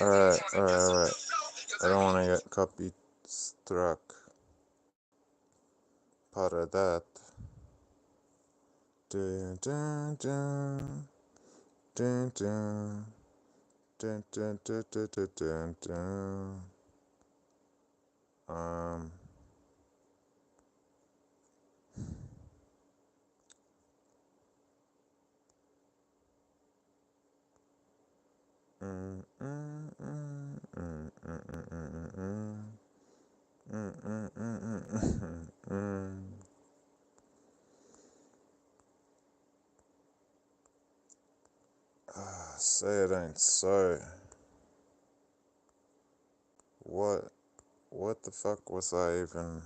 Alright. I don't want to get copy struck. Part of that. Dun, dun, dun. Dun, dun. Dun, dun, dun, dun, dun, dun, dun. Say it ain't so. What the fuck was I even?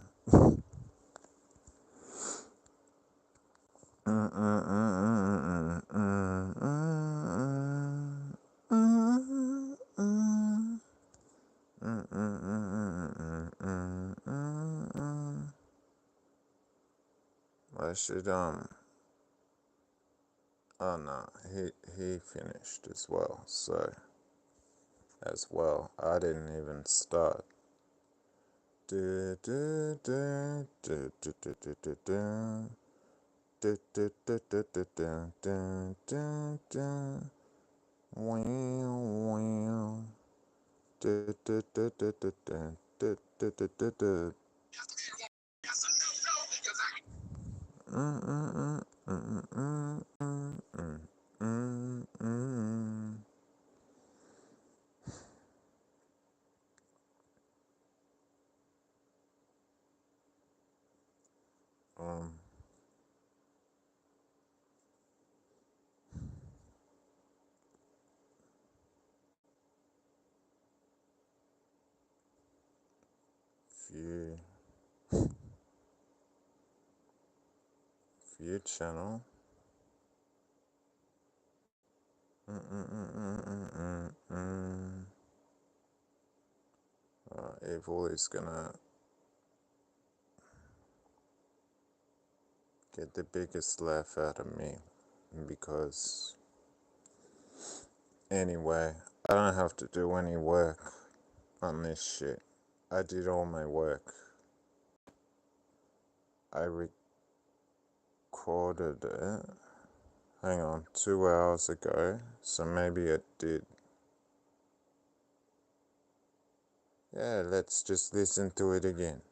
I should oh no, he finished as well, so I didn't even start. Do do do do do do do do do. Do do do do do do do do do. Wow wow. Do do do do do do do do do do do. View channel. Evil is gonna get the biggest laugh out of me because anyway, I don't have to do any work on this shit. I did all my work. I recorded it. Hang on, 2 hours ago, so maybe it did. Yeah, let's just listen to it again.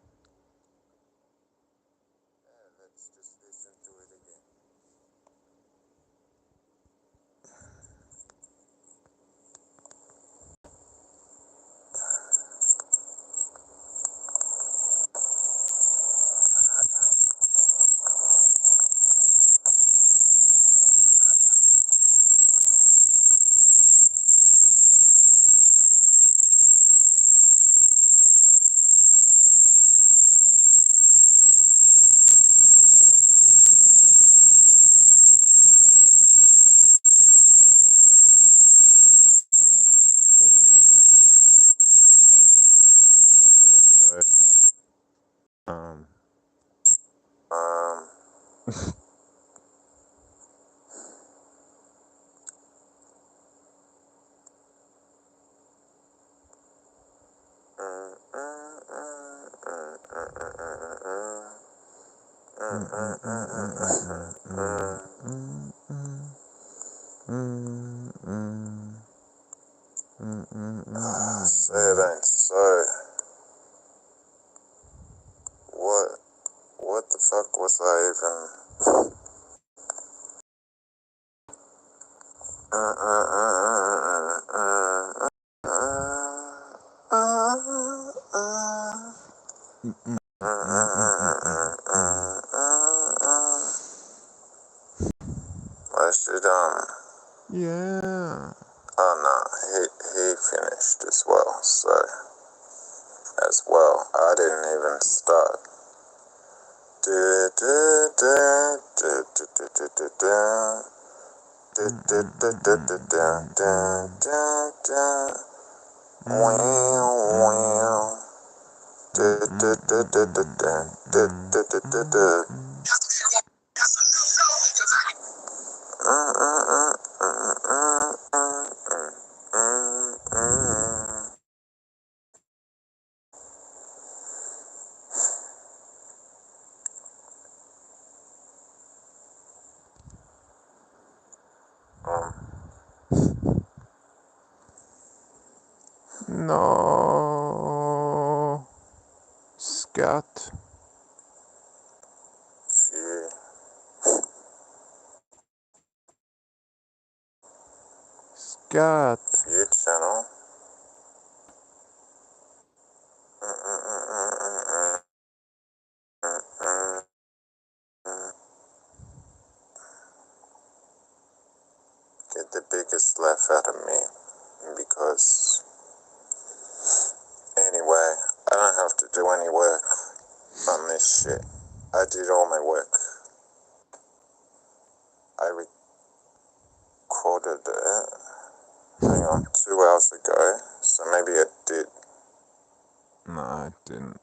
Okay, so say it ain't so. What the fuck was I even? I should yeah. Oh no, he finished as well, so I didn't even start. Do do do do do do do do do. Do do do do do do do do do. Wow wow. Do do do do do do do do do do. Mm mm mm mm mm mm mm mm. God. View channel. Get the biggest laugh out of me because anyway, I don't have to do any work on this shit. I did all my work. I recorded it, hang on, 2 hours ago, so maybe I did. No, I didn't.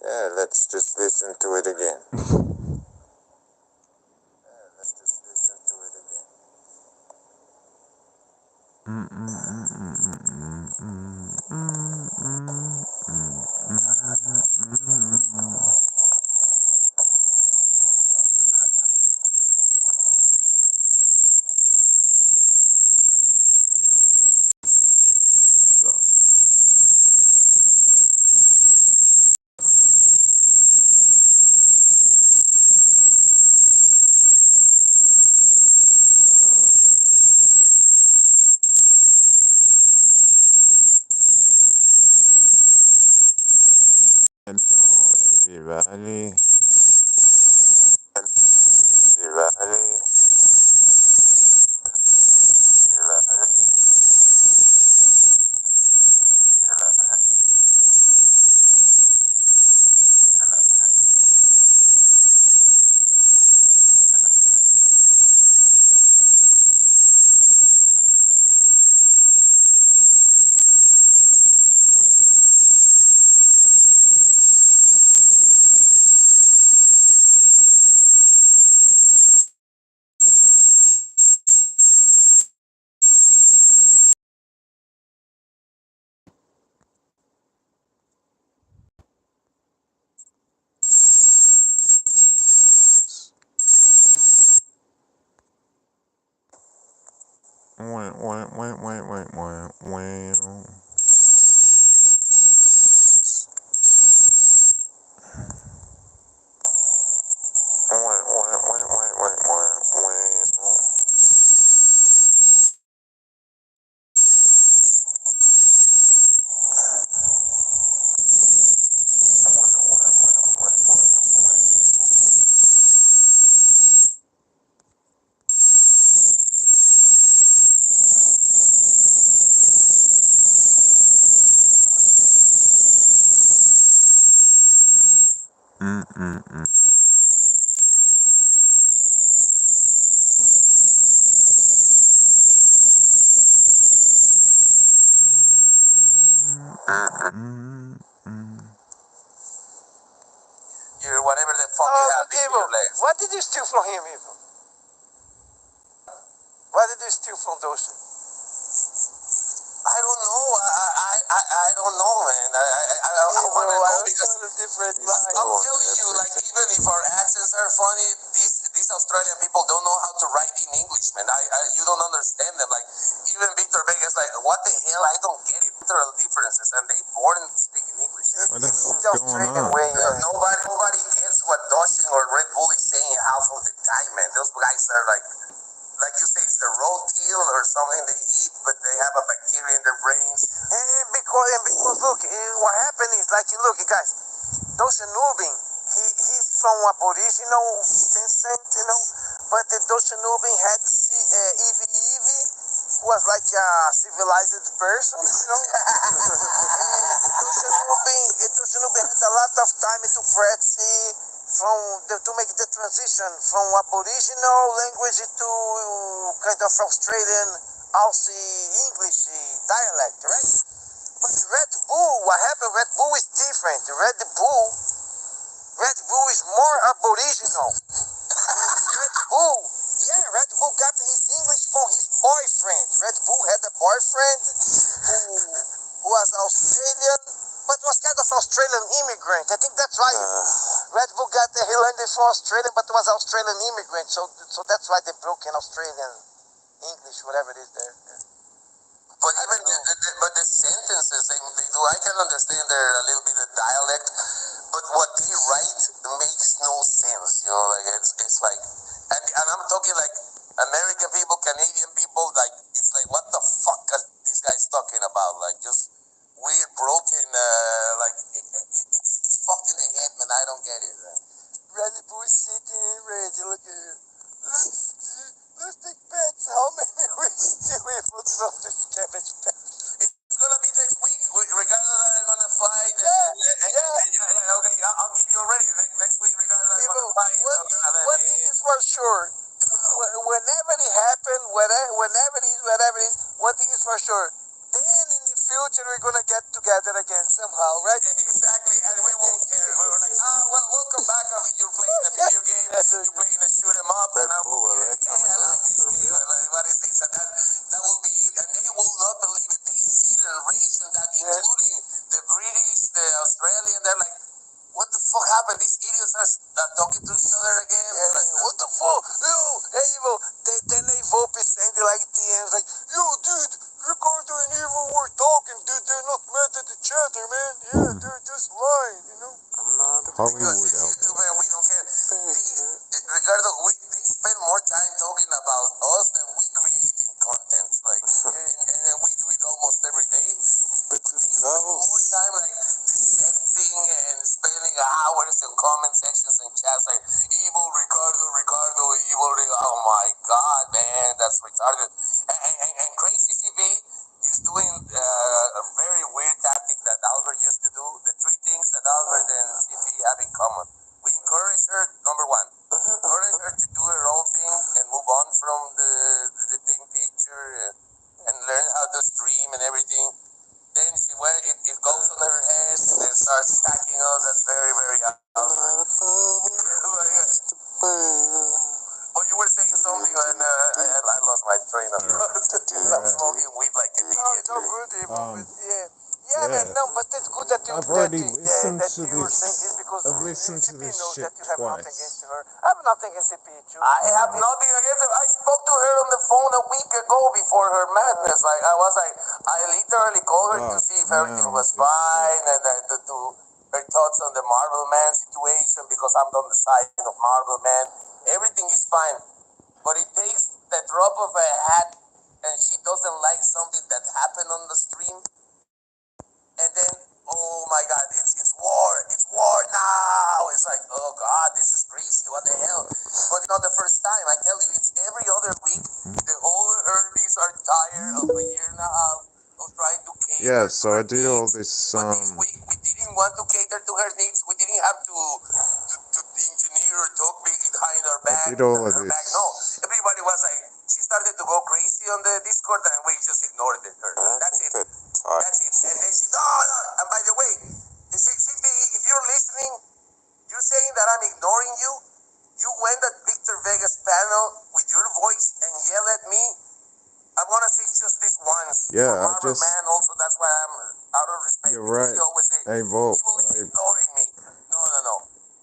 Yeah, let's just listen to it again. Let's just listen to it again. Hello, everybody. Everybody. You're whatever the fuck you have between your legs. What did you steal from him, Ivo? What did you steal from those? I don't know. I don't know, man. I want to know because different I'm telling you, like, even if our accents are funny, these Australian people don't know how to write in English, man. You don't understand them. Like, even Victor Vega's like, what the hell? I don't get it. Cultural differences, and they born speaking English. What the hell's going on? Nobody gets what Dawson or Red Bull is saying half of the time, man. Those guys are like you say, it's the roadkill or something they eat, but they have a bacteria in their brains. Because look, what happened is like, look, guys, Dosha Nubin, he's from Aboriginal descent, but the Dosha Nubin had Evie, who was like a civilized person, and Dosha Nubin had a lot of time to practice to make the transition from Aboriginal language to kind of Australian Aussie English dialect, right? But Red Bull, what happened? Red Bull is different. Red Bull is more Aboriginal. Red Bull got his English from his boyfriend. Red Bull had a boyfriend who was Australian, but was kind of Australian immigrant. I think that's why Red Bull he learned it from Australia, but was Australian immigrant. So that's why they broke in Australian English, whatever it is there. But even the sentences they do, I can understand they're a little bit of dialect, but what they write makes no sense. Like it's like, and I'm talking like American people, Canadian people, like it's like what the for sure. Then in the future we're gonna get together again somehow, right? Exactly, and we won't care. We were like, well, welcome back. You're playing a video game. You're playing a shoot 'em up, and I will be like, hey, I like this game. Like, what is this? And that will be it. And they will not believe it. They see the narration that, including the British, the Australian. They're like, what the fuck happened? These idiots are talking to each other again. Yeah, Like, what the fuck? Yo, hey, Evo. Then Evo is sending like DMs like, yo, dude, Ricardo and Evo were talking, dude. They're not mad at each other, man. Yeah, they're just lying, you know? I'm not a Hollywood because it's Elvis. YouTube and we don't care. Ricardo, they spend more time talking about us than we creating content. Like, and we do it almost every day. But They spend more time like dissecting and spending hours in comment sections and chats like evil Ricardo, evil. Oh my God, man, that's retarded. And Crazy CB is doing a very weird tactic that Albert used to do. The three things that Albert and CB have in common. We encourage her, number one, encourage her to do her own thing and move on from the team picture and learn how to stream and everything. Then it goes on her head and then starts attacking us. That's very, very Albert. Oh, you were saying something and I lost my train of thought. I'm smoking weed like an No, idiot. it's all good, Evo. But yeah. yeah. Yeah, man, no, but it's good that you I've already that listened that to you were this. saying this because I've listened to CP this knows shit that you have nothing twice. against her. I have nothing against CP too. I have nothing against her. I spoke to her on the phone a week ago before her madness. Like I literally called her to see if everything now was it's fine and to her thoughts on the Marvel Man situation because I'm on the side of Marvel Man. Everything is fine, but it takes the drop of a hat, and she doesn't like something that happened on the stream, and then oh my God, it's war now. It's like, oh God, this is crazy. What the hell? But not the first time. I tell you, it's every other week. The older Herbies are tired of a year and a half of trying to cater Yeah, to so her I did all needs. this. But this week we didn't want to cater to her needs. We didn't have to engineer or talk behind her back. did all of her this. back. No, everybody was like, she started to go crazy on the Discord, and we just ignored her. That's it. That's it. And then she, no. And by the way, CP, if you're listening, you're saying that I'm ignoring you. You went at Victor Vega's panel with your voice and yell at me. I want to say just this once. Yeah, for I Marvel just- Man also, that's why I'm out of respect. You're because right. You always say, Hey, Volt, people is I- ignoring me. No.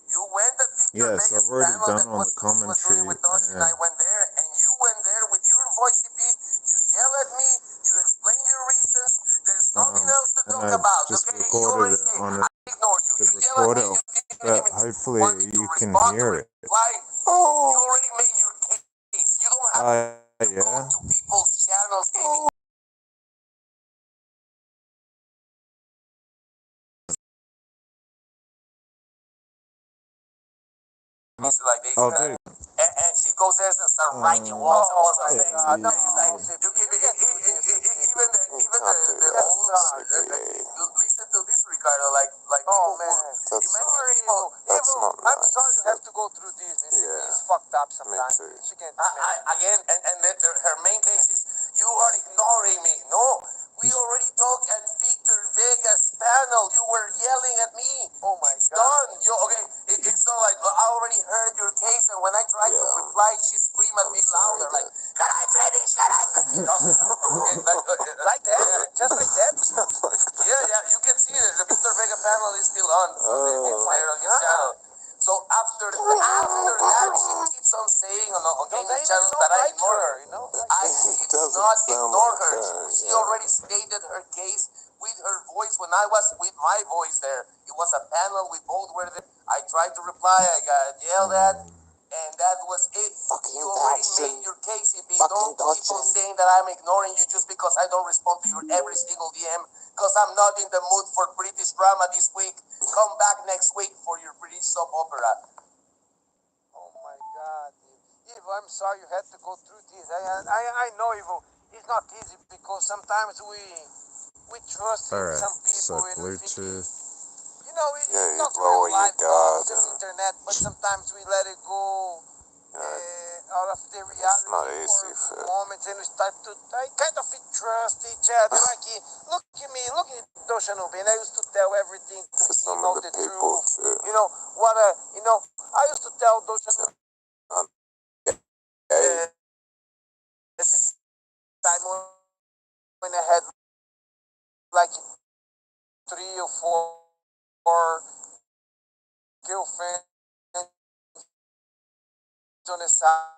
You went at Victor Yes, Vega's I've already panel done that all was, the he was doing commentary, with Dodge, and and- I went there, and you went there with your voice, CP. You yell at me. You explain your reasons. There's nothing else to and talk I about. just Okay, you recorded already it say, on I ignore you. the You yell at me. recorder, You didn't but even hopefully want me to you can respond hear to it. reply. You already made your case. You don't have to go Yeah. to people's channels saying, like this. Oh, dude. And she goes there and starts writing walls and walls of things. God, no. And he's like, you give even the old listen to this, Ricardo. Like people That's imagine people. That's not I'm nice. sorry you have to go through this. Yeah. It's fucked up sometimes. too. She can't. Again, and her main case is you are ignoring me. No, we already talked at Victor Vega's panel. You were yelling at me. Oh my It's God. done. It's not like I already heard your case, and when I tried to Yeah. reply, she screamed at I'm me sorry, louder, like, Dad. "Can I finish? Can I?" You know? Like that? Just like that? Yeah. You can see it. The Victor Vega panel is still on. So it's there on his channel. So after that, she keeps on saying on gaming channels that I ignore her. You know? I It did doesn't not sound ignore like her. her, She yeah. already stated her case with her voice when I was with my voice there. It was a panel. We both were there. I tried to reply. I got yelled at. And that was it. Fucking You already Dodson. made your case. If you Fucking don't keep on Dodson. saying that I'm ignoring you just because I don't respond to your every single DM because I'm not in the mood for British drama this week. Come back next week for your British soap opera. Oh my God, Ivo, I'm sorry you had to go through this. I know, Ivo, it's not easy because sometimes we trust in Alright, some so people and we think, Bluetooth. you know, Yeah, it's you not lower real your life, guard it's just and- internet, but sometimes we let it go. Yeah. out of the reality not easy, for Phil. moments, and we start to kind of trust each other. Like, look at me, look at Doshanobi, and I used to tell everything to For him, some all of the the people truth. too. You know what? I used to tell Doshanobi Hey, at the time when I had like 3 or 4 girlfriends on the side.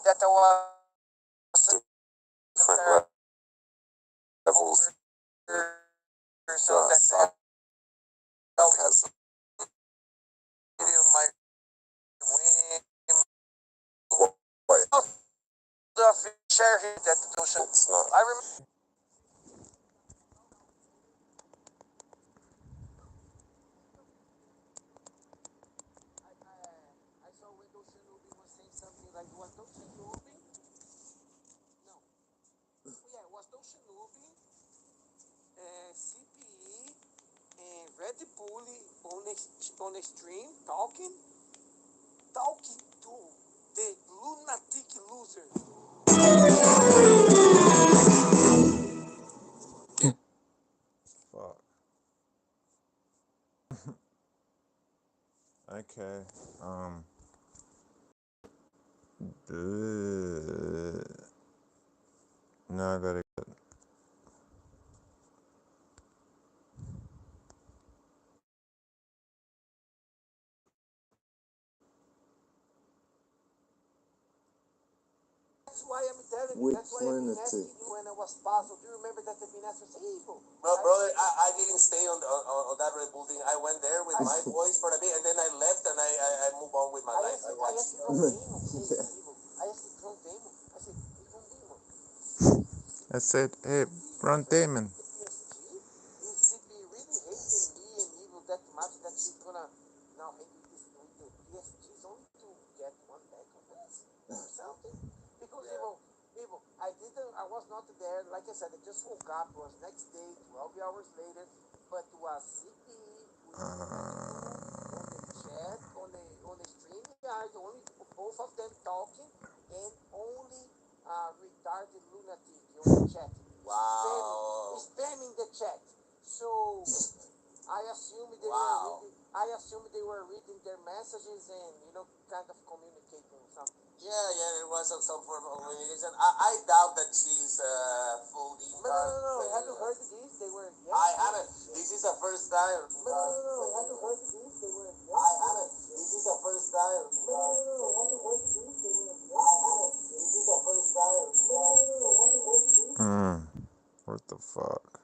That I was different levels. so that Some has on my wing. quite. The share here that Doshan. It's not. I remember. I saw when Doshanobi was saying something like, was Doshanobi? No. Yeah, was Doshanobi, CPE, and Red Bull on a stream talking to the lunatic losers. Fuck. Okay. Now I gotta get. That's why I'm telling you. That's why I've been asking you when I was puzzled. Do you remember that I've been asking evil? Brother, I didn't stay on that Red Bull thing. I went there with my boys for a bit, and then I left and I moved on with my life. I asked you from Demo. Hey, evil. I asked you from Demo. I said, hey, from Demo. I said, hey, run Damon. PSG? Is CP really hating me and evil that much that she's gonna now hate with this with the PSGs only to get one back on us or something? Because I was not there. Like I said, I just woke up. It was next day, 12 hours later. But was CP on the chat on the stream yard, only both of them talking, and only retarded lunatic on the chat. Wow. Spamming the chat. So I assume they were reading. I assume they were reading their messages and kind of communicating something. Yeah, there was some form of communication. I doubt that she's full deep. No. Have you heard this? They were. Yes, I haven't. This is the first time. No. Have you heard this? They were. Yes, I haven't. This is the first time. No. Have you heard this? They were. Yes, I haven't. This is the first time. No. Have you heard this? What the fuck?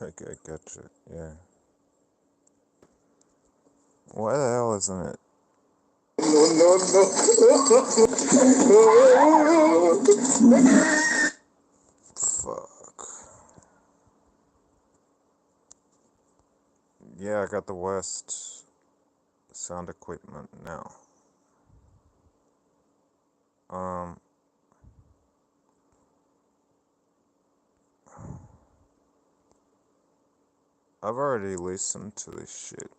Okay, gotcha. Yeah. Why the hell isn't it? Fuck. Yeah, I got the West sound equipment now. I've already listened to this shit.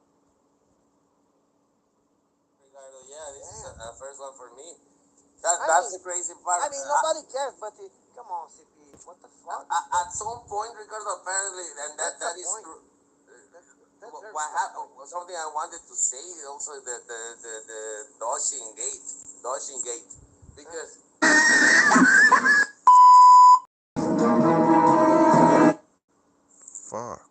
Ricardo, yeah, this is the first one for me. That's the crazy part. I mean, nobody cares, but come on, CP. What the fuck? At some point, Ricardo, apparently, and that is point. true. That's very What happened? Something I wanted to say also the Dodging Gate, because Fuck.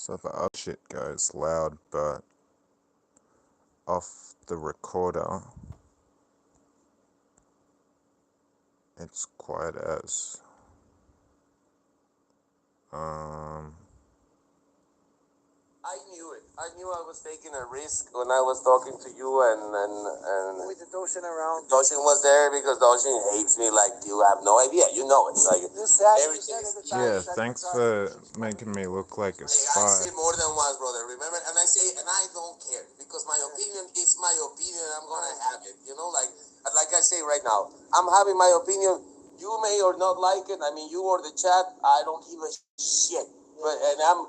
So the other shit goes loud, but off the recorder, it's quiet as. I knew it. I knew I was taking a risk when I was talking to you and With the Doshin around. Doshin was there because Doshin hates me like you have no idea. You know it. Like You said at everything. the time. Yeah, you said thanks you for tried. making me look like a I spy. say more than once, brother. Remember, and I say, and I don't care because my opinion is my opinion. I'm gonna have it. You know, like I say right now, I'm having my opinion. You may or not like it. I mean, you or the chat. I don't give a shit. But and I'm,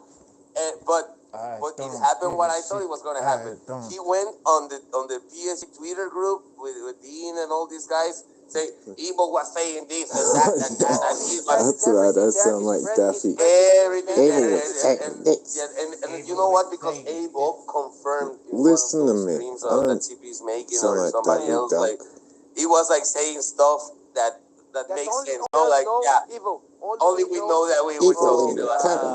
but it happened what I thought it was gonna happen. He went on the PS Twitter group with Dean and all these guys. Say Evo was saying this and that and that and he was That's right, that sound like Daffy. everything Abel was saying this. and you know what? Because Abel confirmed in Listen one to of those me. streams I that don't CP's making sound or like somebody Daffy else, Duck. like he was like saying stuff that makes only sense. No, like Evil. only we know that we were Evil talking in the about. pattern.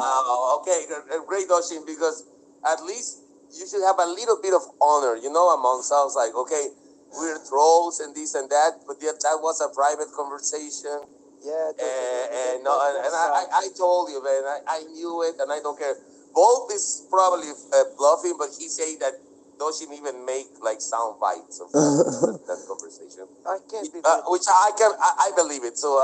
Okay, great, Doshin, because at least you should have a little bit of honor, you know, amongst us. Like, okay, we're trolls and this and that, but yet that was a private conversation. Yeah. I told you, man, I knew it, and I don't care. Bolt is probably bluffing, but he said that Doshin even make like sound bites of that conversation. I can't be. Which I believe it. So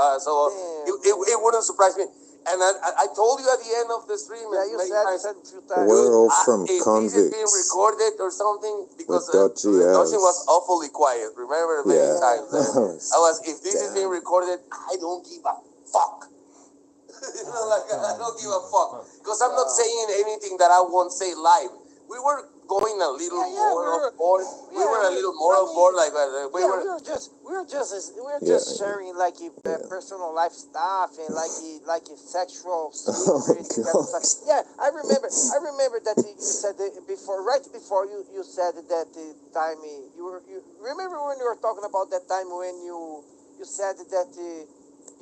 it wouldn't surprise me. And I told you at the end of the stream. Yeah, you said a few times. We're all from if this is being convicts. recorded or something, because dodgy Doshin was ass. awfully quiet. Remember many Yeah. times. I was, if this is being recorded, I don't give a fuck. You know, like I don't give a fuck because I'm not saying anything that I won't say live. We were going a little more on board. We were a little more on board, like we were just sharing like personal life stuff and like sexual secrets. God. Yeah, I remember that you said that right before you said that the time you remember when you were talking about that time when you said that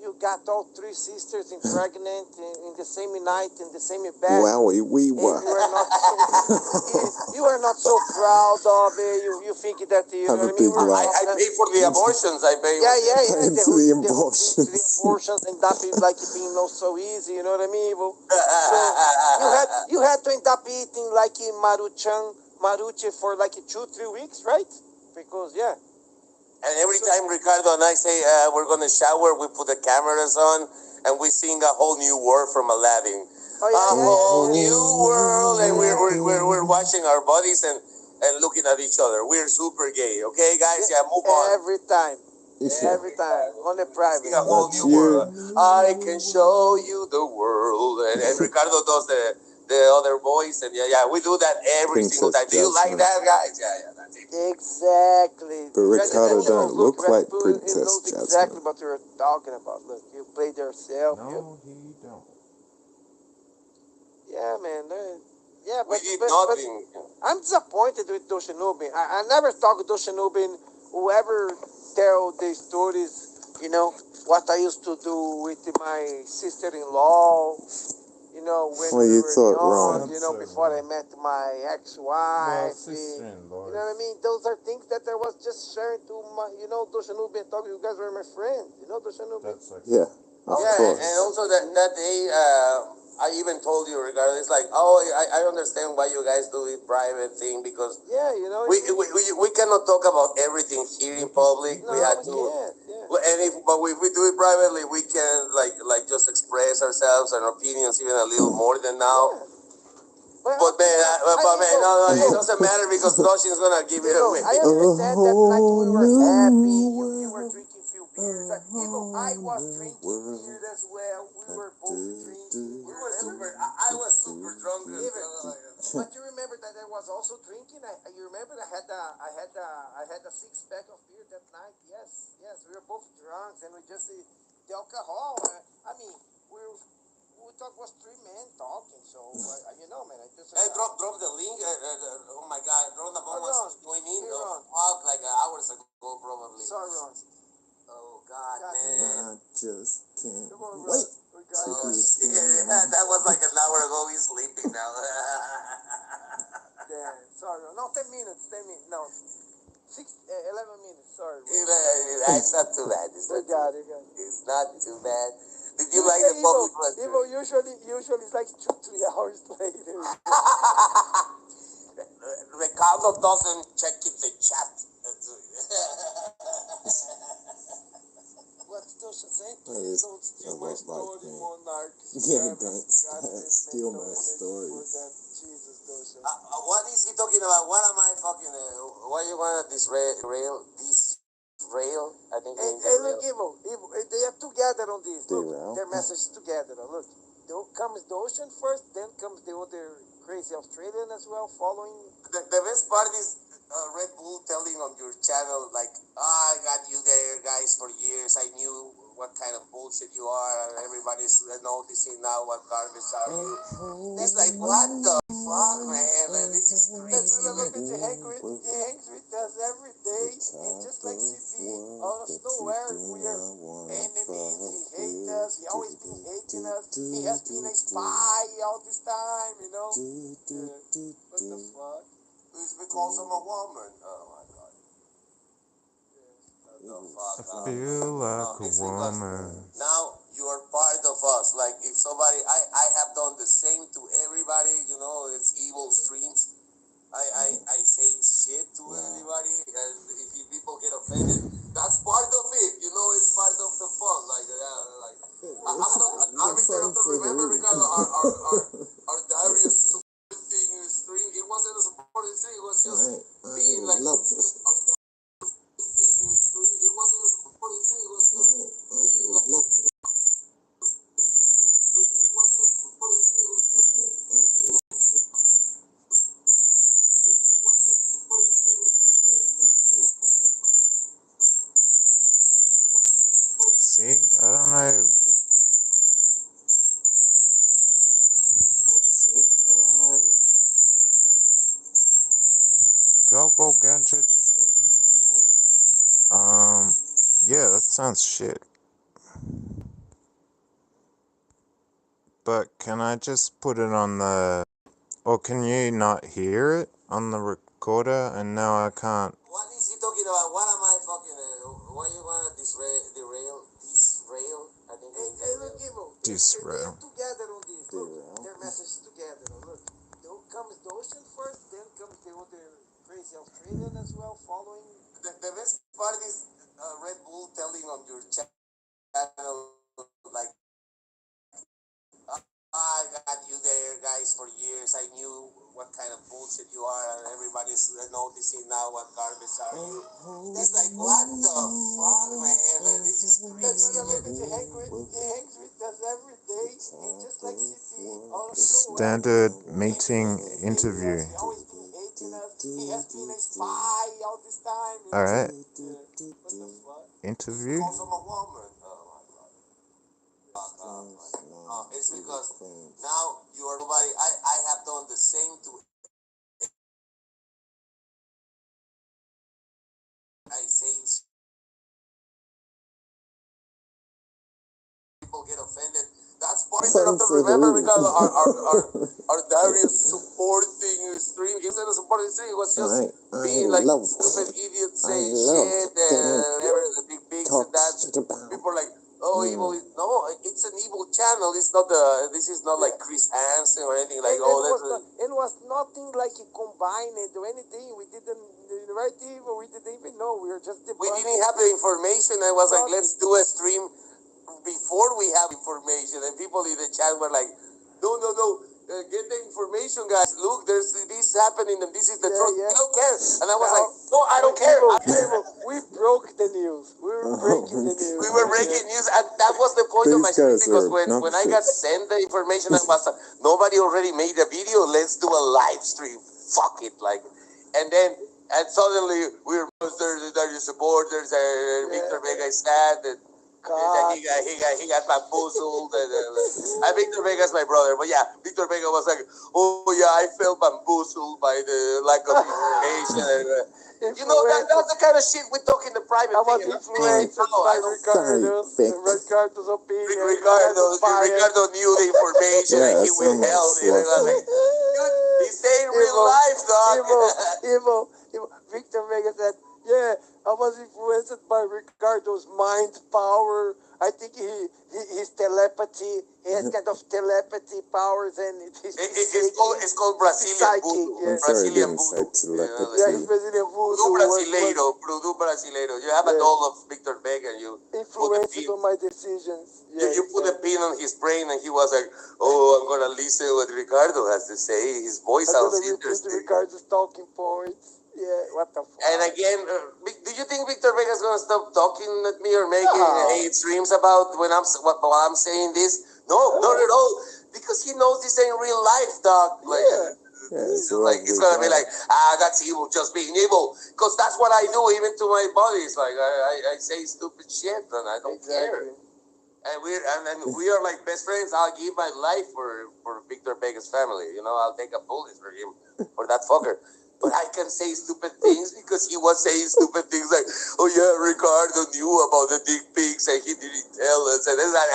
you got all three sisters pregnant in the same night in the same bed. Wowie, we were. You are not so proud of it. You think that you Have know a what I mean. big laugh. I pay for the abortions. I pay. Paying for the The abortions. abortions and that is like being not so easy. You know what I mean? So you had to end up eating like maruche for like 2-3 weeks, right? Because And every time Ricardo and I say we're gonna shower, we put the cameras on and we sing a whole new word from Aladdin. Whole new world, and we're washing our bodies and looking at each other. We're super gay, okay, guys? Yeah, move on. every time on the private. Sing a whole That's new you. world. I can show you the world, and Ricardo does the other voice, and yeah, we do that every single time. Do you like that, guys? Yeah, that's it. Exactly. But Ricardo don't look like Princess knows Jasmine. exactly what you're talking about. Look, you played yourself. No, he don't. Yeah, man. Yeah, We did nothing. I'm disappointed with Doshinubin. I never talk to Doshinubin. Whoever tell the stories, you know, what I used to do with my sister-in-law, you know, when Well, we you were thought young, wrong. you know, before I met my ex-wife. sister-in-law. You know what I mean? Those are things that I was just sharing to my, you know, Doshinubin talking. You guys were my friends. You know, Doshinubin? That's like Yeah, of course. And also that day, I even told you, Ricardo, it's like, I understand why you guys do it private thing because you know. we cannot talk about everything here in public. No, We had we to. can't. Yeah. And if we do it privately, we can like just express ourselves and opinions even a little more than now. Yeah. But man, no, it doesn't matter because Doshin's gonna give it away. I understand that night we were happy. You were drinking few beers. I was drinking beer as well. We were both drinking. We were super. I was super drunk. But you remember that I was also drinking. You remember I had a 6-pack of beer that night. Yes, we were both drunk and we just the alcohol. I mean, we thought was 3 men talking. So you know, man, I just Drop the link. Oh my God, Ron Abon was joining. Ron. Fuck, like hours ago probably. Sorry, Ron. Oh God, man. I just can't Come on, wait. Ron. That was like an hour ago. He's sleeping now. 11 minutes, sorry. It's not too bad. It's not too bad. It's not too bad. Did you like the Evo, public restroom? Evo usually it's like 2-3 hours later. Ricardo doesn't check in the chat. What's Dosha saying? That is Don't steal a my lot like story, me. Monarch. Yeah, don't steal my stories. Jesus, Dosha. What is he talking about? What am I fucking? What you want to disrail? Disrail? I think. Hey, look, Evo, they are together on this. Look, Derail? their message together. Look, comes the ocean first, then comes the other crazy Australian as well, following. The best part is Red Bull telling on your channel like, I got you there, guys, for years. I knew what kind of bullshit you are. Everybody's noticing now what garbage are you. It's like, what the fuck, man? Like, this is crazy. Look, he hangs with us every day. And just like CP, out of nowhere, we are enemies. He hates us. He always been hating us. He has been a spy all this time, you know? What the fuck? It's because I'm a woman. Oh my god. What the fuck? I feel like a It's because woman. now you are part of us. Like if somebody, I have done the same to everybody. You know, it's evil streams. I say shit to everybody, and if people get offended, that's part of it. You know, it's part of the fun. Like, I'm not an arbiter of the. Remember, Ricardo, our Darius thing stream. It wasn't a supporting thing. It was just being like. It wasn't a supporting thing. It was just being like. See, I don't know. Go gadget. Yeah, that sounds shit. But can I just put it on the... Or can you not hear it on the recorder? And now I can't... What is he talking about? What am I fucking? Why you wanna derail? I think. Hey, look, Evo. They are together on this. Look, their message together. Look, comes the ocean first, then comes the other crazy Australian as well, following. The best part is Red Bull telling on your channel like, I got you there, guys, for years. I knew what kind of bullshit you are, and everybody's noticing now what garbage are you. It's like, what the fuck, man? Like, this is crazy. He hangs with us every day, and just like CP, out of nowhere. Standard meeting interview. He always been hating us. He has been a spy all this time. Alright. What the fuck? Interview? Because I'm a woman. Oh my god. It's because now you are nobody. I have done the same to. I say people get offended. That's part of the. Remember, Ricardo, our Darius supporting stream. He wasn't a supporting stream. It was just being like stupid idiots saying shit and the big pigs and that. People are like, oh, evil. No, it's an evil channel. It's not the. This is not like Chris Hansen or anything like. It was nothing like a combined or anything. We didn't. Right, Evil. We didn't even know. We were just. We didn't have the information. I was like, let's do a stream before we have information, and people in the chat were like, no, get the information, guys. Look, there's this happening, and this is the truth. I don't care. And I was like, no, I don't care. We broke the news. We were breaking the news. We were breaking news, and that was the point of my stream, because when I got sent the information, I was like, nobody already made a video. Let's do a live stream. Fuck it, like, and suddenly there's supporters. Victor Vega is sad. He got bamboozled. Victor Vega's my brother, but yeah, Victor Vega was like, oh yeah, I felt bamboozled by the lack of information. You know, that's the kind of shit we talk in the private. I was influenced by Ricardo's opinion. Ricardo knew the information and he withheld it. Like, dude, this ain't real life, dog. Evo. Victor Vega said, yeah, I was influenced by Ricardo's mind power. I think his telepathy. He has kind of telepathy powers, and It's called Brazilian psychic, voodoo. yeah. I'm sorry I Brazilian didn't say voodoo. telepathy. Yeah, his Brazilian Voodoo voodoo brasileiro, voodoo brasileiro. You have a Yeah. doll of Victor Vega, and you put a influenced pin. on my decisions. Yeah, You put a pin on his brain, and he was like, "Oh, I'm gonna listen what Ricardo has to say. His voice I'm sounds gonna repeat interesting." Ricardo's talking points. Yeah, what the fuck? And again, do you think Victor Vega's gonna stop talking at me or making No. hate streams about when while I'm saying this? No, not at all. Because he knows this ain't real life, dog. Like, Yeah. it's so like it's gonna be we like, that's evil, just being evil. Because that's what I do, even to my body. It's like I say stupid shit, and I don't care. Exactly. And we are like best friends. I'll give my life for Victor Vega's family. You know, I'll take a bullet for him, for that fucker. But I can say stupid things because he was saying stupid things like, "Oh yeah, Ricardo knew about the dick pics and he didn't tell us." And it's like,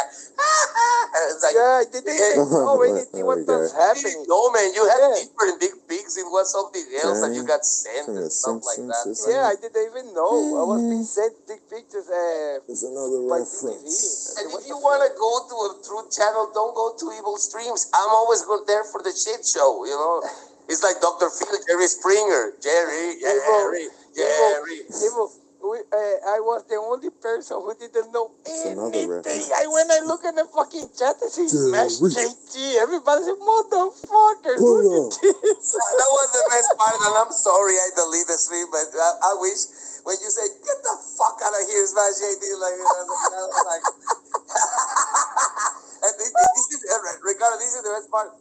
and it's like, Yeah, they didn't know anything what was happening. no man, you had Yeah. different dick pics. It was something else that you got sent from and the stuff like that. Simpsons. Yeah, I didn't even know. I was being sent dick pictures There's another by reference. And What if you the want to go to a truth channel, don't go to evil streams. I'm always there for the shit show, you know. It's like Dr. Phil, Jerry Springer, Jerry. Evil. I was the only person who didn't know another anything. reference. When I look at the fucking chat and see Smash Jerry. JT, everybody said, "Motherfucker, who did this?" That was the best part, and I'm sorry I deleted the stream, but I wish when you say, "Get the fuck out of here, Smash JD," like, I was like, and this is, Ricardo, this is the best part.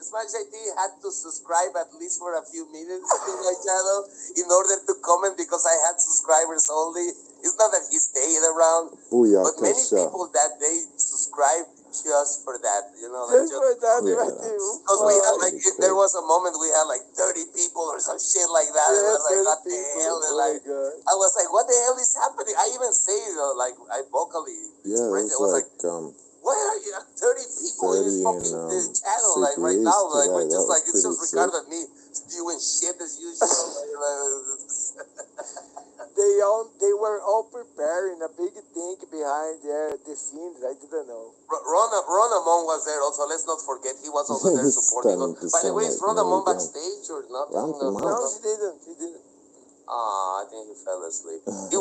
Smash JT had to subscribe at least for a few minutes to my channel in order to comment because I had subscribers only. It's not that he stayed around, but many people that day subscribed just for that, you know, like Just for that, Yeah, right? that's- because we had Wow. like there was a moment we had like 30 people or some shit like that. Yeah, It was like, what the 30 people. hell? Oh And my like God. I was like, what the hell is happening? I even say like I vocally Yeah, expressed it. it I was like, was why are you 30 people in this 30 fucking in, channel like right CPAs now? Like today. we're just That like was it's just pretty Ricardo sick. and me spewing shit as usual. They were all preparing a big thing behind the scenes. I didn't know. Ron Amon was there also. Let's not forget he was also there He's supporting starting us. to By the sound way, is like Ron Amon Mary Jane. backstage or not? Ron Amon. No, he didn't. He didn't. I think he fell asleep. He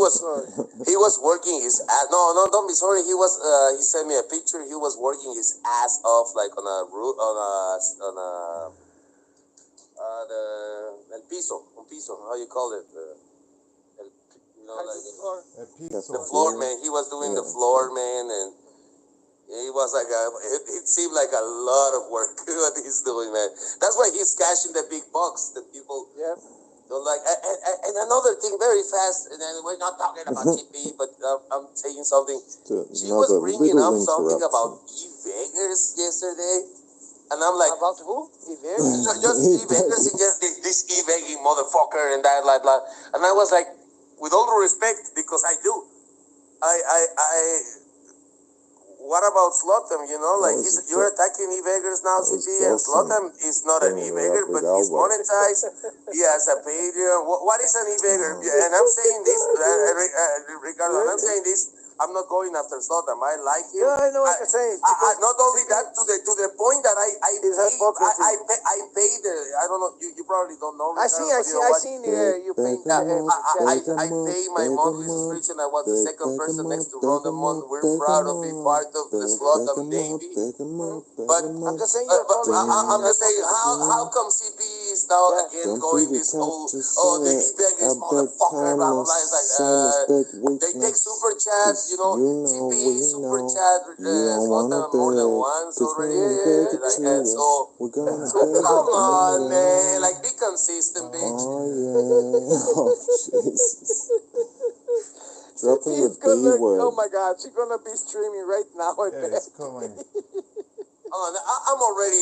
was working his ass. No, don't be sorry. He sent me a picture. He was working his ass off like on a the el piso. How you call it? The floor man. He was doing the floor man, and it was like it seemed like a lot of work what he's doing, man. That's why he's cashing the big bucks. The people. Yep. So like, and another thing very fast, and then we're not talking about GP, but I'm saying something. She was bringing up something about E-Vegas yesterday, and I'm like, About who? Ivegas? just E-Vegas, this E-Vegging motherfucker, and that, blah, blah. And I was like, with all due respect, because I do, what about Slotham? You know, like you're attacking E-Veggers now, CP, and Slotham is not an E-Vegger, but he's monetized. He has a Patreon. What is an E-Vegger? And I'm saying this, Ricardo, and I'm saying this. I'm not going after Slotham. I like him. Yeah, I know what you're saying. Not only that, to the point that I It's hypocrisy. pay the. I don't know. You probably don't know. I seen you paying I pay my monthly subscription. I was the second person next to Ron Demont. We're proud to be part of the Slotham Navy. But I'm just saying I'm just saying how come CP is now again going this whole the E-Beggars motherfucker blah blah blah. It's like they take super chat, you know, CP super chat Slotham more than once already. And so come on man, like be consistent, bitch. Oh yeah. Oh Jesus. Dropping the B word. Oh my God, she's gonna be streaming right now. Yeah, it's calling. I'm already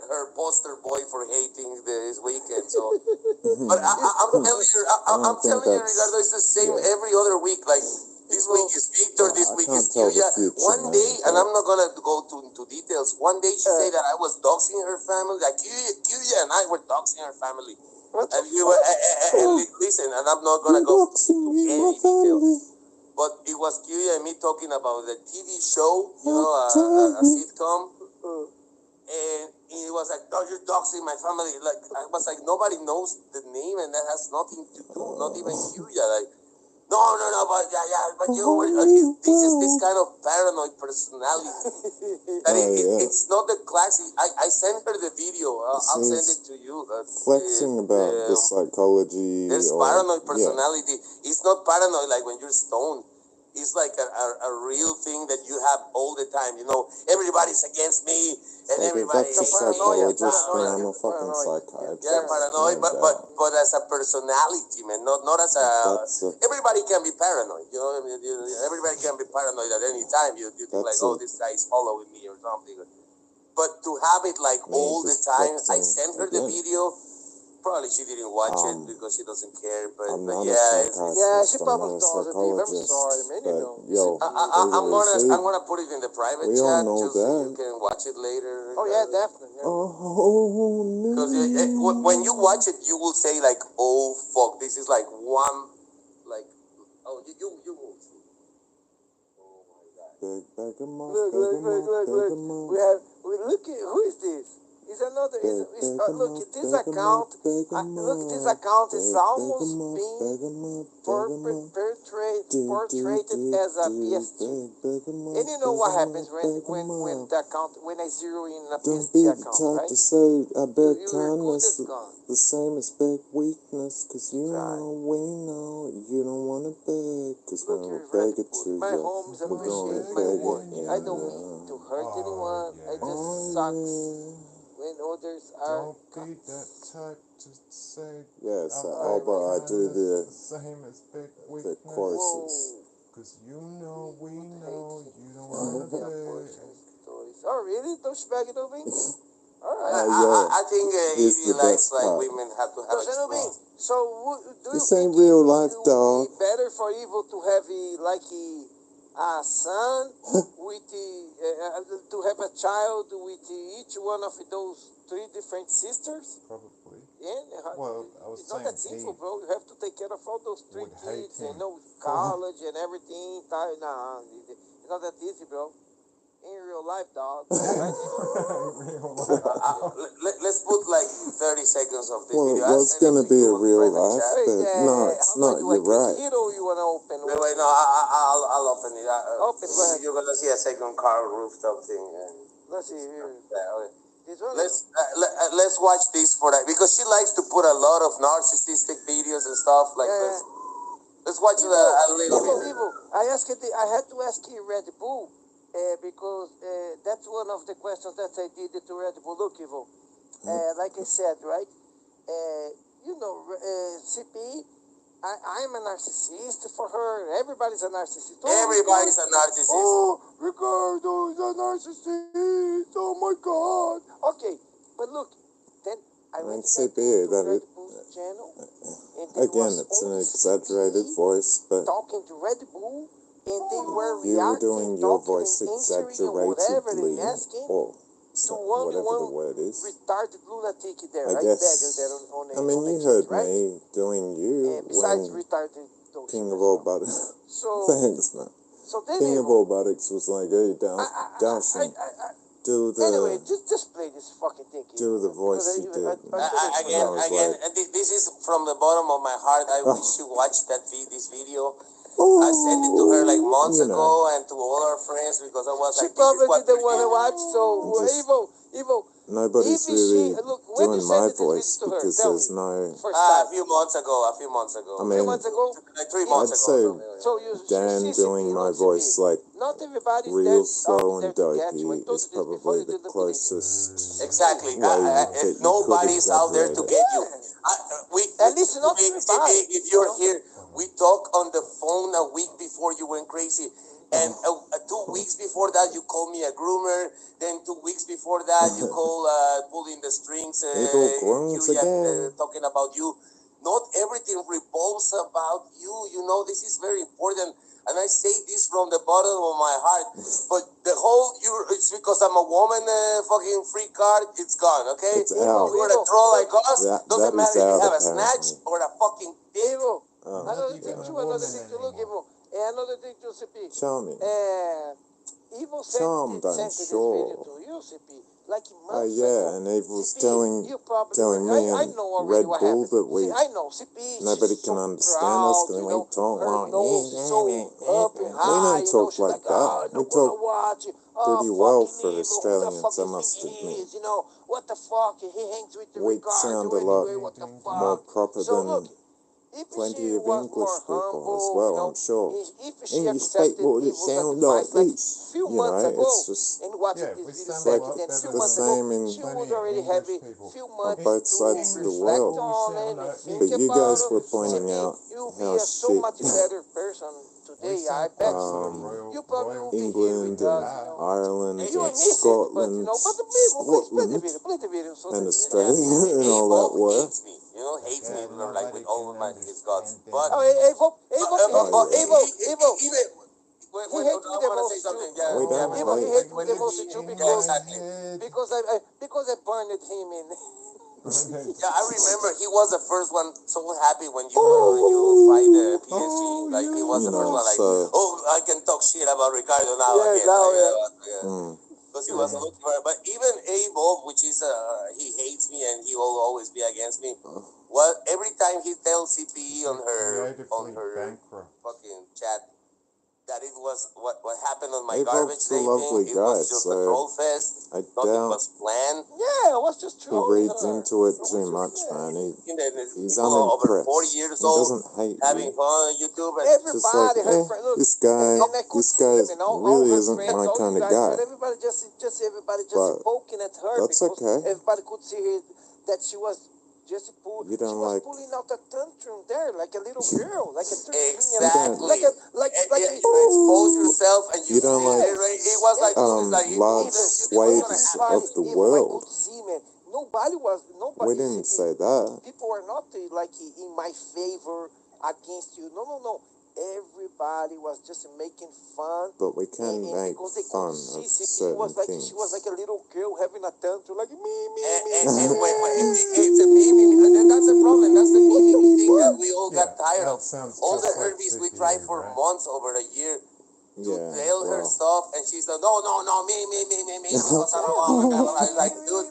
her poster boy for hating this weekend. So, but I'm telling you, Ricardo, it's the same every other week. Like this week is Victor, this week is Kyria. One day, and I'm not gonna go into details. One day she said that I was doxing her family. Like Kyria and I were doxing her family. And we were, listen, and I'm not gonna go Doxing into my any detail, family. but it was Kiwi and me talking about the TV show, Oh, a sitcom, and he was like, "No, you're doxing my family." Like I was like, nobody knows the name, and that has nothing to do, not even Kiwi. Like, no, but but you, this kind of paranoid personality. That it's not the classic. I sent her the video. I'll send it to you. Flexing about the psychology. There's paranoid personality. It's not paranoid like when you're stoned. It's like a real thing that you have all the time. Everybody's against me, and everybody That's a hates me. psychologist, and I'm a fucking psychiatrist. Yeah, paranoid, but as a personality, man, not as a. Everybody can be paranoid, everybody can be paranoid at any time. You think like, oh, this guy is following me or something. But to have it like all the time, I sent her the video. Probably she didn't watch it because she doesn't care. But yeah, she probably doesn't. I'm sorry, man. I'm gonna put it in the private chat just so you can watch it later. Oh yeah, definitely. Yeah. Oh no! Because when you watch it, you will say like, "Oh fuck, this is like one, like, oh you will see." Oh my god! Look. Look at who is this? Is another? Look at this account. Look at this account. It's almost being portrayed as a PS2. And you know what happens when the account when I zero in a Don't PS2 be the account, type right? to say I beg Your kindness good is gone. the same as beg weakness, cause you know we know you don't wanna beg, cause when we beg it to My you, homes we're gonna appreciate my beg work. it I don't mean to hurt anyone. I just sucks when others are. Don't be that type to say. but I do the same as big choruses. Cause we know you don't wanna beg. Oh really? Don't you beg it over me? Alright. I think Evie likes like part. women have to have experience. So do you This think ain't real life, it dog. would be better for Evil to have a son with to have a child with each one of those three different sisters? Probably. Yeah. Well, I was it's not saying that simple, Eve bro. You have to take care of all those three would hate kids and him. college and everything. Nah, it's not that easy, bro. In real life, dog. Right? Let's put like 30 seconds of this Well, video. it was gonna be a real life, Wait, but no, it's not. You're right. Hero, you wanna open? Wait, no, I'll open it. Open, go ahead. You're gonna see a second car rooftop thing. Let's see here. Okay. This one? Let's watch this for that because she likes to put a lot of narcissistic videos and stuff like this. Let's watch a little bit. Evil. I had to ask you Red Bull because that's one of the questions that I did to Red Bull. Look, Evil. Like I said, right? CP. I'm a narcissist for her. Everybody's a narcissist. Everybody's a narcissist. Oh, Ricardo is a narcissist. Oh my God. Okay, but look, then I went to Red Bull's channel. And Again, it's an exaggerated voice, but talking to Red Bull, and they were you were reacting, doing your talking voice and answering and whatever exaggeratedly, they asking or to whatever the word is. retarded lunatic there. I Beggar guess. there on You heard me doing you besides when retarded King of All Buttocks. So Thanks, man. so then King of All Buttocks was like, hey, Dawson, do the. Anyway, just play this fucking thing. Do the voice you did. Again, this is from the bottom of my heart. I wish you watched this video. Oh, I sent it to her like months ago and to all our friends because I was she like, probably didn't want to watch. So evil. Nobody's really doing my voice because there's no. A few months ago. I mean, a few months ago, like 3 months I'd ago. say Dan doing my voice like not everybody's real slow and dopey is probably the closest. Exactly. Way Nobody's out there to get you. At least not everybody. If you're here, we talk on the phone a week before you went crazy. And 2 weeks before that, you call me a groomer. Then 2 weeks before that, you call pulling the strings, Evil grooms again. talking about you. not everything revolves about you. You know, this is very important. And I say this from the bottom of my heart. But the whole, it's because I'm a woman fucking free card, it's gone, okay? It's out. You're a troll like us, That doesn't matter is if you out, have a snatch apparently. or a fucking dick. Another thing too, another thing to look, Evo. Another thing to CP. Charming. Evo Charmed, I'm sent this sure. video to you, CP. Like Oh months yeah, ago. and Evil's CP, telling you probably me I and know already Red what Bull happened. that we See, I know CP. nobody She's can so understand us proud, because you we know. talk Her like nose is so up and we high. don't You know, talk she's like like, that. oh, I We don't wanna talk watch it. pretty well Fucking for Evo. Who the fuck Australians, I you must think he admit. is? You know what the fuck? He hangs with the We Ricardo sound a lot anyway. What the more fuck? proper So than look. If plenty she of was English more people as humble, well, you know, I'm sure. if she English accepted people that Evil's sound like advice like this, few you months know, ago, it's just and watching Yeah, this we video sound a back lot then, better few the months than ago, same in she plenty would of already have English a people. few on months both to sides of the reflect world. on sound it and like think But you about guys it. were pointing CP, out you'll how be a so shit much better person today, I bet you. You probably will be here England with and us, you know. Ireland You and and me said it, but you Scotland, know, but the people, please play the video so and that Australia and all that Evo were. hates me, you know, hates me like with all of my his guts. But Oh, Evo, even he wait, hates I me the want to say most too. something. Yeah, We yeah, don't Evo, he hate. hates me when the he, most too yeah, exactly. because I burned him in. Yeah, I remember he was the first one so happy when you fight the PSG. Like he was You the first know, one like, so oh, I can talk shit about Ricardo now Yeah, again. now, Like, yeah. because he was looking for it. But even Abel, which is he hates me and he will always be against me. Well, every time he tells CPE on her bankrupt. fucking chat that it was what happened on my Evol's garbage a day lovely thing, it guy, was just so a troll fest. I Nothing doubt was planned. Yeah, I was just he trolling reads her. into it too much, man. You know, He's people are over 40 unimpressed. years He old doesn't hate having you. fun on YouTube. And Just like, Everybody, her friend, look, this guy, and I could this see guy him, and all really her isn't friends, my all kind you of guys, guy. but everybody just But poking at her that's because okay. everybody could see her that she was just You don't she was like- pulling out a tantrum there like a little girl, like a 13 exactly. like You expose yourself and You don't like, it was like large swathes of the world. I could see, man. Nobody We didn't say that. people are not like in my favor against you. No. Everybody was just making fun. But we can And make because they fun could of see certain things. she was like a little girl having a tantrum, like me. and when it's a meme, that's the problem. That's the meme thing that we all got tired of. All the herbies we tried for months over a year to tell her stuff, and she's like, no, me, because I don't know. Like, dude,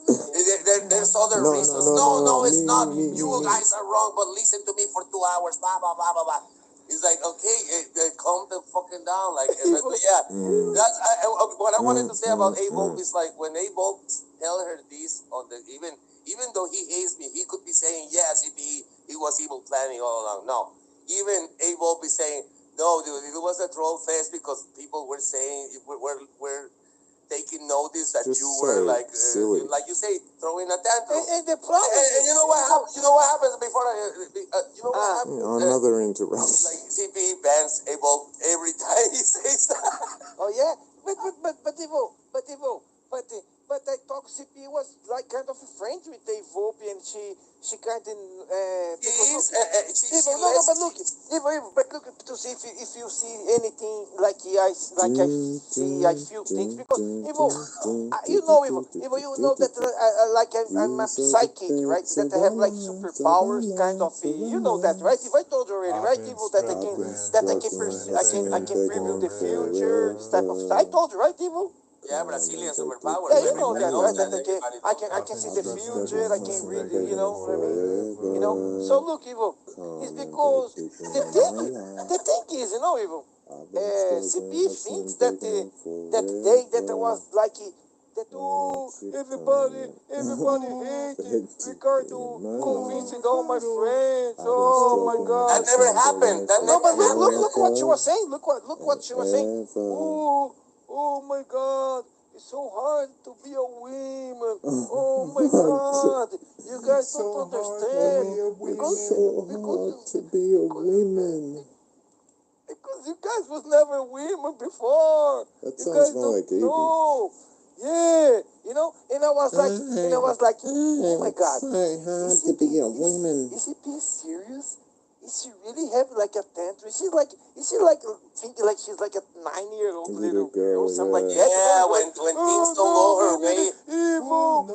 there's other reasons. No, it's not. You guys are wrong, but listen to me for 2 hours. Blah blah blah blah blah. It's like, okay, calm the fucking down. Like, but yeah, that's what I wanted to say about Abel is like when Abel tell her this on the even though he hates me, he could be saying yes if he was evil planning all along. No, even Abel be saying no, dude, it was a troll fest because people were saying we're taking notice that Just you were like silly. like you say throwing a tantrum. And the problem And you know what happens? You know what happens before you know what happens? Another interruption. Like CP bans Abel every time he says that. Oh yeah, but Evo, but I thought CP was like kind of friends with Evo, and she kind of but look, Evo, but look to see if you see anything like I feel things because Evo, you know Evo, you know that like I'm a psychic, right? That I have like superpowers, kind of. You know that, right? If I told you already, right? Evo, that I can preview the future, type of. I told you, right, Evo? Yeah, Brazilian superpower. Yeah, you know that, Everybody knows right? That Everybody I can see the future. I can read it. You know what I mean? You know. So look, Evo, it's because the thing is, you know, Evo. CP thinks that that day that was like that everybody hated Ricardo convincing all my friends. Oh my God! That never happened. That No, never but happened. look what she was saying. Look what she was saying. Oh my God! It's so hard to be a woman. Oh my God! You guys don't understand. It's so hard to be a woman. Because you guys was never women before. That You sounds guys more don't like Evie. know. Yeah, and I was like, oh my God, So hard to be a woman. is he being serious? Is she really having like a tantrum? Is she like thinking like she's like a 9-year-old little girl, something like that? Yeah, when things don't go her way. Evil,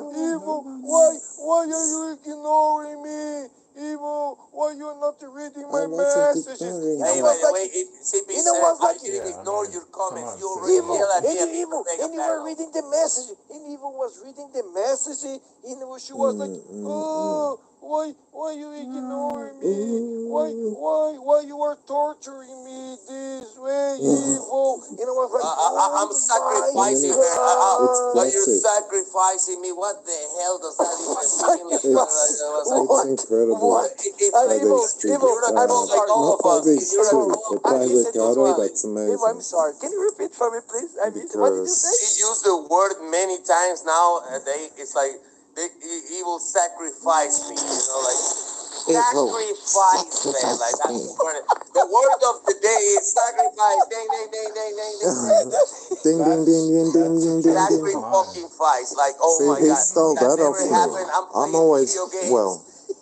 why are you ignoring me? Evil, why you're not reading my I wasn't messages? ignoring Hey, you. by the way, CP You know said what's I like? didn't Yeah, I ignore mean, your come comments. on, You CP. already Evil, yelled at me and at evil, Mega and you were Barrel. reading the message, and evil was reading the message, and she was like, oh, why you ignoring me? Why you are torturing me this way, evil? And I was like, I'm sacrificing her. It's You're classic. sacrificing me. What the hell does that even mean? Sacrifice. I was like, What? It's incredible. What? It's How like they Evil, street evil, you're a I'm troll like sorry. all Not of by us. these You're a two, troll. but by missed it as Ricardo, well. that's Evil, I'm amazing. sorry. Can you repeat for me, please? I missed it. What did you say? She used the word many times now a day. It's like he will sacrifice me. Like sacrifice, man. Like that's the word. The word of the day is sacrifice. Ding, ding, ding, ding, ding, ding, ding. Ding, ding, ding, ding, ding, ding, ding, Sacri ding. fucking fice. Like, oh See, my he God. stole That that off never me. happened. I'm I'm playing always, video games. well,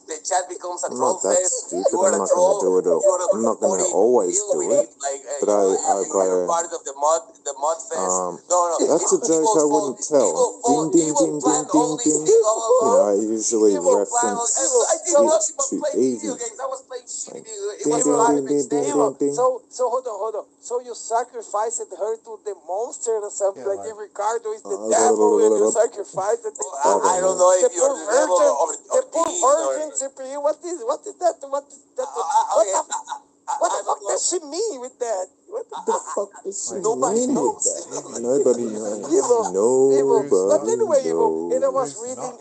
The chat becomes a I'm troll not that fest. stupid. You are I'm a not gonna troll. do it. You are I'm not gonna already always deal do with it. it. Like, But you're part of the mud fest. No. that's a joke I wouldn't tell. Ding, ding, Evil ding, ding, planned all ding, these ding. things all You know, along. I usually Evil planned all. reference I did it nothing but to play video Evie. games. I was playing shitty video. It Ding, was ding, ding, garbage. ding, ding, Evil. ding, ding. So hold on. So you sacrificed her to the monster or something Yeah, like like- if Ricardo is the devil and you sacrificed the I don't know if the you're poor the devil virgin, or the poor demon or. virgin CPU. What is that? What is that? Okay, What the I fuck don't know. does she mean with that? What The fuck does she Nobody mean with knows. that? Nobody knows. Evil. But Nobody anyway, Evil, and I was knows. reading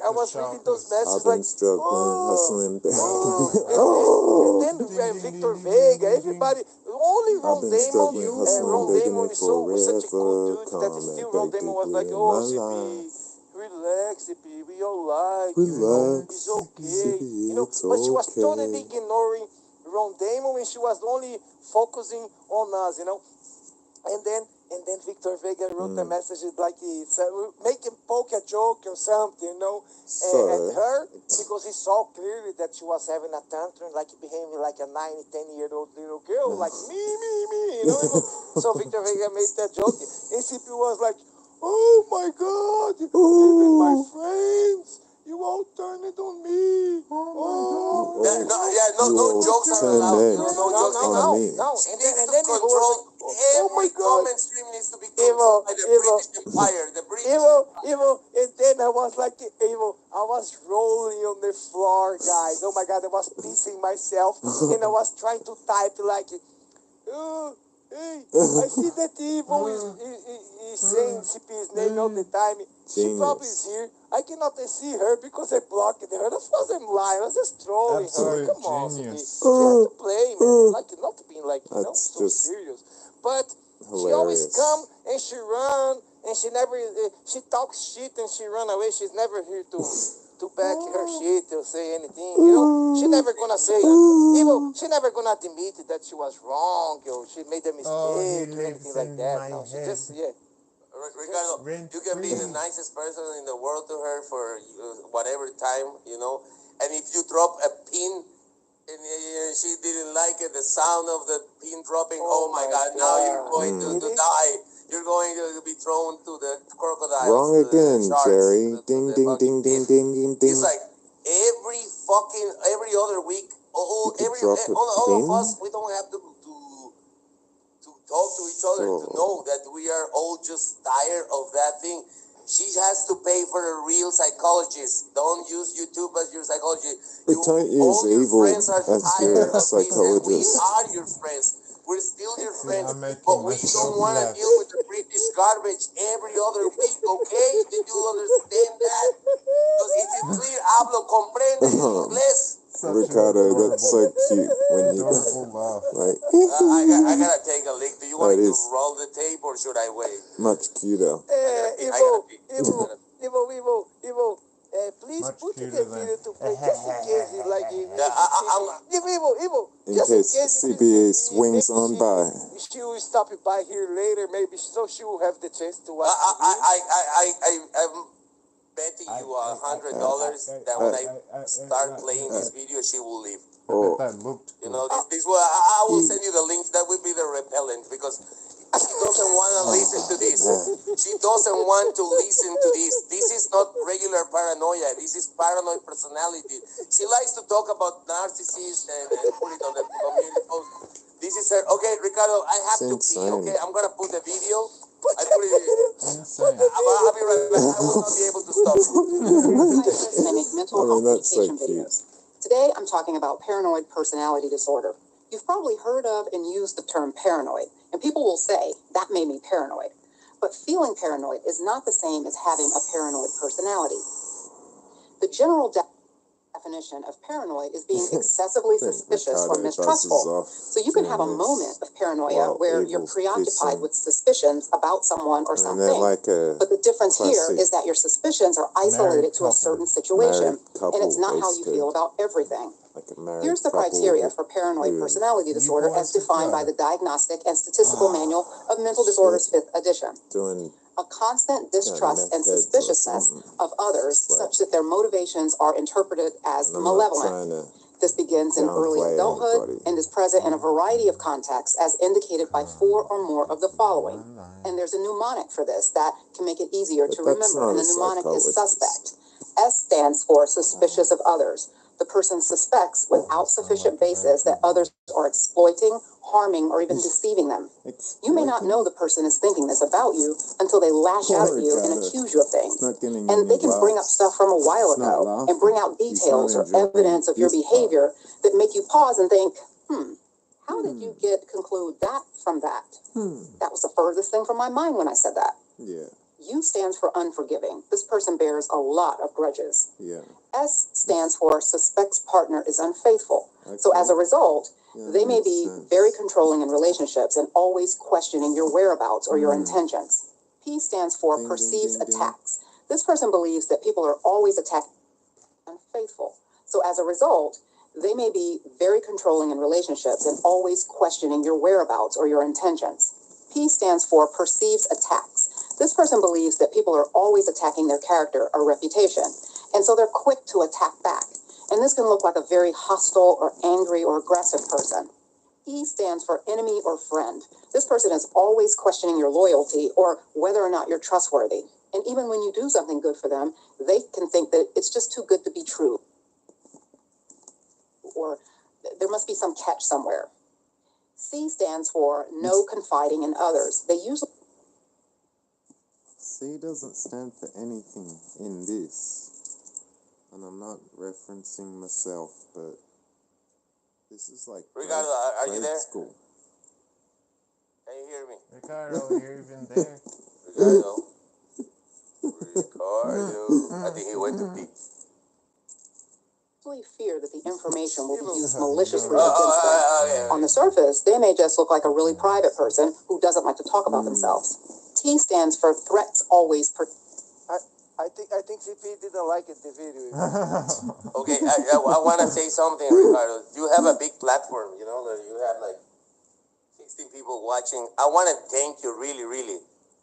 those I've messages been like, struggling, hustling back. and then Victor Vega, everybody, only I've Ron been Damon, struggling, hustling, Ron begging Damon it is such a good forever. dude that Come still and Ron break Damon was like, deeply in oh, my CP, life. relax, CP, we all like you, it's Relax, okay, CP, it's but she was totally okay. ignoring Ron Damon and she was only focusing on us, and then Victor Vega wrote a message like he said, make him poke a joke or something, at her because he saw clearly that she was having a tantrum, like behaving like a 9, 10-year-old little girl, like me, So Victor Vega made that joke, and CP was like, oh my God, even my friends, you all turned it on me. Oh, No jokes are allowed. No jokes on me. She And needs then, to he was control. like, oh my Every God. comment stream needs to be controlled by the British Empire. The British Evil, and then I was like, I was rolling on the floor, guys. Oh my God, I was pissing myself, and I was trying to type like, oh, hey, I see that Evil is saying CP's name all the time. She probably is here. I cannot see her because I blocked her. That wasn't lying. I was just trolling her. Absolute Come on, CP. genius. She has to play, man. Like, not being like, That's so just serious. But she always hilarious. come and she run and she never she talks shit and she run away. She's never here to back her shit or say anything. She never gonna say evil. She never gonna admit that she was wrong or she made a mistake or anything like that. No, she just Ricardo, you can be the nicest person in the world to her for whatever time, and if you drop a pin and she didn't like it, the sound of the pin dropping, oh my God, now you're going to die. You're going to be thrown to the crocodiles. Wrong to the again, sharks, Jerry. to Ding, the ding, fucking ding, ding, pit. ding, ding, ding. It's like every other week, You could drop a all of pin? us, we don't have to talk to each other to know that we are all just tired of that thing. She has to pay for a real psychologist. Don't use YouTube as your psychologist. But don't use all your evil friends are as tired your of this, and we psychologist. are your friends. We're still your friends, I'm making but we myself don't want to laugh. deal with the British garbage every other week, okay? Did you understand that? Because if you clear hablo comprende inglés, Ricardo, that's so cute when you Adorable laugh. like. I gotta take a lick. Do you want That me to is roll the tape or should I wait? much cuter. Evil. Please Much put the cuter than- video to play just in case, like, Yeah, Evil. In in case CBA swings on by. She will stop by here later, maybe, so she will have the chance to watch. I'm betting you $100 that when I start playing this video, she will leave. Oh, That looked You know, this I will send you the link. That will be the repellent because she doesn't want to listen to this. She doesn't want to listen to this. This is not regular paranoia. This is paranoid personality. She likes to talk about narcissists and put it on the community post. This is her. Okay, Ricardo, I have to pee. Okay, I'm gonna put the video. I put it. insane. I'll be right back. I will not be able to stop. I make mental health that's so education videos. Today, I'm talking about paranoid personality disorder. You've probably heard of and used the term paranoid, and people will say, that made me paranoid. But feeling paranoid is not the same as having a paranoid personality. The general definition of paranoid is being excessively suspicious or mistrustful. So you can have a moment of paranoia where you're preoccupied with suspicions about someone or something. But the difference here is that your suspicions are isolated to a certain situation, and it's not how you feel about everything. Here's the criteria for paranoid personality disorder as defined by the Diagnostic and Statistical Manual of Mental Disorders 5th edition. A constant distrust and suspiciousness of others such that their motivations are interpreted as malevolent. This begins in early adulthood and is present in a variety of contexts as indicated by 4 or more of the following. And there's a mnemonic for this that can make it easier to remember, and the mnemonic is suspect. S stands for suspicious of others. The person suspects without sufficient basis that others are exploiting, harming, or even deceiving them. You may not know the person is thinking this about you until they lash out at you and accuse you of things. And they can bring up stuff from a while ago and bring out details or evidence of your behavior that make you pause and think, how did you conclude that from that? That was the furthest thing from my mind when I said that. Yeah. U stands for unforgiving. This person bears a lot of grudges. Yeah. S stands for suspect's partner is unfaithful. So as a result, they may be very controlling in relationships and always questioning your whereabouts or your intentions. P stands for perceives attacks. This person believes that people are always attacking unfaithful. So as a result, they may be very controlling in relationships and always questioning your whereabouts or your intentions. P stands for perceives attacks. This person believes that people are always attacking their character or reputation, and so they're quick to attack back. And this can look like a very hostile or angry or aggressive person. E stands for enemy or friend. This person is always questioning your loyalty or whether or not you're trustworthy. And even when you do something good for them, they can think that it's just too good to be true, or there must be some catch somewhere. C stands for no confiding in others. They usually C doesn't stand for anything in this. And I'm not referencing myself, but this is like Ricardo, are you there? school. Can you hear me? Ricardo, you're even there. Ricardo. I think he went to pee. fear that the information will be used maliciously against them. On the surface, they may just look like a really private person who doesn't like to talk about themselves. T stands for threats always. I think CP didn't like it, the video. Okay, I want to say something, Ricardo. You have a big platform, you know, that you have like 16 people watching. I want to thank you really, really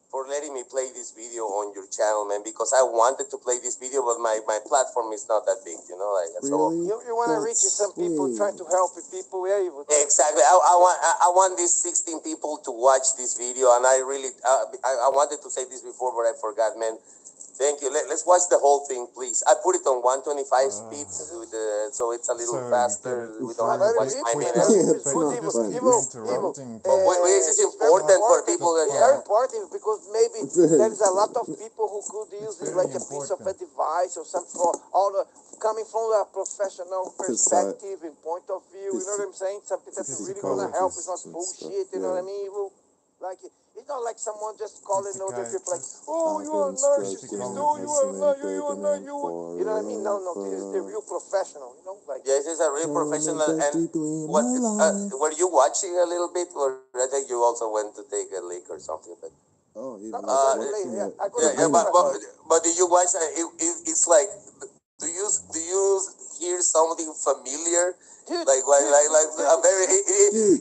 for letting me play this video on your channel, man, because I wanted to play this video, but my platform is not that big, you know, like, Really? so. You want to reach some people, trying to help people, Exactly. I want these 16 people to watch this video, and I really, I wanted to say this before, but I forgot, man. Thank you. Let's watch the whole thing, please. I put it on 125 speed, with so it's a little faster. We don't have to watch 5 minutes. It's not funny. Interrupting. This is important for people that. It's very important because maybe there's a lot of people who could use it like a piece of advice or something for all the coming from a professional perspective and point of view. You know what I'm saying? Something that's really gonna help. It's not bullshit. You know what I mean? Like it's not like someone just calling other people like, oh, you're a narcissist. Oh, you're a nerd. You're a nerd. You know what I mean? No. This is the real professional. You know, like Yes, it's a real professional. And what were you watching a little bit, or I think you also went to take a leak or something? But oh, he but did you watch? It's like Do you hear something familiar? Dude, Like a very.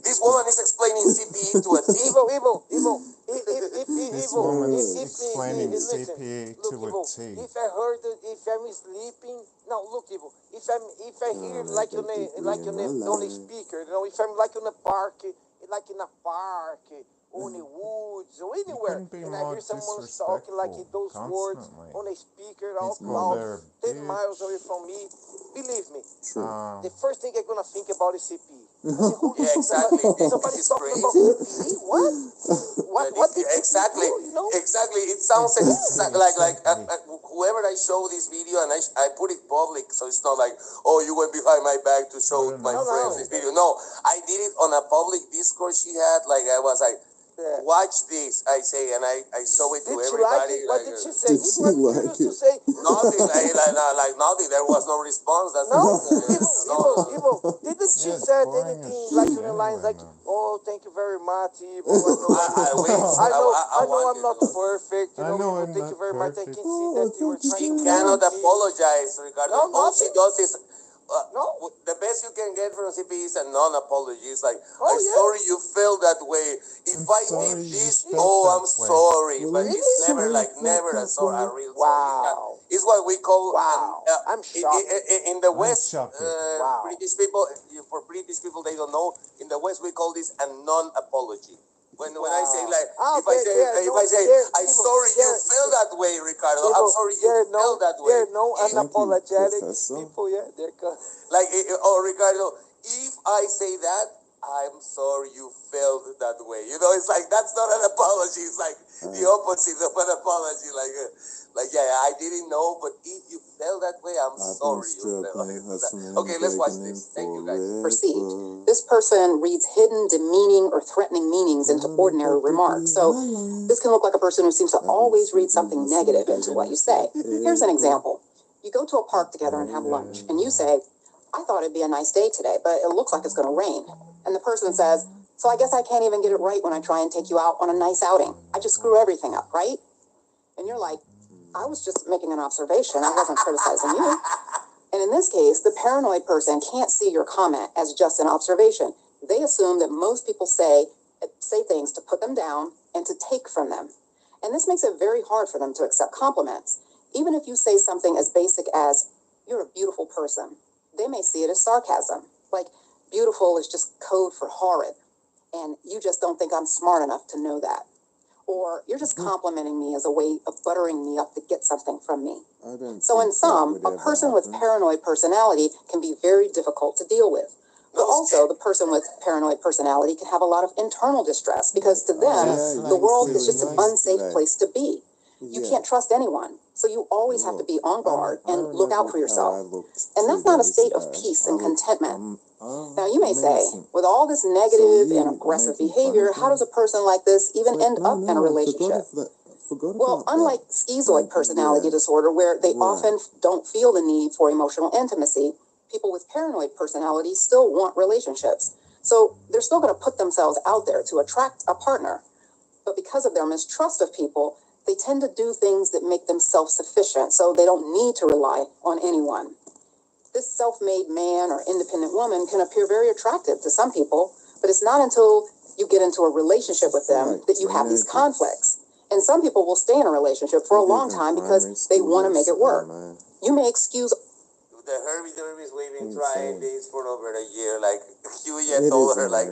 This woman is explaining CPE to a T. Evil. This woman's explaining CPE to a T. If I heard it, if I'm sleeping, no, look, Evil. If I hear like on a speaker, if I'm like on a park, like in a park, or in the woods, or anywhere, couldn't be and I more hear someone talking like disrespectful those words constantly. on a speaker He's out called loud, her a 10 miles bitch. away from me, believe me, True. the first thing I'm gonna think about is CPE. Yeah, exactly. Somebody's This is talking crazy. about CPE? What? What did exactly, CPE do, you know? exactly. It sounds Exactly, like exactly. whoever I show this video and I put it public, so it's not like, oh, you went behind my back to show What an my friends asshole. this video. No, I did it on a public Discord she had. Like I was like, Yeah. watch this, I say, and I show it to Did she like everybody. it? What Like did she say? Did He she was like curious to it? say. nothing, like nothing. There was no response. That's No, no. Evil. Didn't she Yeah, it's said boring as anything shit like on the lines anyway, like, man. oh, thank you very much, Evil. I know I wish. I I know want I'm you not to. perfect. I know Evil, I'm thank not you very much. I perfect. can see that you were thank you trying She to very cannot help me. apologize, Ricardo. No, All she nothing. does is No. the best you can get from CP is a non-apology. It's like, Oh, I'm yeah. sorry you felt that way. If I'm I sorry did you this, felt oh, that I'm way. sorry. Well, But I'm it's sorry never you felt a that sorry, a way. real sorry. Wow. It's what we call Wow. I'm shocked. in the I'm West, shocked. Wow. British people. For British people, they don't know. In the West, we call this a non-apology. When I say like, if I say I'm sorry you feel that way, Ricardo. I'm sorry you feel that way. There are no If- unapologetic Professor. people. Yeah, they're like, Ricardo, if I say that, I'm sorry you felt that way. You know, it's like, that's not an apology. It's like the opposite of an apology. Like, yeah, I didn't know, but if you felt that way, I'm I've been sorry you felt struggling, like hustling, that. Okay, let's watch begging this. Thank you, guys. Perceived. This person reads hidden, demeaning, or threatening meanings into ordinary remarks. So this can look like a person who seems to always read something negative into what you say. Here's an example. You go to a park together and have lunch, and you say, I thought it'd be a nice day today, but it looks like it's going to rain. And the person says, so I guess I can't even get it right when I try and take you out on a nice outing. I just screw everything up, right? And you're like, I was just making an observation. I wasn't criticizing you. And in this case, the paranoid person can't see your comment as just an observation. They assume that most people say things to put them down and to take from them. And this makes it very hard for them to accept compliments. Even if you say something as basic as, you're a beautiful person, they may see it as sarcasm. Like, beautiful is just code for horrid. And you just don't think I'm smart enough to know that. Or you're just complimenting me as a way of buttering me up to get something from me. So in sum, a person with paranoid personality can be very difficult to deal with. But also, the person with paranoid personality can have a lot of internal distress because to them, the world is just an unsafe place to be. You can't trust anyone, so you always have to be on guard and look out for yourself. And that's not a state of peace and contentment. Now, you may say, with all this negative and aggressive behavior, how does a person like this even end up in a relationship? Well, unlike schizoid personality disorder, where they often don't feel the need for emotional intimacy, people with paranoid personality still want relationships. So they're still going to put themselves out there to attract a partner. But because of their mistrust of people, they tend to do things that make them self-sufficient, so they don't need to rely on anyone. This self-made man or independent woman can appear very attractive to some people, but it's not until you get into a relationship with them that you have these conflicts. And some people will stay in a relationship for a long time because they want to make it work. You may excuse The Herbie Derby's we've been trying this for over a year. Like, Huey told her, like,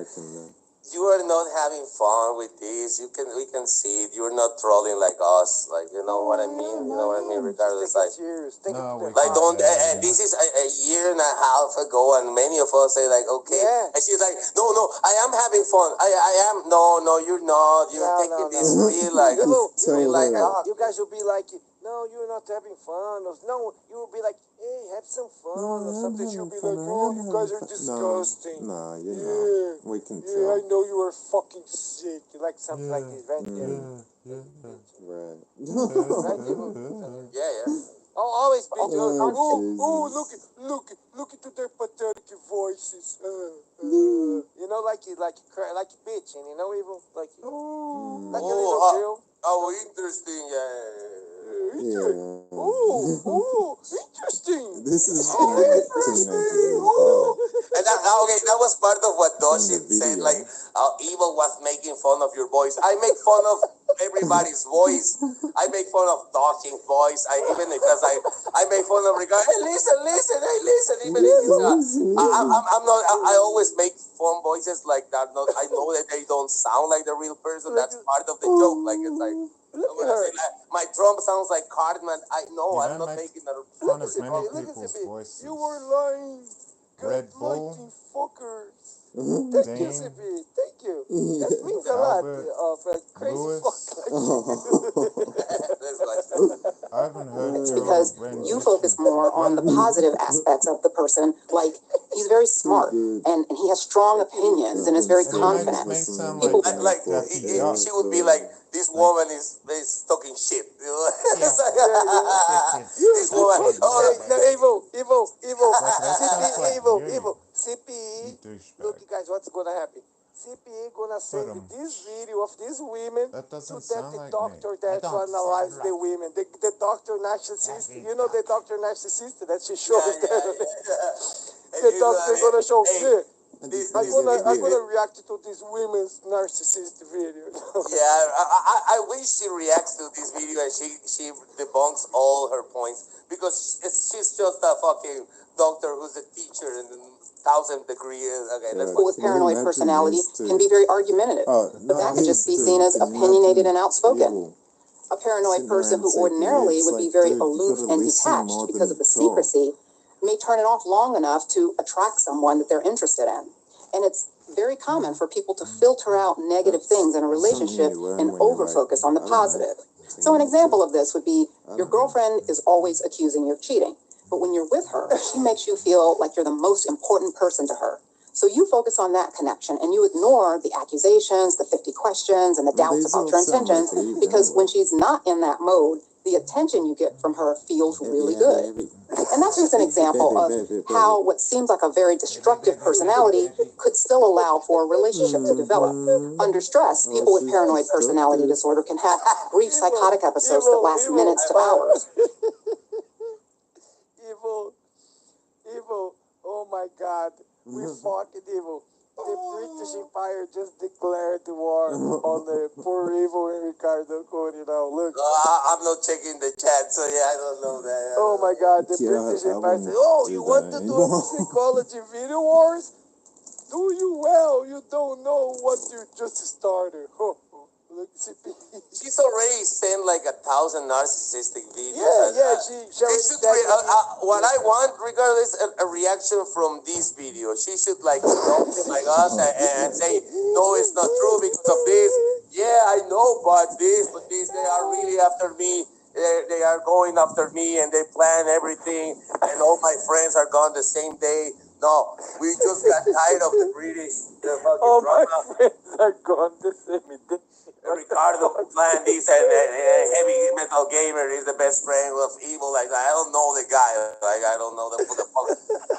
you are not having fun with this. We can see it. You're not trolling like us. Like, you know what I mean? You know what I mean? Ricardo, it's like, don't. This is a year and a half ago, and many of us say like, okay. Yeah. And she's like, no, I am having fun. I am. No, you're not. You're taking this real like, you guys will be like, no, you're not having fun. Or, no, you will be like, hey, have some fun or something. She'll be like, oh, you guys are disgusting. No, you're not. We can tell. Yeah, I know you are fucking sick. Like something like this, right? Right. Right? yeah. Always be joking. Oh, Look at their pathetic voices. Like you bitching, evil, like a little girl. Oh, interesting. Interesting. This is teenagers as well. And that was part of what Doshi the said. video. Like, Evil was making fun of your voice. I make fun of everybody's voice. I make fun of talking voice. I make fun of regard. Hey, listen, hey, listen. Even if it's I'm not. I always make fun voices like that. Not, I know that they don't sound like the real person. That's part of the joke. Like it's like. When I say, my drum sounds like Cartman. I know Yeah, I'm I not make making that. fun of many people's voices. You were lying. Red Bull, Fuckers. Dane, Thank you. That means a lot Albert, of crazy Lewis. fuck. I haven't heard It's your because you focus rendition. more on the positive aspects of the person. Like, he's very smart and he has strong opinions and is very And he confident. makes me sound People- like Daffy Duck. She would be like, this woman is talking shit. It's like, this woman. Evil. Like, that sounds like you, Evil. you CPE. douchebag. Look, guys, what's gonna happen? CPE gonna send Put 'em. this video of these women That to doesn't that sound like doctor me. that analyzes the women. The doctor narcissist. You know the doctor narcissist that she shows there. The doctor gonna show. Hey, I'm gonna react to this women's narcissist video. Yeah, I wish she reacts to this video and she debunks all her points because she's just a fucking doctor who's a teacher in 1,000 degrees. Okay, let's People with paranoid personality can be very argumentative, but that could just be seen as opinionated and outspoken. A paranoid person who ordinarily would be very aloof and detached because of the secrecy may turn it off long enough to attract someone that they're interested in. And it's very common for people to filter out negative things in a relationship and over-focus on the positive. So an example of this would be your girlfriend is always accusing you of cheating, but when you're with her, she makes you feel like you're the most important person to her. So you focus on that connection and you ignore the accusations, the 50 questions, and the doubts about your intentions, because when she's not in that mode, the attention you get from her feels really good. And that's just an example of how what seems like a very destructive personality could still allow for a relationship to develop. Under stress, people with paranoid personality disorder can have brief psychotic episodes that last minutes to hours. Evil. Oh my God. We fucking evil. The British Empire just declared the war on the poor evil and Ricardo Cody now. Look. I'm not checking the chat, so yeah, I don't know that. Oh my God, the British Empire said, you want to do psychology video wars? Do you well? You don't know what you just started. Look, she's already sent like 1,000 narcissistic videos. She what I want, regardless, a reaction from this video. She should like something like us and say, no, it's not true because of this. Yeah, I know, but this, they are really after me. They are going after me and they plan everything and all my friends are gone the same day. No, we just got tired of the British. All my friends are gone the same day. Ricardo planned this and heavy metal gamer is the best friend of evil. Like, I don't know the guy. Like, I don't know who the fuck.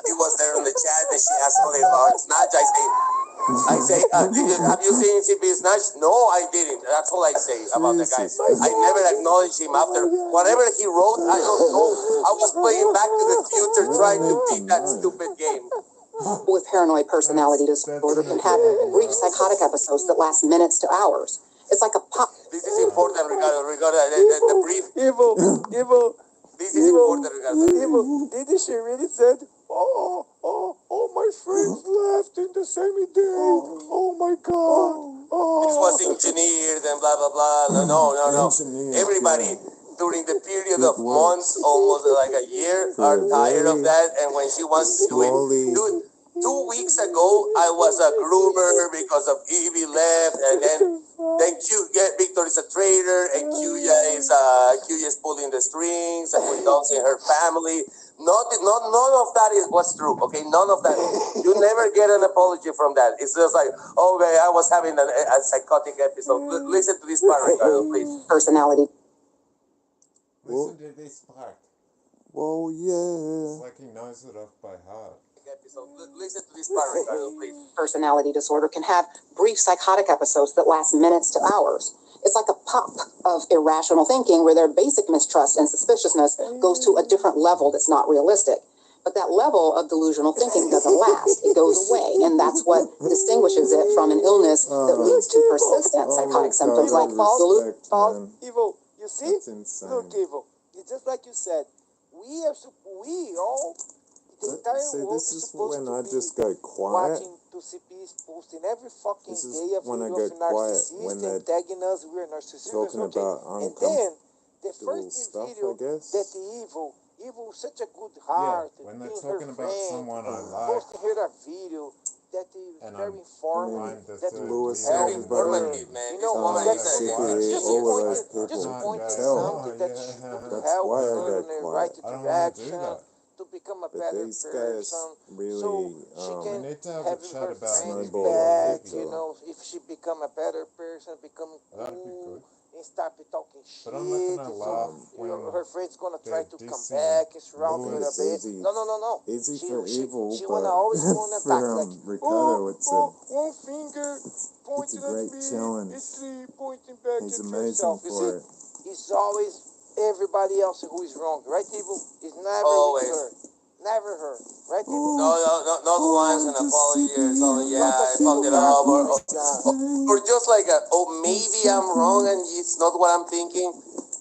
He was there in the chat and she asked something about Snatch. I say, have you seen CP Snatch? No, I didn't. That's all I say about the guy. I never acknowledged him after whatever he wrote. I don't know. I was playing Back to the Future trying to beat that stupid game. People with paranoid personality disorder can have brief psychotic episodes that last minutes to hours. It's like a pop. This is important, Ricardo. The brief. Evil. This is important, Ricardo. Evil. Did she really said, all my friends left in the same day. Oh my God. This was engineered and blah, blah, blah. No. Everybody during the period of months, almost like a year, are tired of that. And when she wants to do it, dude, 2 weeks ago, I was a groomer because of Evie left, and then Victor is a traitor, and Cuya is pulling the strings, and we're dancing her family. None of that was true, okay? None of that. You never get an apology from that. It's just like, okay, I was having a psychotic episode. Listen to this part, Ricardo, please. Personality. Listen to this part. Well, yeah. It's like he knows it off by heart. Episode. Listen to this part, Ricardo, please. Personality disorder can have brief psychotic episodes that last minutes to hours. It's like a pop of irrational thinking where their basic mistrust and suspiciousness goes to a different level that's not realistic. But that level of delusional thinking doesn't last. It goes away, and that's what distinguishes it from an illness that leads to persistent psychotic symptoms like delusion. Evil, you see? That's insane. Look, Evil, it's just like you said. We all, the entire See, world this is is supposed when to I be just go quiet. watching to CPs posting every fucking This is day of when I video go of quiet, narcissists when and they're tagging us. We're narcissists. talking Okay. about And then the uncomfortable first stuff, video I guess. that the evil, such a good Yeah, heart, when they're being talking her about friend, someone I like, posting her a video that is and very I'm informative, trying to that do will Lewis, help Very everybody, her. informative, man. You It's know, not like that's that. CPA, just all of pointing, those people just Not pointing go, something that oh, should yeah. That's help why I her go in the quiet. right I don't want to do direction that. to become a But better these guys person. really So she We can need to have a have chat her about friends snowball back, effect. you know, if she become a better person, become That'd be cool, good. and start talking shit. But I'm not gonna So laugh when her friends gonna try they're to come dissing back and surround her a It's bit. easy. No. Easy for evil, She but wanna always go on attack for like, Ricardo, one finger it's a pointing great at me, challenge. and three pointing back He's at amazing herself. You see, for it. it's always everybody else who is wrong, right, Evil? It's never Always. with her, never her, right, Evil? Not once an apology or something. Yeah, I fucked it God, up, or just like maybe I'm wrong and it's not what I'm thinking.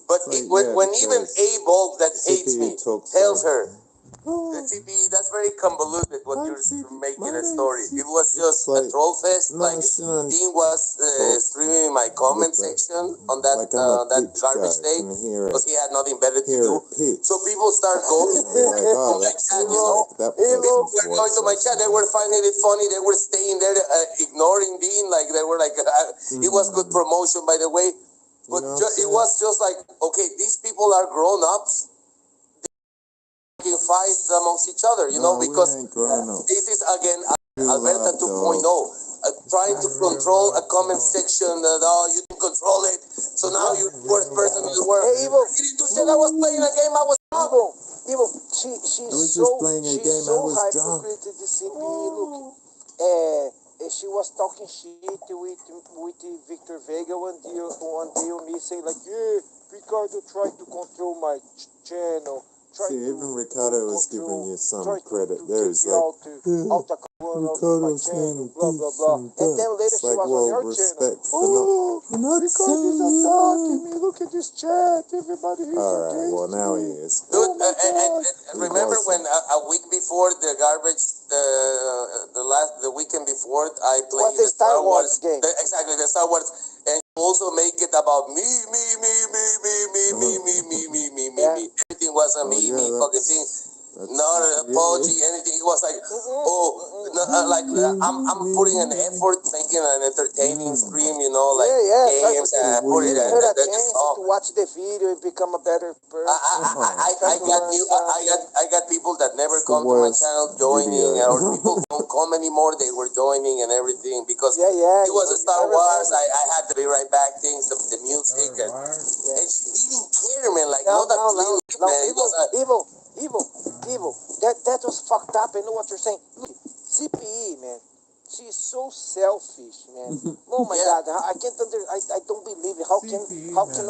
But Like, when even because a bulb that hates me CPE talks tells like, her, the CPE, that's very convoluted what you're making a story. It was just a like, troll fest. no, Like shouldn't Dean was talk streaming my comment with the- section on that like I'm a that pitch garbage guy, day can hear because it, he had nothing better to hear do. it pitch. So people start going And be like, oh, to my that chat, you sounds know. like that Evil. person's People were going voice. to my chat. They were finding it funny. They were staying there, ignoring Dean. Like they were like, it was good promotion, by the way. You But know what I'm it saying? was just like, okay, these people are grown ups. They can fight amongst each other, you know, No, we because ain't grown up. this is again Real Alberta life, 2.0. dog. Trying to control a comment section that you didn't control it, so now you're the worst person in the world. Hey, Evil. I didn't do shit. I was playing a game. I was drunk. Evil. She's I was so just playing a she's game, so I was drunk. hypocrite. The CPE look. She was talking shit with Victor Vega one day on me saying like, yeah, Ricardo tried to control my channel. See, even Ricardo was giving you some credit. There is Take like, you out the corner of my Ricardo's channel, saying blah blah blah. this And then later It's she like, was on well, her respect channel. for not. Oh, You're not Ricardo's saying attacking me. Look at this chat. Everybody is Alright, well, against now me. he is. Dude, Oh my God. and remember when a week before the garbage, the weekend before, I played the the Star Star Wars, Wars game. exactly the Star Wars, and also make it about me. Yeah. Everything was a Oh, me, yeah, me fucking thing. that's Not an apology, anything. It was like, I'm putting an effort making an entertaining stream, you know, like games, and I put it Had a at the chance song. to watch the video and become a better person. I got people that never It's the come to my worst channel joining, video. or people don't come anymore. They were joining and everything because Yeah. it was a Star Wars. I had to be right back things, the music, and she didn't care, man. Like not a clue, man. It was Evil. That was fucked up. I know what you're saying. Look, CPE, man. She's so selfish, man. Oh my Yeah. God, I can't I don't believe it. How can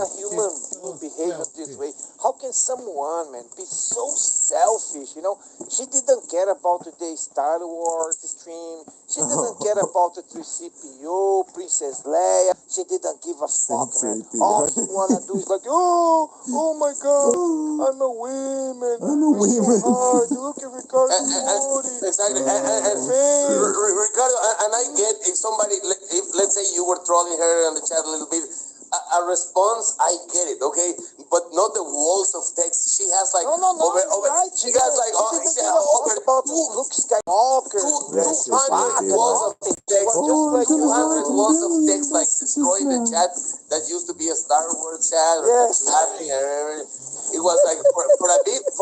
a human being behave this way? How can someone, man, be so selfish? You know, she didn't care about the Star Wars stream. She didn't care about the 3CPO, Princess Leia. She didn't give a fuck, man. All she wanna do is like, oh my God, I'm a woman. I'm a woman. So hard. Look at Ricardo Mori. Exactly, and Ricardo, and I get if somebody, if let's say you were trolling her on the chat a little bit, a response, I get it, okay, but not the walls of text. She has like Right. she has like over about Luke Skywalker. 200 walls of text, 200 walls of text, like destroying the chat that used to be a Star Wars chat, or laughing and everything. It was like for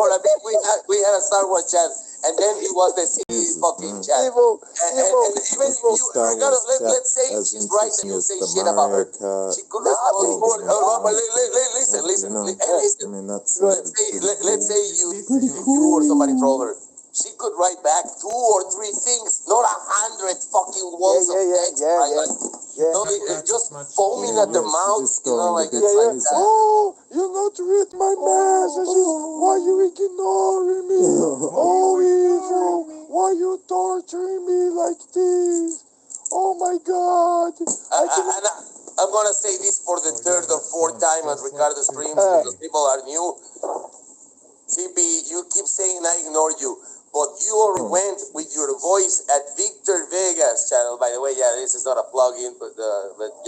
a bit we had a Star Wars chat, and then it was the C fucking chat. And even you, regardless, let's say she's right and you say shit about her. She could respond for but listen. I mean, that's Let's say you or somebody trolled her. She could write back 2 or 3 things, not 100 fucking walls of text, right? Like, no, just foaming at the mouth, you know, like it's like that. Oh, you're not read my messages. Why you ignoring me? Oh, evil. Why you torturing me like this? Oh my God. I'm gonna say this for the third or fourth time at Ricardo streams because people are new. CP, you keep saying I ignore you, but you already went with your voice at Victor Vega's channel. By the way, yeah, this is not a plug-in, but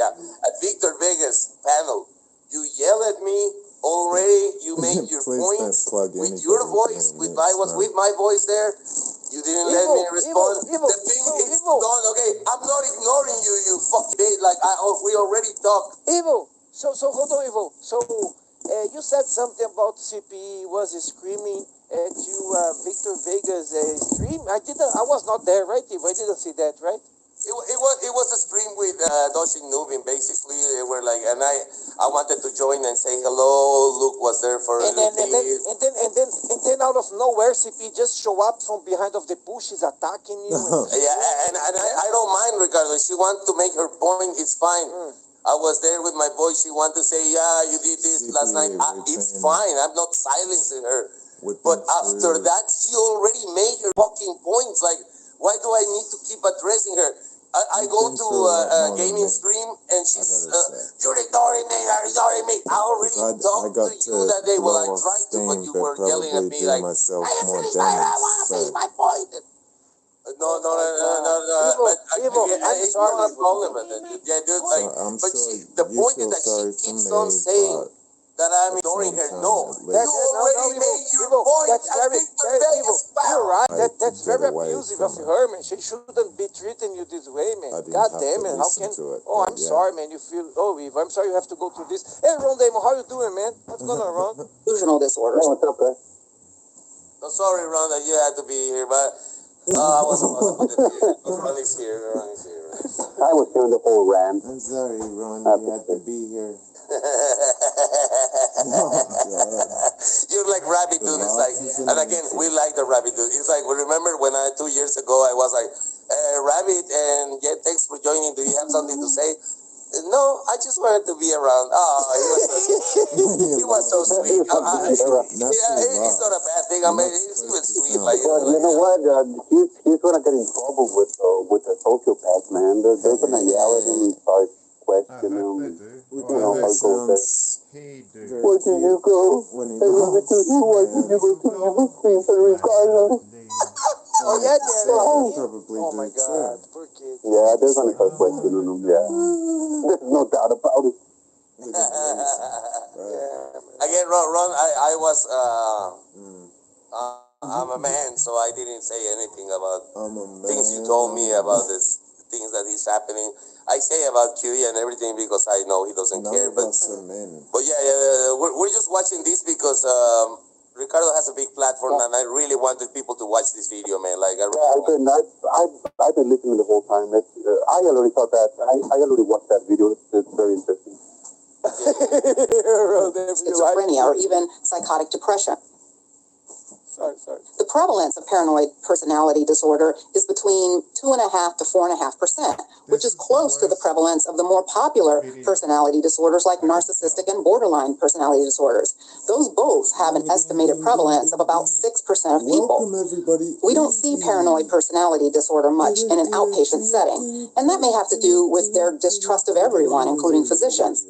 yeah, at Victor Vega's panel, you yell at me already. You make your points with your voice, with my voice there. You didn't let me respond. The thing is done. Okay, I'm not ignoring you. You fucking like we already talked. Evil. So hold on, Evil. So you said something about CP was screaming at you, Victor Vega's stream. I was not there, right, Evil? I didn't see that, right? It was a stream with Doshing Nubin. Basically, they were like, and I wanted to join and say hello. Luke was there for and then out of nowhere, CP just show up from behind of the bush. He's attacking you. Yeah, and I don't mind, regardless. She wants to make her point. It's fine. I was there with my voice. She wanted to say, yeah, you did this last night. It's fine. I'm not silencing her. But after that, she already made her fucking points. Like, why do I need to keep addressing her? I go to a gaming stream and she's, you're ignoring me, I already talked to you that day. Well, I tried to, but you were yelling at me like, I want to say my point. No. But it's not a problem. Yeah, dude. Like, but the point is that she keeps on saying that I'm ignoring her. No, you already made your point. That's very evil. You're right. That's very abusive of her, man. She shouldn't be treating you this way, man. God damn it. How can? Oh, I'm sorry, man. You feel evil. I'm sorry you have to go through this. Hey, Ron Damon, how you doing, man? What's going on, Ron? Delusional disorders. What's up, guys? No, sorry, Ron, that you had to be here, but I wasn't about to put it here. Ron is here. I was hearing the whole rant. I'm sorry, Ron, you had to be here. You're like Rabbit Dude. It's like, and again, we like the Rabbit Dude. It's like, remember when 2 years ago I was like, Rabbit, and yeah, thanks for joining. Do you have something to say? No, I just wanted to be around. Oh, he was so sweet. It's not a bad thing. I mean, he was sweet. Like, you know what? He's gonna get in trouble with the sociopaths, man. They're gonna yell at him and start questioning him. You know how it goes there. Where did you go? Why did you go to evil streams and Ricardo? Oh, yeah, Oh my God. Poor kid. Yeah, they're gonna start questioning him, yeah. There's no doubt about it. Again, Ron, I was, I'm a man, so I didn't say anything about things you told me about this, things that is happening. I say about QE and everything because I know he doesn't care, but yeah, we're just watching this because, Ricardo has a big platform, and I really wanted people to watch this video, man. Like, I've been listening the whole time. I already thought that. I already watched that video. It's very interesting. Schizophrenia or even psychotic depression. Sorry. The prevalence of paranoid personality disorder is between 2.5% to 4.5%, which is close to the prevalence of the more popular personality disorders like narcissistic and borderline personality disorders. Those both have an estimated prevalence of about 6% of people. We don't see paranoid personality disorder much in an outpatient setting, and that may have to do with their distrust of everyone, including physicians.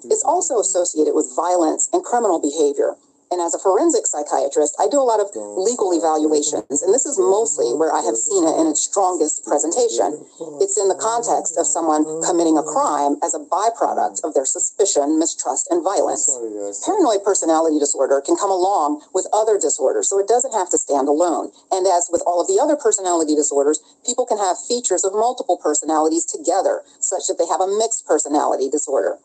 It's also associated with violence and criminal behavior. And as a forensic psychiatrist, I do a lot of legal evaluations, and this is mostly where I have seen it in its strongest presentation. It's in the context of someone committing a crime as a byproduct of their suspicion, mistrust, and violence. Paranoid personality disorder can come along with other disorders, so it doesn't have to stand alone. And as with all of the other personality disorders, people can have features of multiple personalities together, such that they have a mixed personality disorder.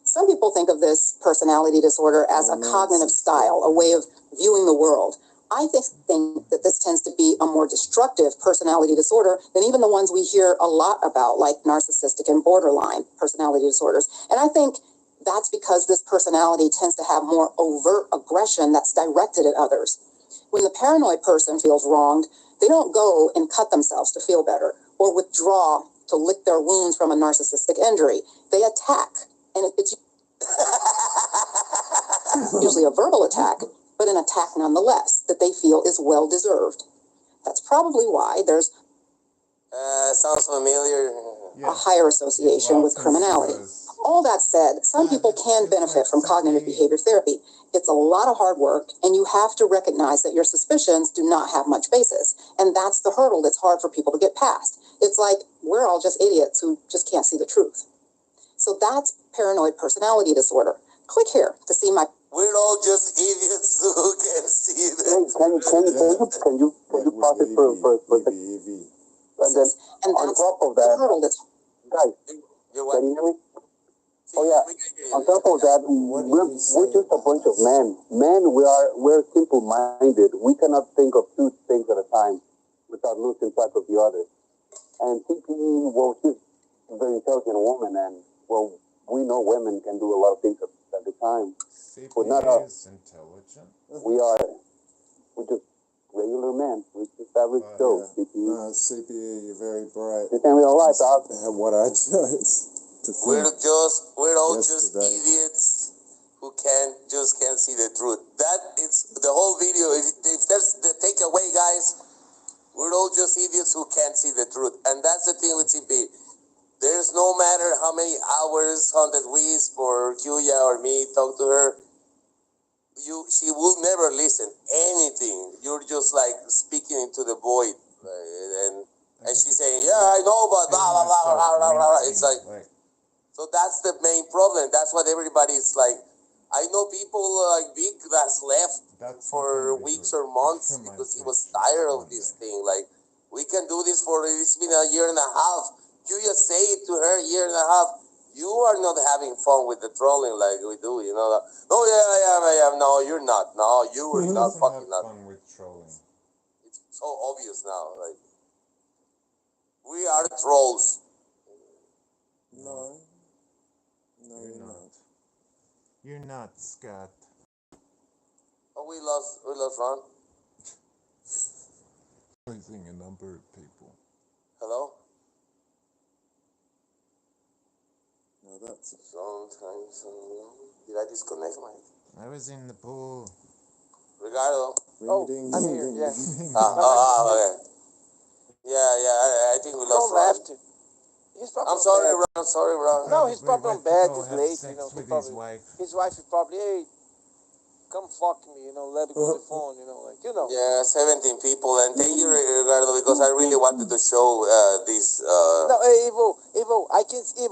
Some people think of this personality disorder as a cognitive style, a way of viewing the world. I think that this tends to be a more destructive personality disorder than even the ones we hear a lot about, like narcissistic and borderline personality disorders. And I think that's because this personality tends to have more overt aggression that's directed at others. When the paranoid person feels wronged, they don't go and cut themselves to feel better or withdraw to lick their wounds from a narcissistic injury. They attack, and it's usually a verbal attack, but an attack nonetheless that they feel is well-deserved. That's probably why there's sounds familiar. a higher association with criminality. All that said, some people can benefit from cognitive behavior therapy. It's a lot of hard work, and you have to recognize that your suspicions do not have much basis, and that's the hurdle that's hard for people to get past. It's like we're all just idiots who just can't see the truth. So that's paranoid personality disorder. Click here to see my... We're all just idiots who can see the truth. Can you pause it for a second? And then on top of that, guys, can you hear me? Oh yeah. On top of that, we're just a bunch of men. We're simple-minded. We cannot think of two things at a time without losing track of the other. And CPE, well, she's a very intelligent woman, and well, we know women can do a lot of things at the time. But not us. Intelligent. We're just regular men. We're just average Joe. CPE. No, CPE, you're very bright. It's in real life, dog. And what I chose to think. We're all just yesterday. idiots who can't see the truth. That is the whole video. If that's the takeaway, guys, we're all just idiots who can't see the truth. And that's the thing with CP. There's no matter how many hours Haunted Wisp or Yuya or me talk to her, she will never listen anything. You're just like speaking into the void, and she's saying, "Yeah, I know, but blah blah blah blah blah blah." It's like, so that's the main problem. That's what everybody's like. I know people like Vic that's left for weeks or months because he was tired of this thing. Like, we can do this it's been a year and a half. You just say it to her, year and a half. You are not having fun with the trolling like we do, you know. Oh yeah, I am. No, you're not. No, you were not fucking not. Fun with trolling. It's so obvious now. Like, we are trolls. No, you're not. You're not, Scott. Oh, we lost Ron. Losing a number of people. Hello? No, that's... Sometimes, did I disconnect my... I was in the pool. Ricardo? I'm here, yeah. Okay. Yeah, I think we lost Ron. Left. I'm sorry, Ron. No, he's probably on bed, he's late, sex you know. with His wife is probably, hey, come fuck me, you know, let it go to the phone, you know, like, you know. Yeah, 17 people, and thank you, Ricardo, because I really wanted to show this. No, Evo, I can see,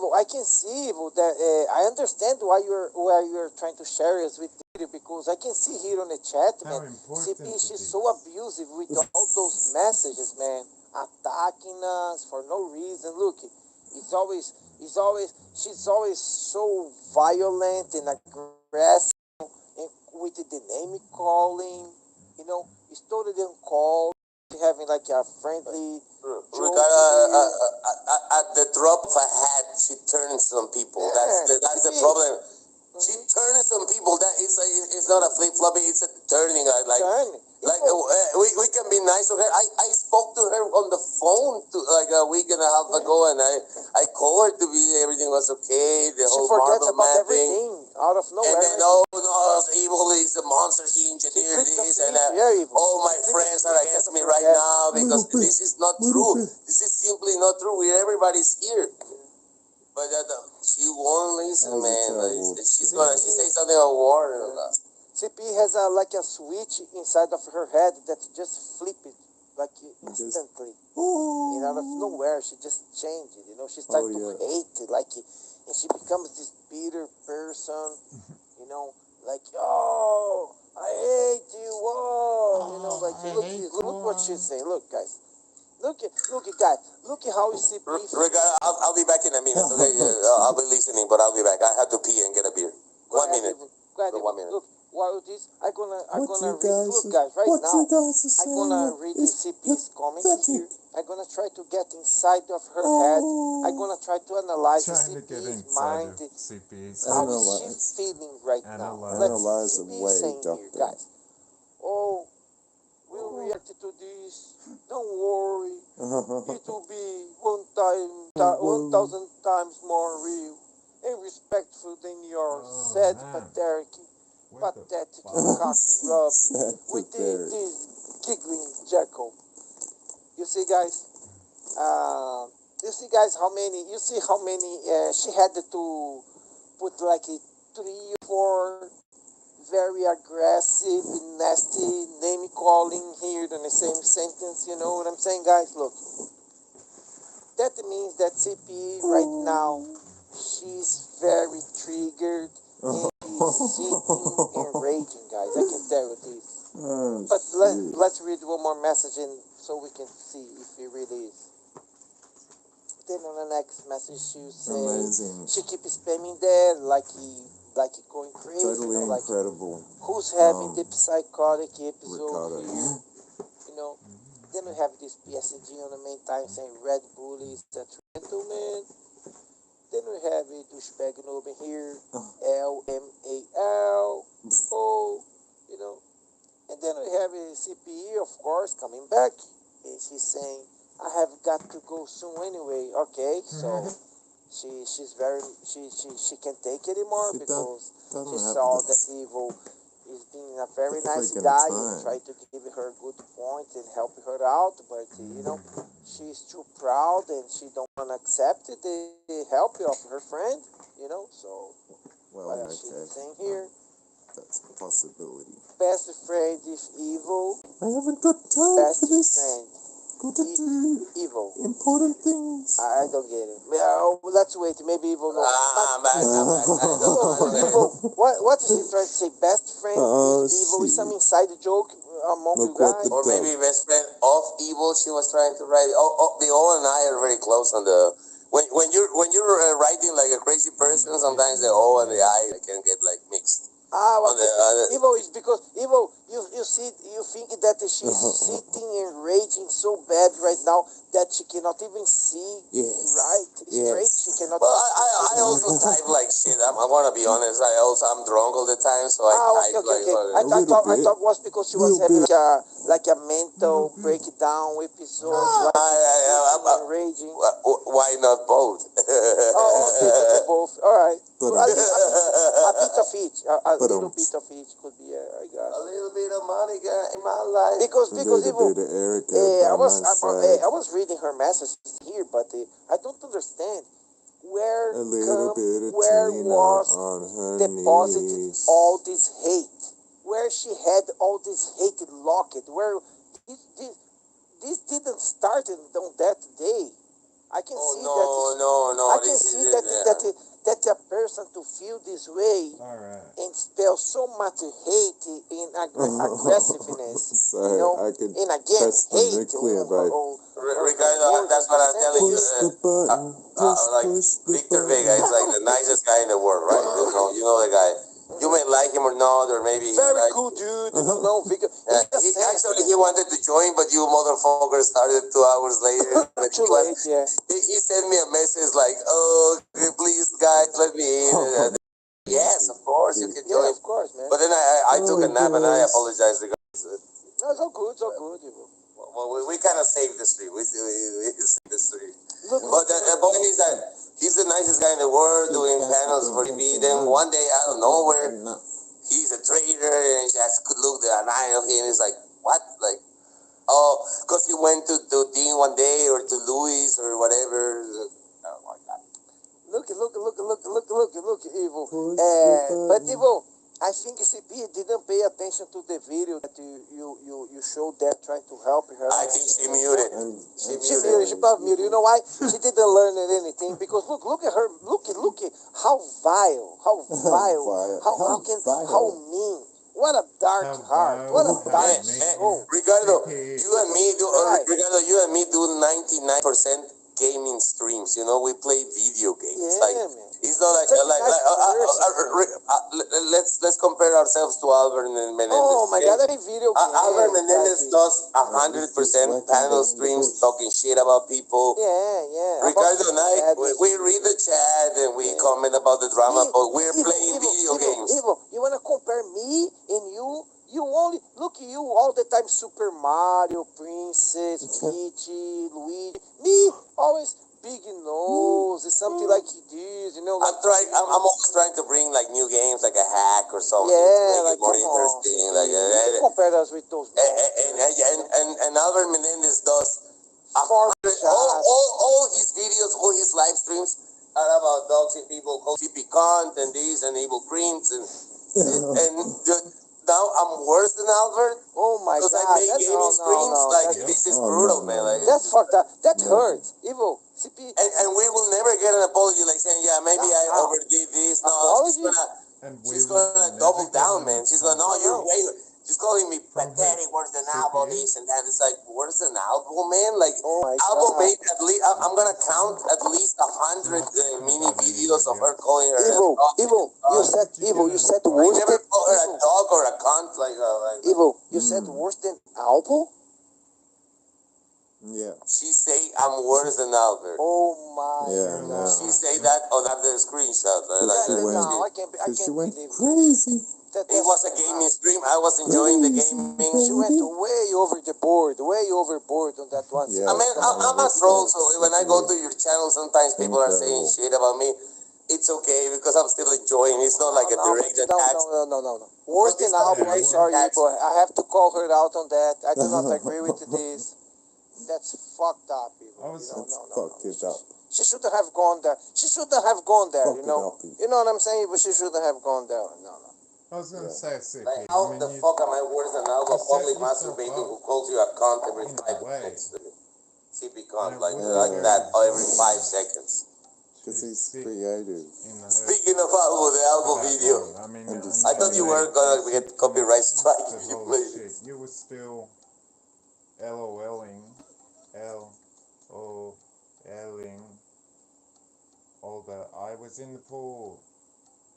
Evo, that I understand why you're trying to share this with Didi, because I can see here on the chat, man, CP, she's so abusive with all those messages, man, attacking us for no reason. Look, she's always so violent and aggressive. With the name calling, you know, it's totally uncalled, having like a friendly. Ricardo, at the drop of a hat, she turns on people. Yeah, that's the problem. She turns on people. That is, it's not a flip flopping. It's a turning. We can be nice to her. I spoke to her on the phone like a week and a half ago, and I called her to be everything was okay. The whole forgets Marble about Man thing. Out of nowhere. And then no, evil is the monster. He engineered this, and all my friends are against me right now because this is not true. This is simply not true. Everybody's here. But she won't listen, man. She says something about war. CP has a switch inside of her head that just flip it like instantly. And out of nowhere, she just changed it. You know, she started to hate it, and she becomes this bitter person. You know, like, oh, I hate you. Whoa, you know, like look what she's saying. Look, guys. Look at guys. Look at how CP. Ricardo, I'll be back in a minute. Okay, I'll be listening, but I'll be back. I have to pee and get a beer. 1 minute. 1 minute. Look, while this, I gonna read. Look, guys, right what now, you guys are I'm saying gonna read the is CP's comment pathetic. here. I'm gonna try to get inside of her head. I'm Oh, gonna try to analyze the Trying to get CP's inside mind. of CP's How head. is she analyze. feeling right now? Analyze CP is away, saying here, doctor. guys. Oh, we'll react to this. Don't worry. It will be 1,000 times more real and respectful than your sad, pathetic cock rub with this giggling jackal. You see, guys. You see, guys, how many? You see how many? She had to put like a 3 or 4 very aggressive, nasty name calling here in the same sentence. You know what I'm saying, guys? Look, that means that CP right now, she's very triggered and she's sitting and raging, guys. I can tell you this. Oh, But shit. let's read one more message in so we can see if it really is. Then on the next message she says Amazing. she keeps spamming there like he going crazy. Totally you know, like incredible. who's having the psychotic episode Ricardo. here? You know. Then we have this PSG on the main time saying Red Bull is a gentleman. Then we have a douchebag over here, LMAL. Oh, you know. And then we have a CPE, of course, coming back. And she's saying, I have got to go soon anyway. Okay, so she can't take it anymore because she saw that Evil is being a very nice guy and tried to give her good point and help her out, but you know, she's too proud and she don't want to accept the help of her friend, you know. So Well, what she's saying here, that's a possibility. best friend is Evil. I haven't got time Best for this. friend Got to do Evil. important things. I don't get it. Well, let's wait. Maybe Evil knows. I'm back. Evil, what is he trying to say? Best friend is Evil is shit. some inside joke among you guys? Or maybe best friend of evil. She was trying to write. The O and I are very close on the. When you're writing like a crazy person, sometimes the O and the I can get like mixed. Well, On the Evil is because Evil, you think that she's sitting and raging so bad right now that she cannot even see right straight. She cannot. Well, I also type like shit. I want to be honest. I'm drunk all the time, so I type okay. like. I thought it was because she was having like a mental breakdown episode, like raging. Why not both? Okay, to both. All right. Well, a bit of each. A little bit of each could be. I guess. A little bit of Monica in my life. Because Evil. I I was reading her message here, but I don't understand where was deposited all this hate, where she had all this hate locked, where this didn't start on that day. I can see No. I can see that a person to feel this way and spell so much hate in aggressiveness, Sorry, you know, I could and again press the hate. nuclear button. Ricardo, that's what I'm telling you. Push the button. Like Push the Victor button. Vega is like the nicest guy in the world, right? You know the guy. You may like him or not, or maybe very cool dude. No, Victor. Actually, he wanted to join, but you motherfucker started 2 hours later. Too late, yeah. He sent me a message like, "Oh, please, guys, let me in." Yes, of course, you can join. Yeah, of course, man. But then I took a nap and I apologize because. No, it's all good. It's all good. Well, we kind of saved the street. We saved the street. Look, But the point is that he's the nicest guy in the world doing panels for TV. Then one day out of nowhere, he's a traitor and she has to look an eye of him. It's like, what? Like, oh, because he went to Dean one day or to Louis or whatever. Oh my God. Look, Evil. But Evil, I think CP didn't pay attention to the video that you showed there trying to help her. I think she muted. She probably muted. You know why? She didn't learn anything because look at her. Look at how vile, how mean. What a dark heart. What a dark soul. Ricardo, you and me do 99% gaming streams. You know, we play video games. Yeah, Like man. it's not like Such a nice let's compare ourselves to Albert Menendez. Oh my Okay? God, that video game. Albert Menendez like does 100% panel streams talking shit about people. Yeah. Ricardo and I, About we read the chat and we comment about the drama, but we're playing video games. You wanna compare me and you? You only look at you all the time. Super Mario, Princess, Peachy, Luigi. Me always big nose, something like this. You know, like I'm always trying to bring like new games, like a hack or something, to yeah, make like it more come on, interesting. CP. Like, You compare us with those. and Albert Menendez does Far all his videos, all his live streams are about dogs and people called CP Cunt and these and evil prints and now I'm worse than Albert. Oh my Because God! I make gaming streams, like this is brutal, man. Like That's fucked up. That hurts. Evil. CP. and we will never get an apology, like saying, yeah, maybe I overdid this. No, Apology? she's gonna double down, man. She's gonna, no, you're way. She's calling me pathetic, worse than album, this and that. It's like, worse than album, man. Like, Oh my album God. made at least. I'm gonna count at least 100 mini videos of her calling her. Evil. You said evil. You said I worse never than call her a dog or a cunt, like. evil. You said worse than Alpo? Yeah. She say I'm worse than Albert. Oh my Yeah, God. no. She say that on the screenshot. No, I can't She went believe crazy. It was a gaming stream. I was enjoying the gaming. She went way over the board, way overboard on that one. Yeah. I mean, I'm a troll, so when I go to your channel, sometimes people are saying shit about me. It's okay because I'm still enjoying. It's not like a direct attack. No. Worse than Alpo, I'm sorry, but I have to call her out on that. I do not agree with this. That's fucked up, people. Fucked it up. She shouldn't have gone there. Fuck you know. it up. You know what I'm saying? But she shouldn't have gone there. No. I was gonna say, CP. Like, how the fuck am I worse than Alba, public masturbator who calls you a cunt every 5 minutes? CP cunt, like that every 5 seconds. Because he's creative. Speaking of Albo, the Albo video. I thought you were gonna get copyright strike if you played it. You were still LOLing, LOLing, all the I was in the pool.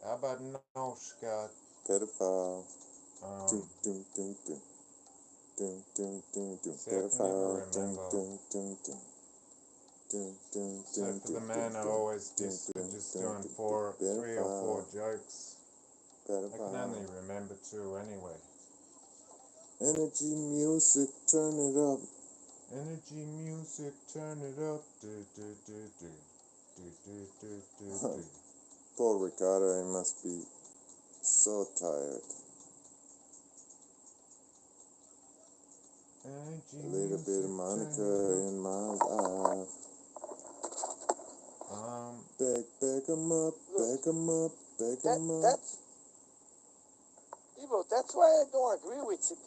How about no, Scott? Pedophile. Dum dum dum dum. Dum dum dum dum. Pedophile. Dum dum dum dum. So for the man I always just doing 3 or 4 jokes. I can only remember 2 anyway. Energy music, turn it up. Energy music, turn it up. Do do do do. Do do do do do. Poor Ricardo, he must be so tired. Energy a little bit of Monica in my life. Back 'em up, back 'em up, back 'em up. That's why I don't agree with CP.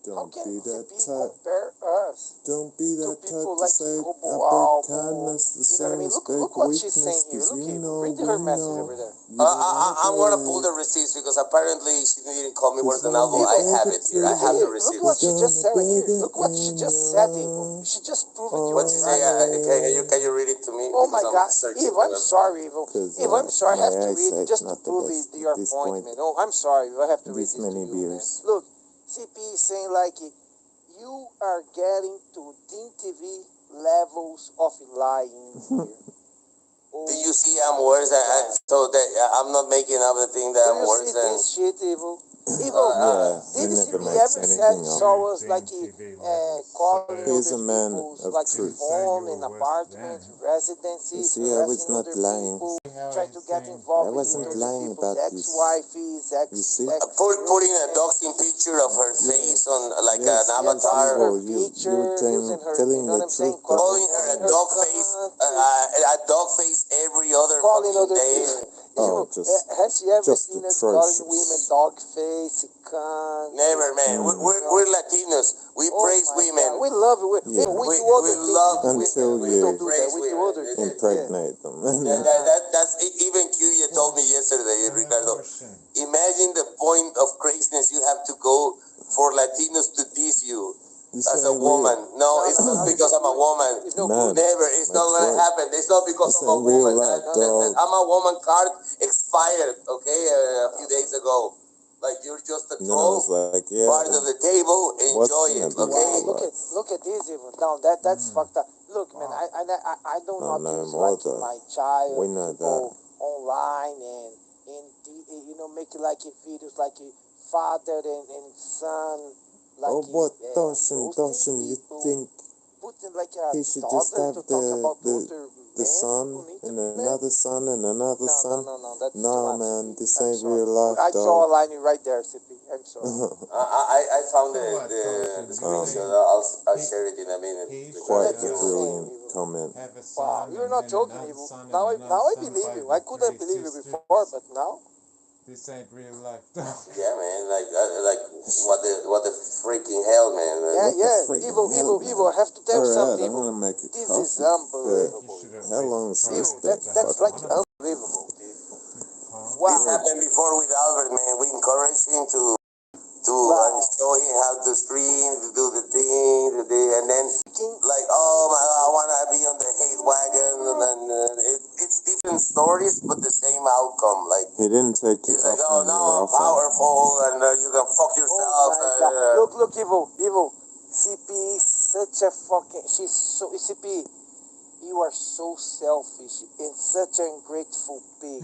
Don't be that CP type. compare us? Don't be that type to like say I Alpo, beg kindness the you know what I same mean? as Look beg what she's saying weakness, here. 'cause Look you here. know, Read we her message know. over there. I'm gonna pull the receipts because apparently she didn't call me worse than Albo. I have it here. I have the receipts. Look what she just said here. Look what she just said, Evo. She just proved it to What's us. say? Can you read it to me? Oh my Because God, searching Evo, I'm sorry, Evo. Evo, I'm sorry. I have to read it just to prove your point, man. Oh, I'm sorry, Evo. I have to read this to you, man. Look, CP is saying like, you are getting to DTV levels of lying here. Do you see I'm worse than so that I'm not making up the thing that I'm worse than. Do you see this shit, Evo? Evo, did CP ever saw us like calling He's a other man people's of like truth. phone in apartments, residencies, You see, I was not lying. try to get involved I wasn't with lying people's about this. ex-wifes, You see? Putting a doxing picture of her face on like an avatar. Evil. You're telling the truth. Calling her a dog face every other fucking day. Has she ever just seen us calling atrocious. women dog face, cunt? Never, man. We're Latinos. We praise women. We love it. We do other things. Until we don't do that. We do other things. impregnate them. That's even Q told me yesterday, Ricardo. Imagine the point of craziness you have to go for Latinos to diss you. as a woman. No, it's not because I'm a woman. It's no Man, good. Never. It's not that's gonna right. happen. It's not because That's I'm a in real woman. life, That dog. I'm a woman card expired. Okay, a few days ago. Like you're just a And then I was troll. like, yeah, Part of the table. what's Enjoy gonna it. be Okay. real life? Look at this even. Now that's fucked up. Look, man, I do Not not no use more like though. my child We know to go online and you know make it like a videos like a father and son. Like Oh, what roasting Dawson, you people, think putting like a he should just toddler have to talk about older the men son who need to and be men? another son and another son? No, that's too Nah, much. man, this I'm ain't sorry. real life, I draw a dog. line right there, CP. I'm sorry. I found So what, the Dawson? screenshot. Saying I'll he- share it in a minute. he The Quite That's a cartoon. insane, brilliant Evo. comment. have a Wow, son you're and not then joking, another Evo. son Now and another I son believe by you. I the could have three believed you sisters. before, but now. This ain't real life, dog. Yeah, man. Like what the freaking hell, man. Yeah, What the yeah. freaking Evo, hell, Evo. I man? have to tell you Alright, something, I'm Evo. gonna make a This is coffee. unbelievable. You should have How at least long's tried this Evo, been? to that's have like one of them. unbelievable, dude. Huh? This Wow. happened before with Albert, man. We encouraged him to Wow. show him how to stream, to do the thing, and then like, oh my, I wanna be on the hate wagon, and then it's different stories, but the same outcome. Like He didn't take you he's like, up oh, on now your I'm offer. powerful, and you can fuck Oh yourself. my God. Look, Evo. CP is such a fucking. She's so CP. You are so selfish and such an ungrateful pig.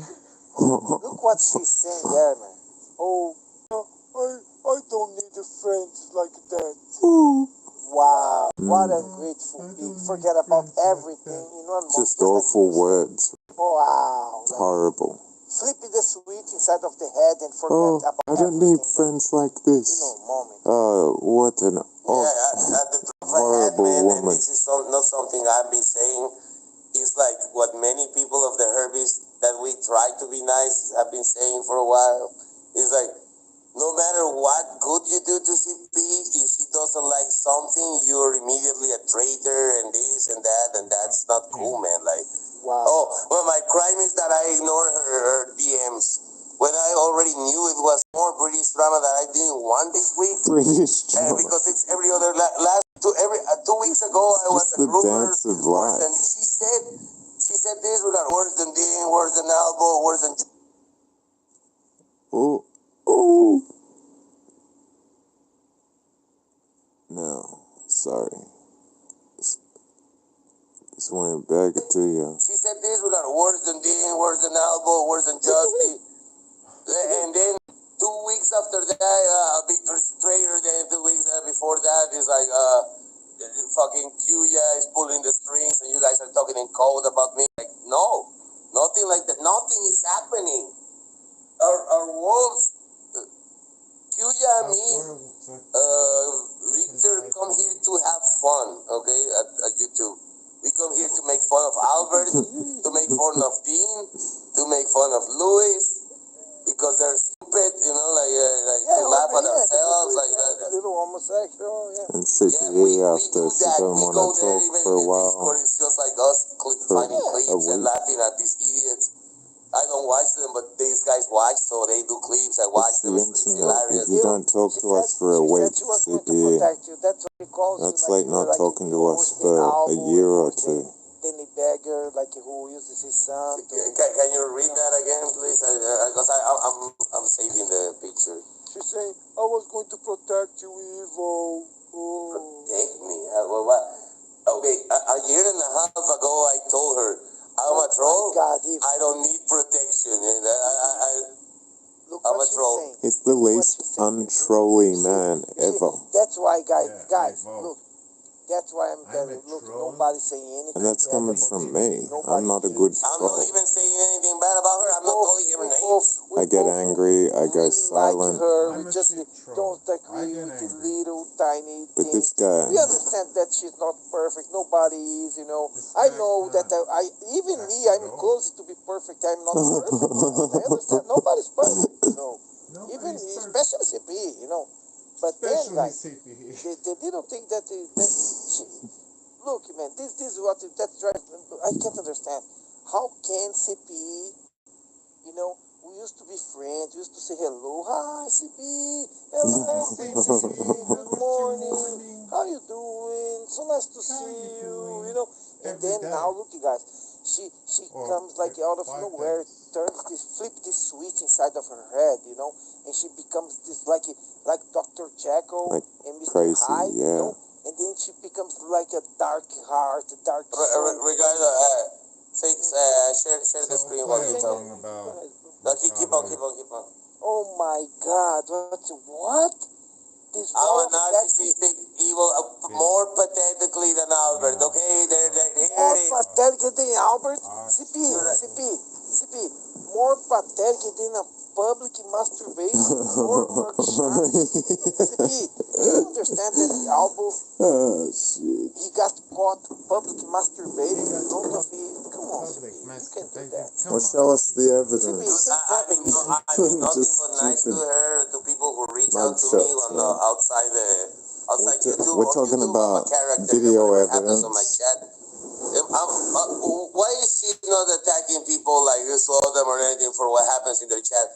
Look what she's saying there, man. Oh, I don't need a friend like that. Wow, what a grateful pig. Forget about everything in one moment. Just awful words. Oh, wow. Horrible. Flip the switch inside of the head and forget Oh, about I don't need everything. friends like this. Moment. What an at the top of a head, horrible man, and woman. this is not something I've been saying. It's like what many people of the herbies that we try to be nice have been saying for a while. It's like, no matter what good you do to CP, if she doesn't like something, you're immediately a traitor and this and that, and that's not cool, man. Like, wow. oh, well, my crime is that I ignore her DMs when I already knew it was more British drama that I didn't want this week. British drama. Because it's every other last 2 weeks ago I was Just a the groomer. dance of Worse life. than she said this. We got worse than Dean, worse than Albo, worse than. Oh, oh. No, sorry. Just went back to you. She said this. We got worse than Dean, worse than Albo, worse than Justy. And then 2 weeks after that, a big traitor. Then 2 weeks before that is like fucking Qya is pulling the strings, and you guys are talking in code about me. Like, no, nothing like that. Nothing is happening. Our worlds, Qya and me, Victor, come here to have fun. Okay, at YouTube, we come here to make fun of Albert, to make fun of Dean, to make fun of Louis. Because they're stupid, you know, to laugh at ourselves, like that. Little homosexual, yeah. And CPE after she don't want to talk for a while. Discord, it's just like us finding clips and laughing at these idiots. I don't watch them, but these guys watch, so they do clips. I watch It's them. the It's internet. hilarious. If you don't talk to us for a week, CPE, that's like not talking to us for a year or two. Danny Bagger, like who uses his son. Can you read that again, please? Because I'm saving the picture. She's saying, I was going to protect you, Evo. Oh. Protect me? What? Okay, a year and a half ago, I told her, I'm a troll. God, I don't need protection. And I'm a troll. saying. He's the least untrolly man ever. That's why, guys, Evo. look. That's why I'm telling you, look, nobody's saying anything. And that's coming from me. I'm not a good I'm not troll. even saying anything bad about her. I'm not calling her names. I get angry, I go silent. We just don't agree with the little tiny But things. this guy, We understand that she's not perfect. Nobody is, you know. I know that even me, I'm close to be perfect. I'm not perfect. I understand. Nobody's perfect, you know. Even especially CP, you know. But then, guys, they don't think that she, look, man, this is what that drives. I can't understand. How can CPE, you know, we used to be friends. We used to say hello. Hi, CP. Hello, CP. Good morning. How you doing? So nice to see you. You know. And Every then day. now, look, you guys. She Or comes like out of 5 nowhere, days. flip this switch inside of her head, you know, and she becomes this like Dr. Jekyll Like and Mr. crazy, Hyde, you yeah. know, and then she becomes like a dark heart, a dark soul. Ricardo, share the So screen I'll while play you talk. along about No, keep on. Oh my God! What? This I'm wall a of text. narcissistic, evil, more pathetically than Albert. Yeah. Okay, here More it is. pathetic than Albert. CP, Alright. CP. More pathetic than a public masturbation. More mugshot. CP, you understand that the album, Oh, shit. he got caught public masturbating in front of his. Come on, Public CP, you can't do masturbation. that. Come Well, on. show us the CP, evidence. I've been nothing Just but nice to stupid her, to people who reach mug out to me shots, on man. outside YouTube. We're On talking YouTube, I'm a about character. video Whatever happens on my evidence. chat. Why is she not attacking people like you slow them or anything for what happens in their chat?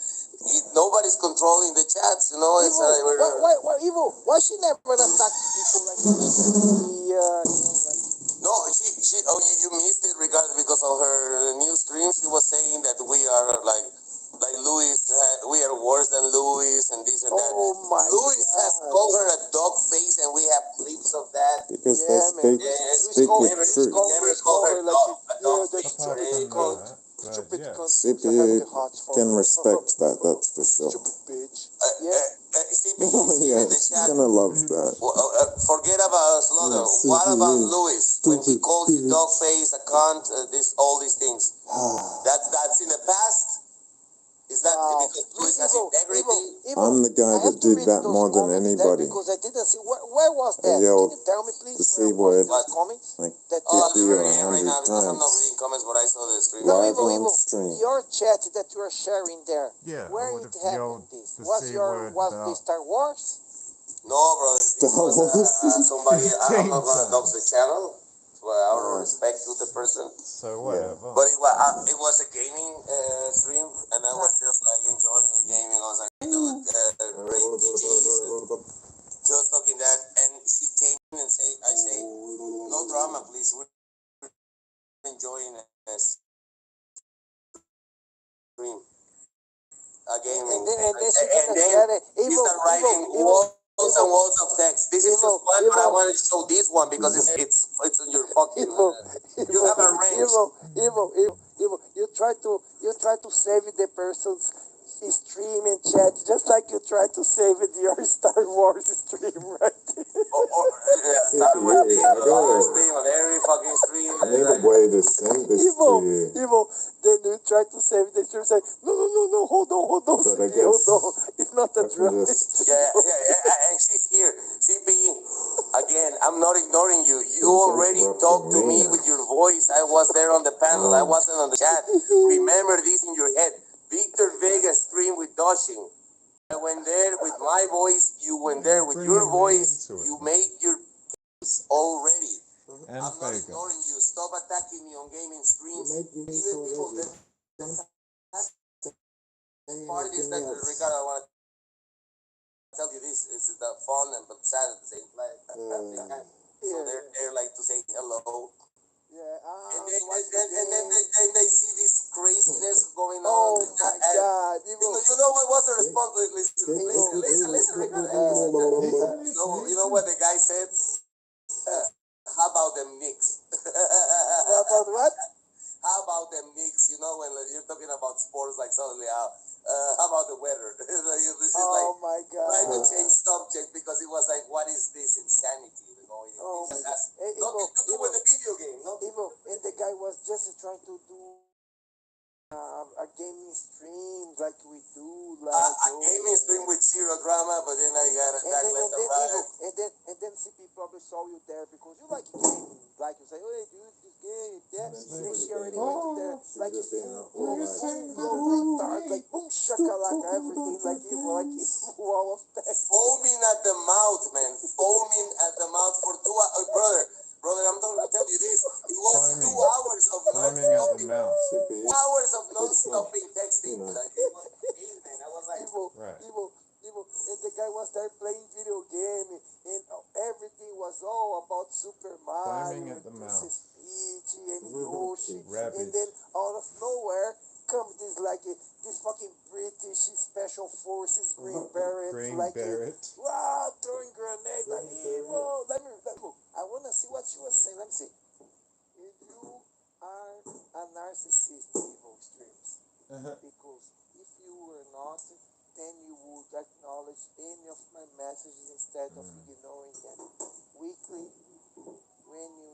Nobody's controlling the chats, you know. It's Why, Evil? Why she never attacks people like on social media, you know, like. no, she. Oh, you missed it, regardless, because of her new stream. She was saying that we are like Louis. We are worse than Louis, and this and that. Oh my Louis God. has called her a dog face, and we have clips of that. Because Yeah, they man. speak with truth. Never called her a dog that face. Apart stupid from cunt. that, but Stupid yeah. cunt. CPU can respect that, that's for sure. Stupid bitch. CP is here in the Yes, chat. gonna love that. Forget about Slaughter. Yeah, What about CPU, Louis when he stupid called you bitch. dog face, a cunt, all these things? That's in the past. Is that because Louis has integrity? I'm the guy that did that more than anybody. Because I didn't see. Where was that? I yelled Can you tell me, please? the Where C was word those comments? like That 50 or Right 100 now because I'm not times. reading comments, but I saw the stream. No, Live Evil, on Evil. stream. Your chat that you are sharing there. Yeah, Where I would it have happened? yelled This the was C your word was about the Star Wars? No, brother. This Star was Wars. somebody. I'm not gonna 15 dox the channel. So out of Uh, respect to the person. So Yeah. whatever. But it was a gaming stream, and I was just like enjoying the gaming. I was like, great GGs, just talking that, and she came in and I say, no drama, please. We're enjoying a stream, a gaming, and then she started writing walls and walls of text. This is just one, but I wanted to show this one because it's in your fucking. You have a range. Evil. You try to save the person's stream and chat just like you try to save your Star Wars stream, right? Star Wars CPU, stream, I got stream on every fucking stream. I need a way to send this to you. Evil. Then you try to save the stream, say no, hold on, But I CP, guess hold on. It's not a I can drama. just- And she's here. CP, again, I'm not ignoring you. You already talked to me with your voice. I was there on the panel. I wasn't on the chat. Remember this in your head. Victor Vega stream with Doshing. I went there with my voice. You went there with your voice. You made your case already. And I'm not Vega. ignoring you. Stop attacking me on gaming streams. Even people that part is that Ricardo, I want to tell you this is the fun and but sad at the same time. So they're like to say hello. And then they see this craziness going on. Oh my God! You know what was the response? Listen, Ricardo. You know what the guy said? How about them Knicks? About what? How about them Knicks? You know, when you're talking about sports, like suddenly, how about the weather? This is like my God! trying to change subject because it was like, what is this insanity? It has nothing to do with the video game, no? Evil, and the guy was just trying to do a gaming stream like we do, like a gaming stream with zero drama, but then I got attacked left and right. and then CP probably saw you there because you like gaming, like you say, hey dude, this game, yeah. Then she already went to there, like like boom shakalaka, everything like wall of text. Foaming at the mouth, man. Foaming at the mouth for 2 hours. Brother, I'm going to tell you this. It was 2 hours of Foaming at the non-stopping. mouth. 2 hours of non-stopping texting. Right. And the guy was there playing video game, and everything was all about Super Climbing Mario at and the Princess mouse. Peach and Yoshi, Rabbit. and then out of nowhere come this fucking British special forces Green Beret, Green Beret. wow, throwing grenades like evil. I wanna see what she was saying. Let me see. If you are a narcissist, evil streams. Because if you were not, then you would acknowledge any of my messages instead of ignoring them. Weekly, when you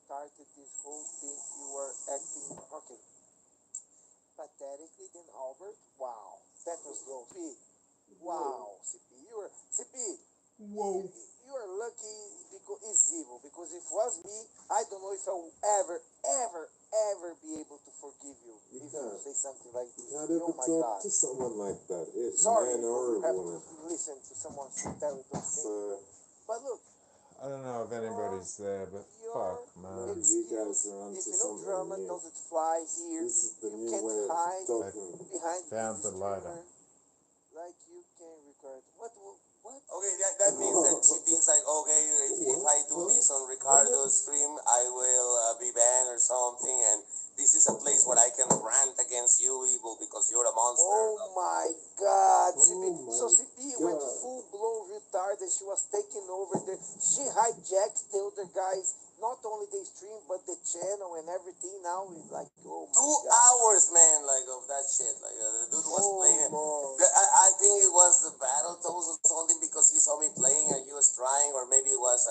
started this whole thing, you were acting okay. Pathetically, then Albert. Wow, that was low. CP. Wow, CP. Whoa. You are lucky because it's evil. Because if it was me, I don't know if I will ever be able to forgive you if you say something like this. Can't ever Oh my talk God. to someone like that. Sorry, Man or you have woman. to listen to someone tell you those things. But look, I don't know if anybody's there, but fuck, man. You guys are onto if you know something drama new. doesn't fly here, This is the you new can't way of hide talking. behind Found this the lighter. streamer like you can record. What? Okay, that means that she thinks like, okay, if I do this on Ricardo's stream, I will be banned or something, and this is a place where I can rant against you, evil, because you're a monster. Oh my God, Oh CP. my So CP went God. full blown retarded. She was taking over she hijacked the other guys, not only the stream but the channel and everything. Now it's like, oh my 2 God. hours, man, like of that shit. Like the dude was playing. Lord. I think it was the Battletoads or something because he saw me playing and he was trying, or maybe it was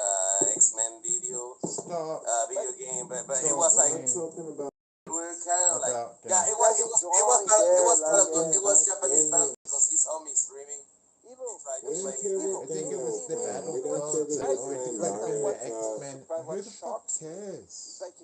X-Men video Stop. video game, but it Stop was like being Talking about we're kind of like about yeah, game. it was Like, it was Japanese battle because he saw me streaming. Evil. He tried to we don't play. care I what think it was the we don't care Battletoads that that you're wanted to playing click in Mario the Kart X-Men. Who the fuck cares? Like,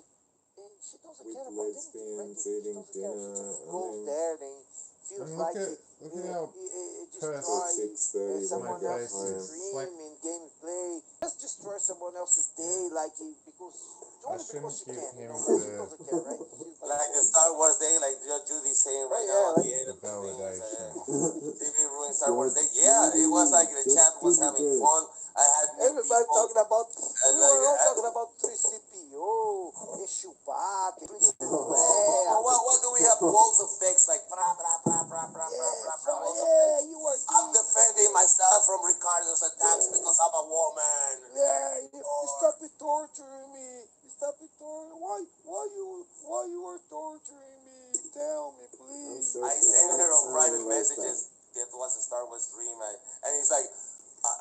and she doesn't with care about lesbians anything, eating right? She doesn't care. She dinner. just goes there and feels And like look at how it cursed destroys my someone face else's is. dream Like, in gameplay. Just destroy someone else's day, like because I only because shouldn't she give can, him like she the doesn't care, right? She's Like the Star Wars Day, like Judy's saying right yeah, now at like the end of the thing. validation. TV ruined Star Wars Day. Yeah, it was like the chat was having fun. I had new everybody people. talking about. We Like, were all talking about 3CPO, and Chewbacca, Princess Leia. what do we have? Pulse effects like bra bra bra bra bra bra bra bra. Yeah, you are. I'm defending myself from Ricardo's attacks because I'm a woman. Yeah, you stop it torturing me. You stop it torturing. Why you are torturing me? Tell me, please. I sent her on private messages. That was a Star Wars stream, and he's like,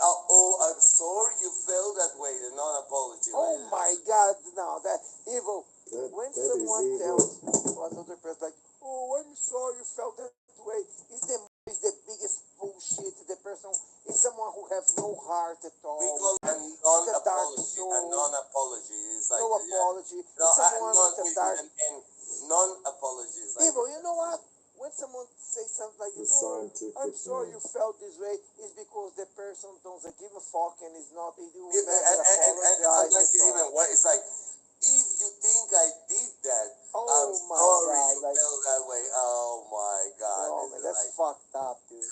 "Oh, I'm sorry you felt that way." The non-apology. Oh my God! Now that evil. When That someone is tells evil. another person like, "Oh, I'm sorry you felt that way," is the biggest bullshit. The person is someone who has no heart at all. We call a the dark non-apology. soul. A non-apology is like No apology. No, Someone non with a with dark. an N. Non-apology is like. Evil, you know what? When someone says something like The this, oh, scientific I'm sorry name. you felt this way, is because the person doesn't give a fuck and is not, he will Yeah, never and apologize sometimes at it's all. even what it's like. If you think I did that, Oh I'm my sorry God, you like, felt that way. Oh my God, oh man, that's fucked up, dude.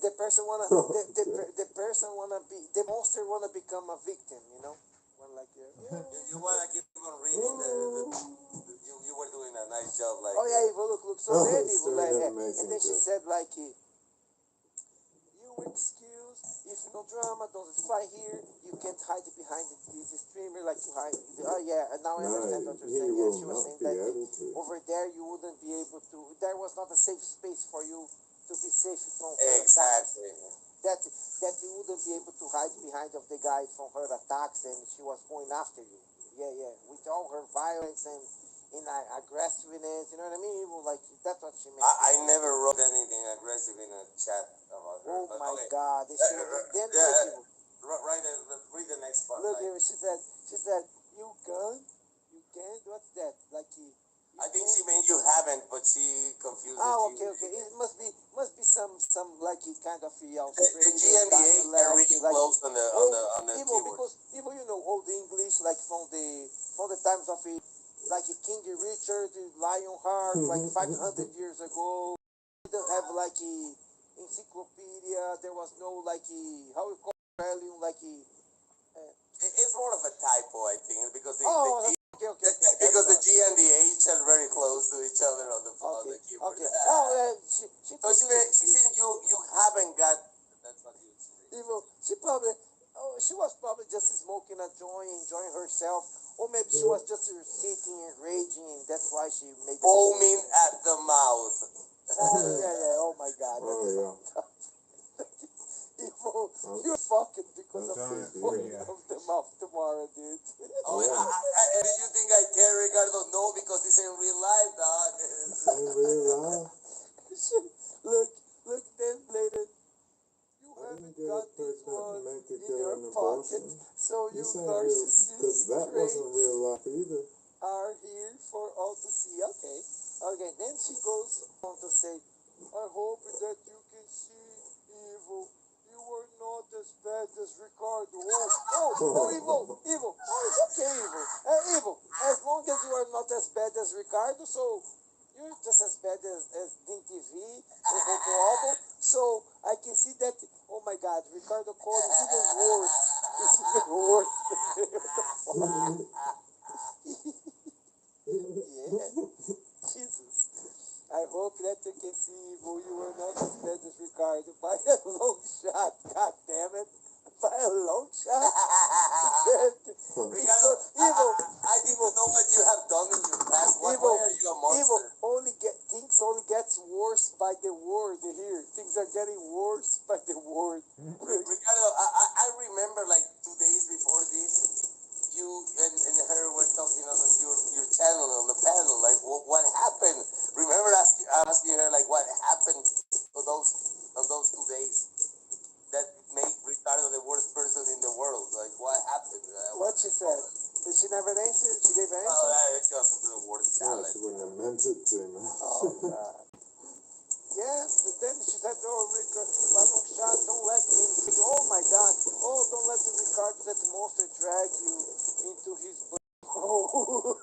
The person the person wanna be, the monster wanna become a victim, you know? When like, you wanna keep on reading you were doing a nice job, like. oh yeah, Evil, look, so then Evil, Straight like, up and amazing then she job. said like, you excuse if no drama doesn't fly here, you can't hide it behind this streamer like you hide. Oh yeah, and now I understand what you're He saying. Yeah, will she was not saying be that able to. over there you wouldn't be able to. There was not a safe space for you to be safe from her attacks. Exactly. That you wouldn't be able to hide behind of the guy from her attacks, and she was going after you. Yeah, with all her violence and aggressiveness, you know what I mean? Evil, like that's what she meant. I never wrote anything aggressive in a chat about her. Oh But my okay. God! Then Read the next part. look, Like, she said, you can't. What's that? Like I think she meant you haven't, but she confused oh, the G. okay. It must be some like kind of The G and the H are really like, close on the Evil, keyboard. because Evil, you know, old English, like from the times of it, like King Richard, Lionheart, like 500 years ago. They don't have like encyclopedia. There was no like how we call value like It's more of a typo, I think, because oh, the G, okay. because the G and the H are very close to each other on the keyboard. Okay. Oh, So she said you haven't got. That's what you say. Evil. She was probably just smoking a joint, enjoying herself, or maybe she was just sitting and raging, and that's why she made. Foaming at the mouth. Yeah. Oh my God. Evil, you're fucking because of the of the mouth tomorrow, dude. Oh, and did you think I care, Ricardo? No, because it's in real life, dog. It's in real life. Look, then later. You I haven't didn't get got it this pregnant one and make her in get your an pocket, abortion. so you This ain't real, because that wasn't real life either. are here for all to see. Okay. Then she goes on to say, I hope that you can see, Evil. You are not as bad as Ricardo. Evil. Oh, it's okay, Evil. Evil. As long as you are not as bad as Ricardo, so you're just as bad as Ding TV and Robo. So I can see that. Oh my God, Ricardo Cody is even worse. It's even worse. Yeah. Jesus. I hope that you can see Evil. You were not as bad as Ricardo by a long shot. God damn it. By a long shot. Ricardo, Evil. I need to know what you have done in your past. Why are you a monster? Evil things only gets worse by the word here. Things are getting worse by the word. Ricardo, I remember like 2 days before this, you and her were talking on your channel on the panel. Like, what happened? Remember asking her like what happened on those 2 days that made Ricardo the worst person in the world. Like, what happened? What she said? Did she never answer? She gave an answer. Oh, it's just the worst Yeah, challenge. she wouldn't have meant it to, man. Oh God. Yes, but then she said, "Oh, Rick, long shot, don't let him." Oh my God! Oh, don't let the Ricardo, that monster, drag you into his. Oh,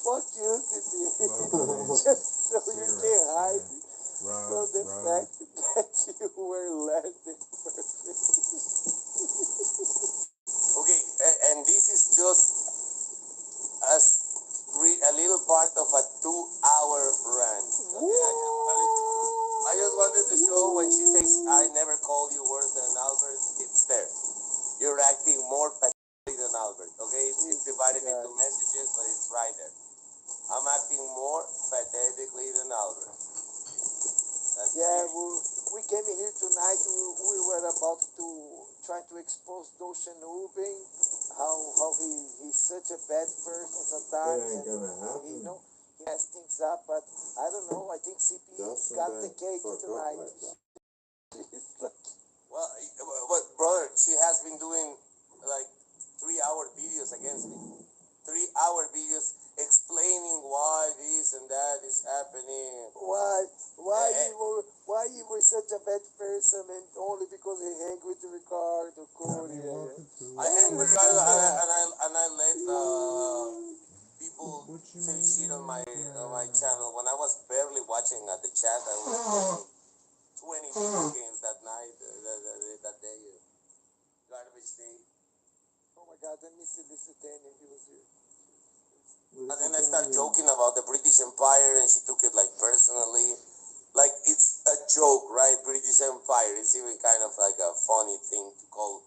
fuck you, CP. Just so you can hide from the fact that you were landed perfect. Okay, and this is just a little part of a 2-hour rant. I just wanted to show when she says, I never called you worse than Albert, it's there. You're acting more pathetic than Albert, okay? It's divided into messages, but it's right there. I'm acting more pathetically than Albert. We came in here tonight. We were about to try to expose Doshan Ubing, how he's such a bad person sometimes. It ain't gonna happen. He messed things up, but I don't know. I think CP got the cake tonight. Well, brother, she has been doing like 3-hour videos against me. 3-hour videos explaining why this and that is happening. Why you were such a bad person, and only because he hang with Ricardo Cody. I hang with Ricardo and I let people say shit on my channel. When I was barely watching at the chat, I was playing 20 video games that night, that day, garbage day. Oh my God, let me see this again if he was here. And then I start joking about the British Empire, and she took it like personally. Like, it's a joke, right? British Empire. It's even kind of like a funny thing to call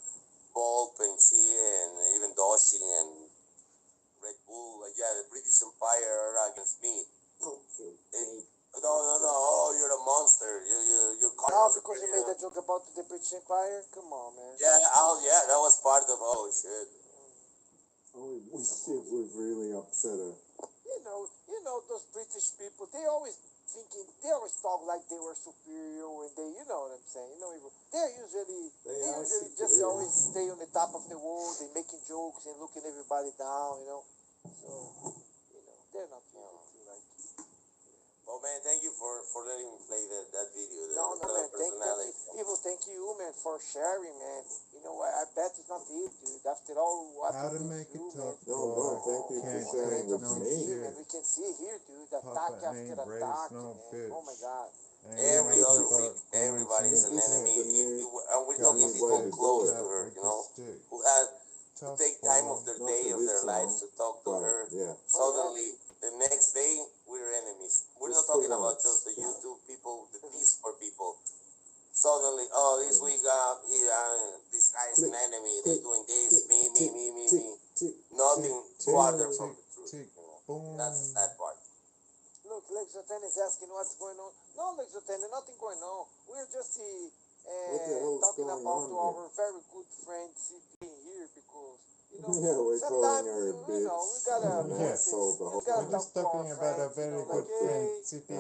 Bulb and she and even Doshing and Red Bull. Like, yeah, the British Empire are against me. No. Oh, you're a monster. You're because you made a joke about the British Empire? Come on, man. Yeah, that was part of, oh, shit. Oh, shit would really upset her. You know those British people, they always talk like they were superior when they, you know what I'm saying, they usually just always stay on the top of the world and making jokes and looking everybody down, so, they're not really too like. Oh man, thank you for letting me play that video. No, man, thank you. Evil, thank you, man, for sharing, man. I bet it's not easy, dude. After all, How to make it tough, no, thank you for sharing with me. Man, we can see here, dude, attack after attack, man. Oh my God. And you Every must other have week, got everybody's an points enemy. and And we're got talking to people take close trap to her, with you the know, stick. who had to Tough take time boy. of their day, of their lives to talk to her. Suddenly, the next day, we're enemies. We're not talking about just the YouTube people, the Discord people. Suddenly, oh, this week, this guy's an enemy. They're doing this, me. Nothing farther from the truth. You know, that's the sad part. Look, Lexoten is asking what's going on. No, Lexoten, nothing going on. We're just talking about to our very good friend CP here because, you know, we're sometimes, calling her a bitch. you know, we gotta We're just talking about a very good friend, CP.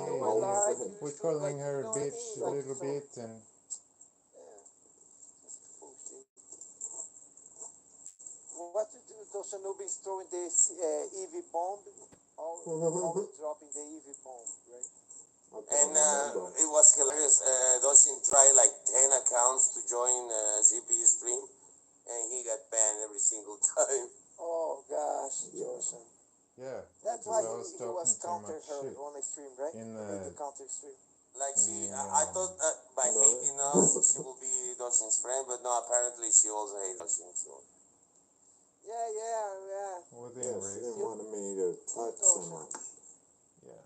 We're calling her a bitch a little bit, and what to do? Those Shinobi's throwing the EV bomb, always dropping the EV bomb, right? And it was hilarious. Doshin tried like 10 accounts to join CP's stream, and he got banned every single time. Oh gosh, Joshin. yeah, That's because why I was he talking was too counter much her shit on a stream, right? in The counter stream. Like I thought by hating us, she will be Doshin's friend, but no, apparently she also hates Doshin. So. Yeah. within She reason. didn't want me to touch so much. Yeah.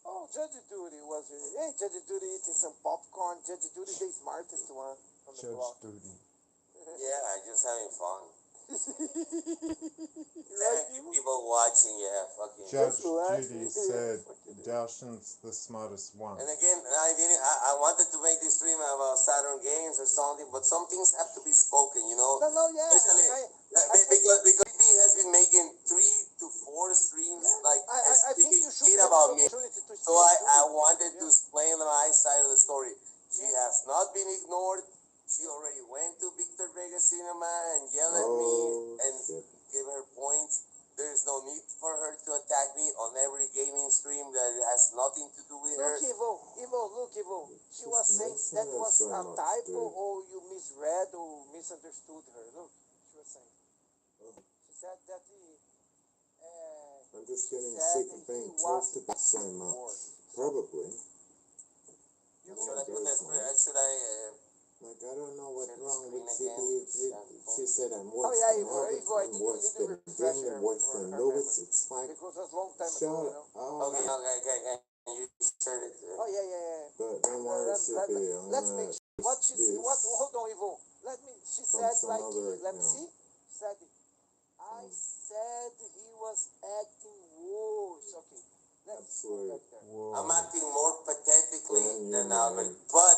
Oh, Judge Duty was here. Hey, Judge Duty eating some popcorn. Judge Duty, the smartest one on the block. Judge Duty. Yeah, just having fun. Right, people watching, yeah, fucking. Judge Judy said Delshin's the smartest one. And again, I wanted to make this stream about Saturn games or something, but some things have to be spoken, you know. No, yeah. Especially because he has been making 3 to 4 streams, like speaking shit about me. So I wanted to explain my side of the story. She has not been ignored. She already went to Victor Vega Cinema and yelled at me and gave her points. There's no need for her to attack me on every gaming stream that has nothing to do with her. Look, Evo. She was saying that was a typo or you misread or misunderstood her. Look, she was saying. She said that I'm just getting sick of being talked about so much. Probably. Should I like, I don't know what's wrong with CP. She said I'm worse than Albert, I'm worse than Ding, I'm worse than Lewis. It's like, because that's a long time shut ago, up. Okay. You shared it. Oh, yeah. But don't worry, CP. Let's make sure. Hold on, Ivo. She said, like, let me see. Said, I said he was acting worse. Okay. Absolutely. I'm acting more pathetically than Albert, but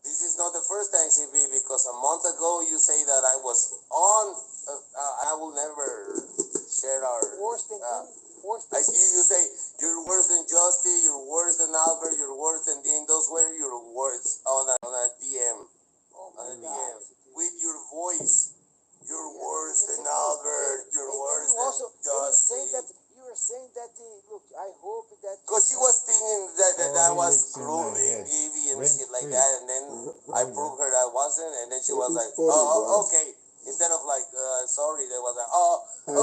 this is not the first time, CB, because a month ago you say that I was on. I will never share our. Worse than you say you're worse than Justy, you're worse than Albert, you're worse than Dean. Those were your words on a DM. On a DM with your voice. You're worse than Albert. You're worse than Justy. You were saying that. Look, I hope that. Because she was thinking that I was grooving Evie and shit like that, and then I proved her I wasn't, and then she was like, okay. Instead of like, sorry, they was like,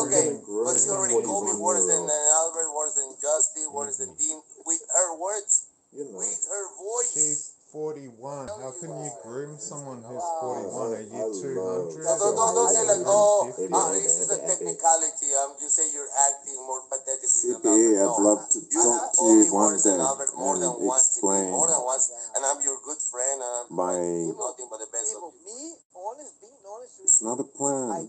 okay. But she already called me worse than Albert, worse than Justy, worse than Dean, with her words, with her voice. She's 41. How can you groom someone who's 41? Are you 200? Don't say like, this is a technicality. You say you're acting more pathetically than Albert. I'd love to talk to you one day and explain more than once, and I'm your good friend. by nothing but the best of you. Being honest. It's not a plan. I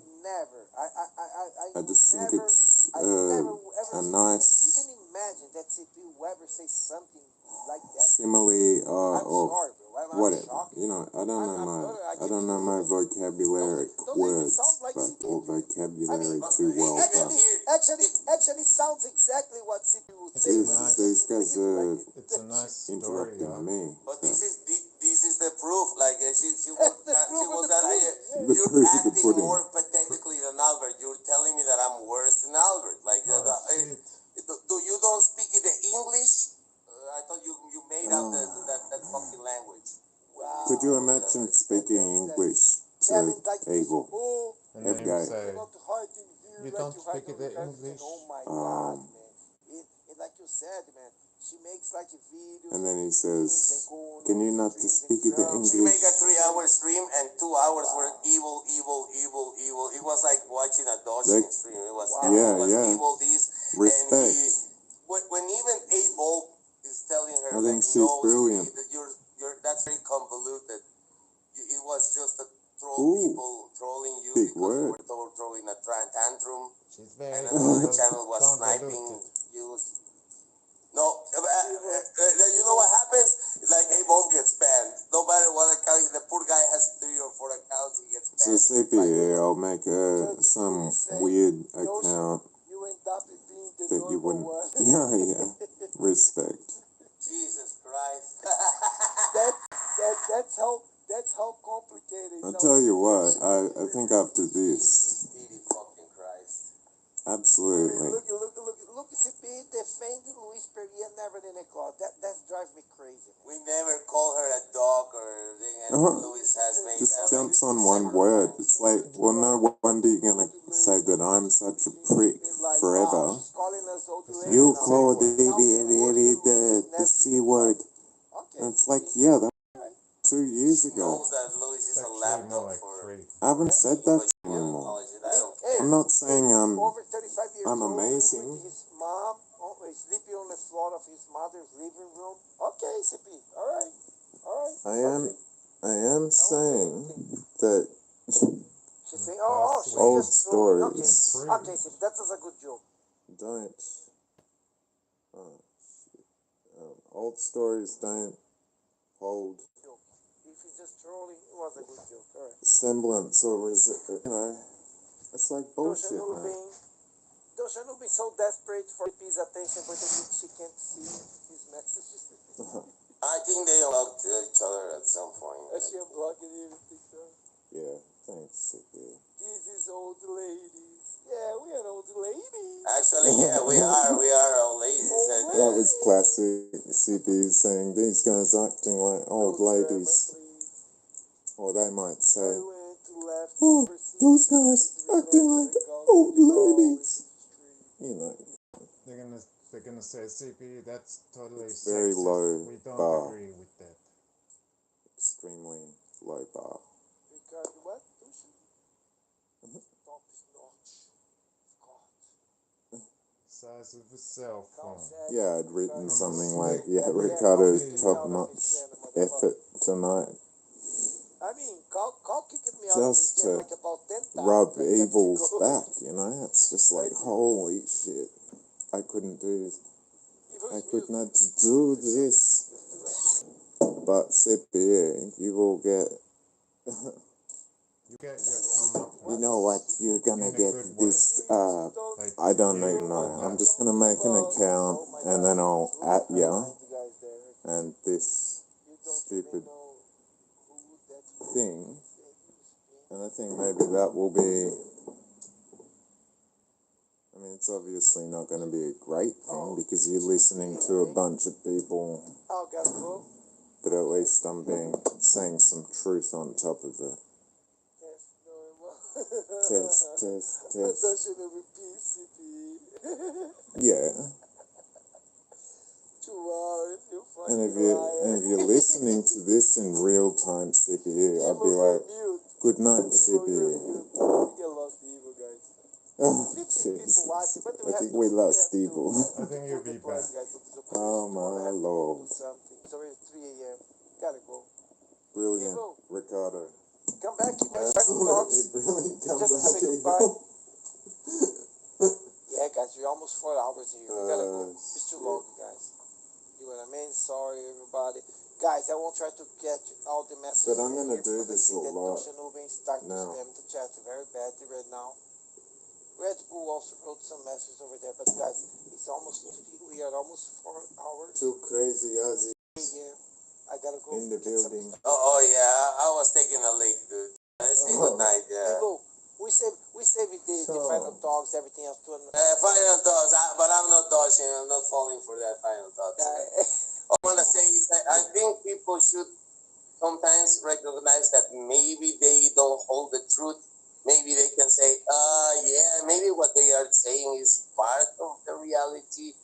just think it's a nice even imagine that CPU ever say something like that. simile or sorry, bro. whatever. You know, I don't know my vocabulary words, or vocabulary too well. Actually sounds exactly what CPU would say. These guys are it's a nice interrupting story, me. But this is the proof. Like she was The you're proof of the acting pudding. more pathetically than Albert. You're telling me that I'm worse than Albert. Like you don't speak the English? I thought you made up that fucking language. Wow. Could you imagine speaking English to Eagle? and then guy. say, you don't speak the English? Oh my God, man. Like you sad, man. She makes like a video. And then he says, "Can you not speak it in She made English?" a 3-hour stream and 2 hours were evil. It was like watching a Dawson stream. It was, Yeah, it was yeah. evil this. Respect. And when even Abel is telling her, I think like, she's no, brilliant. that's very convoluted. It was just a people trolling you big because word. they were throwing a tantrum. She's very And another channel was sniping convoluted. you. No, you know what happens? Like Abel gets banned. No matter what account, the poor guy has 3 or 4 accounts, he gets So banned. CPA, I'll make some weird account You end up being the that you wouldn't. one. Yeah. Respect. Jesus Christ. That's how complicated. I'll tell you what. I think after this, Jesus fucking Christ. absolutely. Look, CP defending Luis Perea never in a call. That drives me crazy. We never call her a dog or anything, and Luis has made Just that. jumps on one word. It's like, well, no wonder you're gonna say that I'm such a prick forever. You call the C word. And it's like, yeah, that was 2 years ago. Knows that Luis is a Actually, lapdog more like for. 3. I haven't said that anymore. I don't care. I'm not saying Over 35 years I'm old, amazing. with his mom sleeping on the floor of his mother's living room. Okay, CP. All right. I am saying that She's saying, she old just threw it. stories Okay, CP, that was a good joke. don't. Old stories don't hold If he's just trolling, it was a good joke. All right. semblance or it's like bullshit, man. Doshanu be so desperate for his attention, but she can't see his messages. I think they unlocked each other at some point. She unblocked him. Yeah, thanks, CP. This is old ladies. Yeah, we are old ladies. Actually, yeah, we are old ladies. That was classic CP saying these guys acting like old ladies. Or they might say, oh, those guys acting like old ladies. You know. They're gonna say, CP, that's totally It's very sexist. low We don't bar. agree with that. Extremely low bar. Ricardo, what? Top notch. Size of a cell phone. Yeah, I'd written something like, yeah, Ricardo's top-notch effort tonight. I mean, Carl kicked me out Just of his to like about 10 times. rub evil's back, you know? It's just like, holy shit. I could not do this. But CPA, you will get... You get your comeuppance. You know what? You're gonna In a get good way. this, Like, I don't even know. I'm just gonna make an account and then I'll at ya and this stupid thing. And I think maybe that will be, I mean, it's obviously not gonna be a great thing because you're listening to a bunch of people, but at least I'm saying some truth on top of it. Test. Yeah. 2 hours, And if you're listening to this in real time, CPE, I'd be like, good night, CPE. Oh, Jesus. I think we lost Evil. I think you'll be back. Oh my lord. It's already 3 a.m. Gotta go. Brilliant, Ricardo. Come back, Absolutely brilliant. Come just back, say goodbye. Evil. Yeah, guys, we're almost 4 hours here. We gotta go. It's too long, guys. You know what I mean? Sorry, everybody. Guys, I won't try to catch all the messages. But I'm gonna do this a lot Start to spam the chat very badly right now. Red Bull also wrote some messages over there, but guys, we are almost 4 hours. Too crazy, Ozzy. Yeah, I gotta go. In the building. Oh yeah, I was taking a leak, dude. Let's say good night, yeah. We save the final dogs, everything else to final thoughts, but I'm not dodging. I'm not falling for that final thought. I want to say is that I think people should sometimes recognize that maybe they don't hold the truth. Maybe they can say, yeah, maybe what they are saying is part of the reality.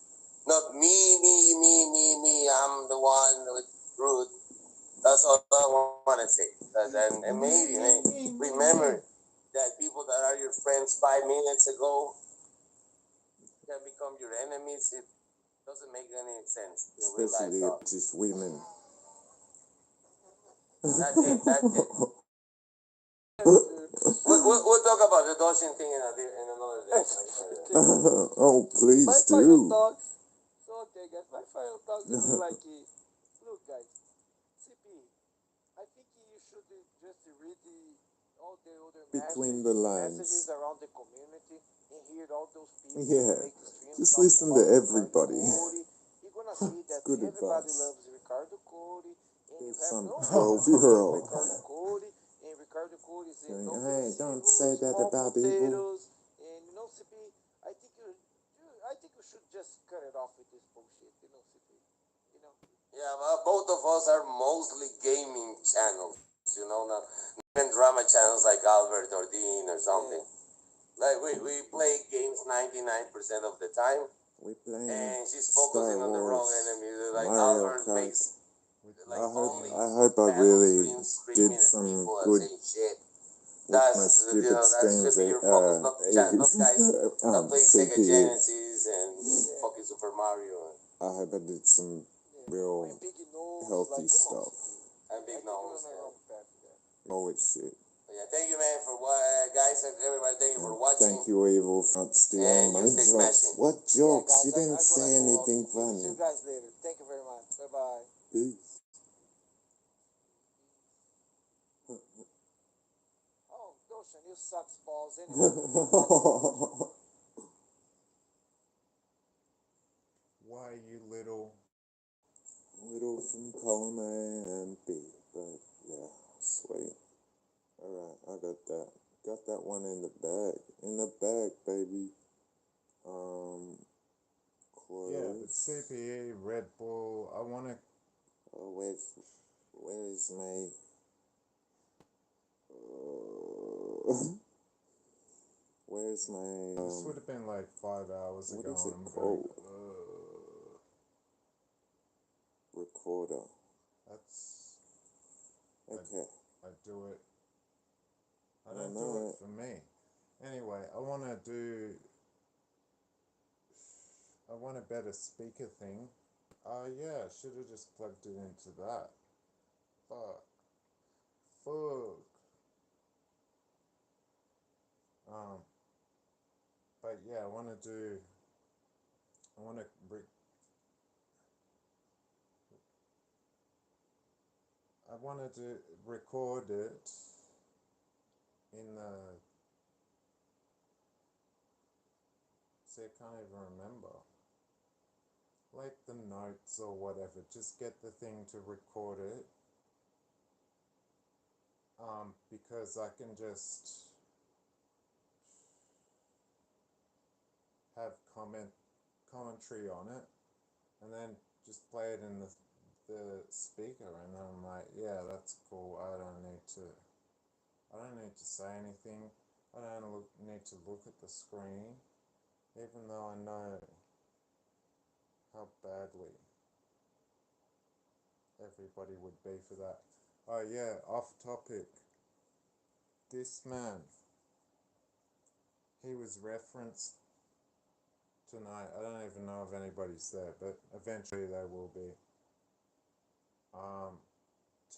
Not me, I'm the one with rude. That's all I want to say. And maybe remember that people that are your friends 5 minutes ago can become your enemies. It doesn't make any sense in real life. Especially if just women. That's it. We'll talk about the dodging thing in another day. Oh, please My final do. thoughts. So okay, guys, my final thoughts is like, look, guys, CP. I think you should just read all the other Between the messages lines. around the community and hear all those people Yeah. who make the streams. Just talking listen about to Ricardo everybody. Cody. You're gonna see that Good everybody advice. loves Ricardo Cody, and you There's have some no 12-year-old. Ricardo Cody, and Ricardo Cody is saying, no hey, don't say that small about people. potatoes, and CP. I think I think you should just cut it off with this bullshit, CP. You know. Yeah, but both of us are mostly gaming channels, not even drama channels like Albert or Dean or something. Like we play games 99% of the time, We playing and she's Star focusing on the wrong Wars, enemy. Like Mario Albert Kart. makes like only I hope I battle really streams did screaming at some people and good saying shit. with my That stupid should streams. be your focus, not not guys that play Sega CP. Genesis and fucking Super Mario. I hope I did some real healthy stuff. And big nose. Holy shit. Yeah, thank you, man, for guys and everybody. Thank you for watching. Thank you, Evil, for not stealing my stay jokes. smashing. What jokes? Guys, You didn't I'm say gonna go anything out. See funny. you guys later. Thank you very much. Bye bye. Peace. Oh, Goshen, you sucks balls anyway. Why, you little... Little from column A and B, but yeah, sweet. Alright, I got that. Got that one in the bag. In the bag, baby. Close. Yeah, but CPE, Red Bull, I want to... Oh, where's my... where's my... this would have been like 5 hours what ago, is and it I'm called? very... Recorder. That's... Okay. I do it... I don't know do it it. for me. Anyway, I want a better speaker thing. Yeah, I should have just plugged it into that. Fuck. But yeah, I want to record it in the... See, I can't even remember. Like the notes or whatever, just get the thing to record it. Because I can just have commentary on it, and then just play it in the speaker, and I'm like, yeah, that's cool. I don't need to say anything. I don't need to look at the screen, even though I know how badly everybody would be for that. Oh yeah, off topic. This man, he was referenced tonight. I don't even know if anybody's there, but eventually they will be.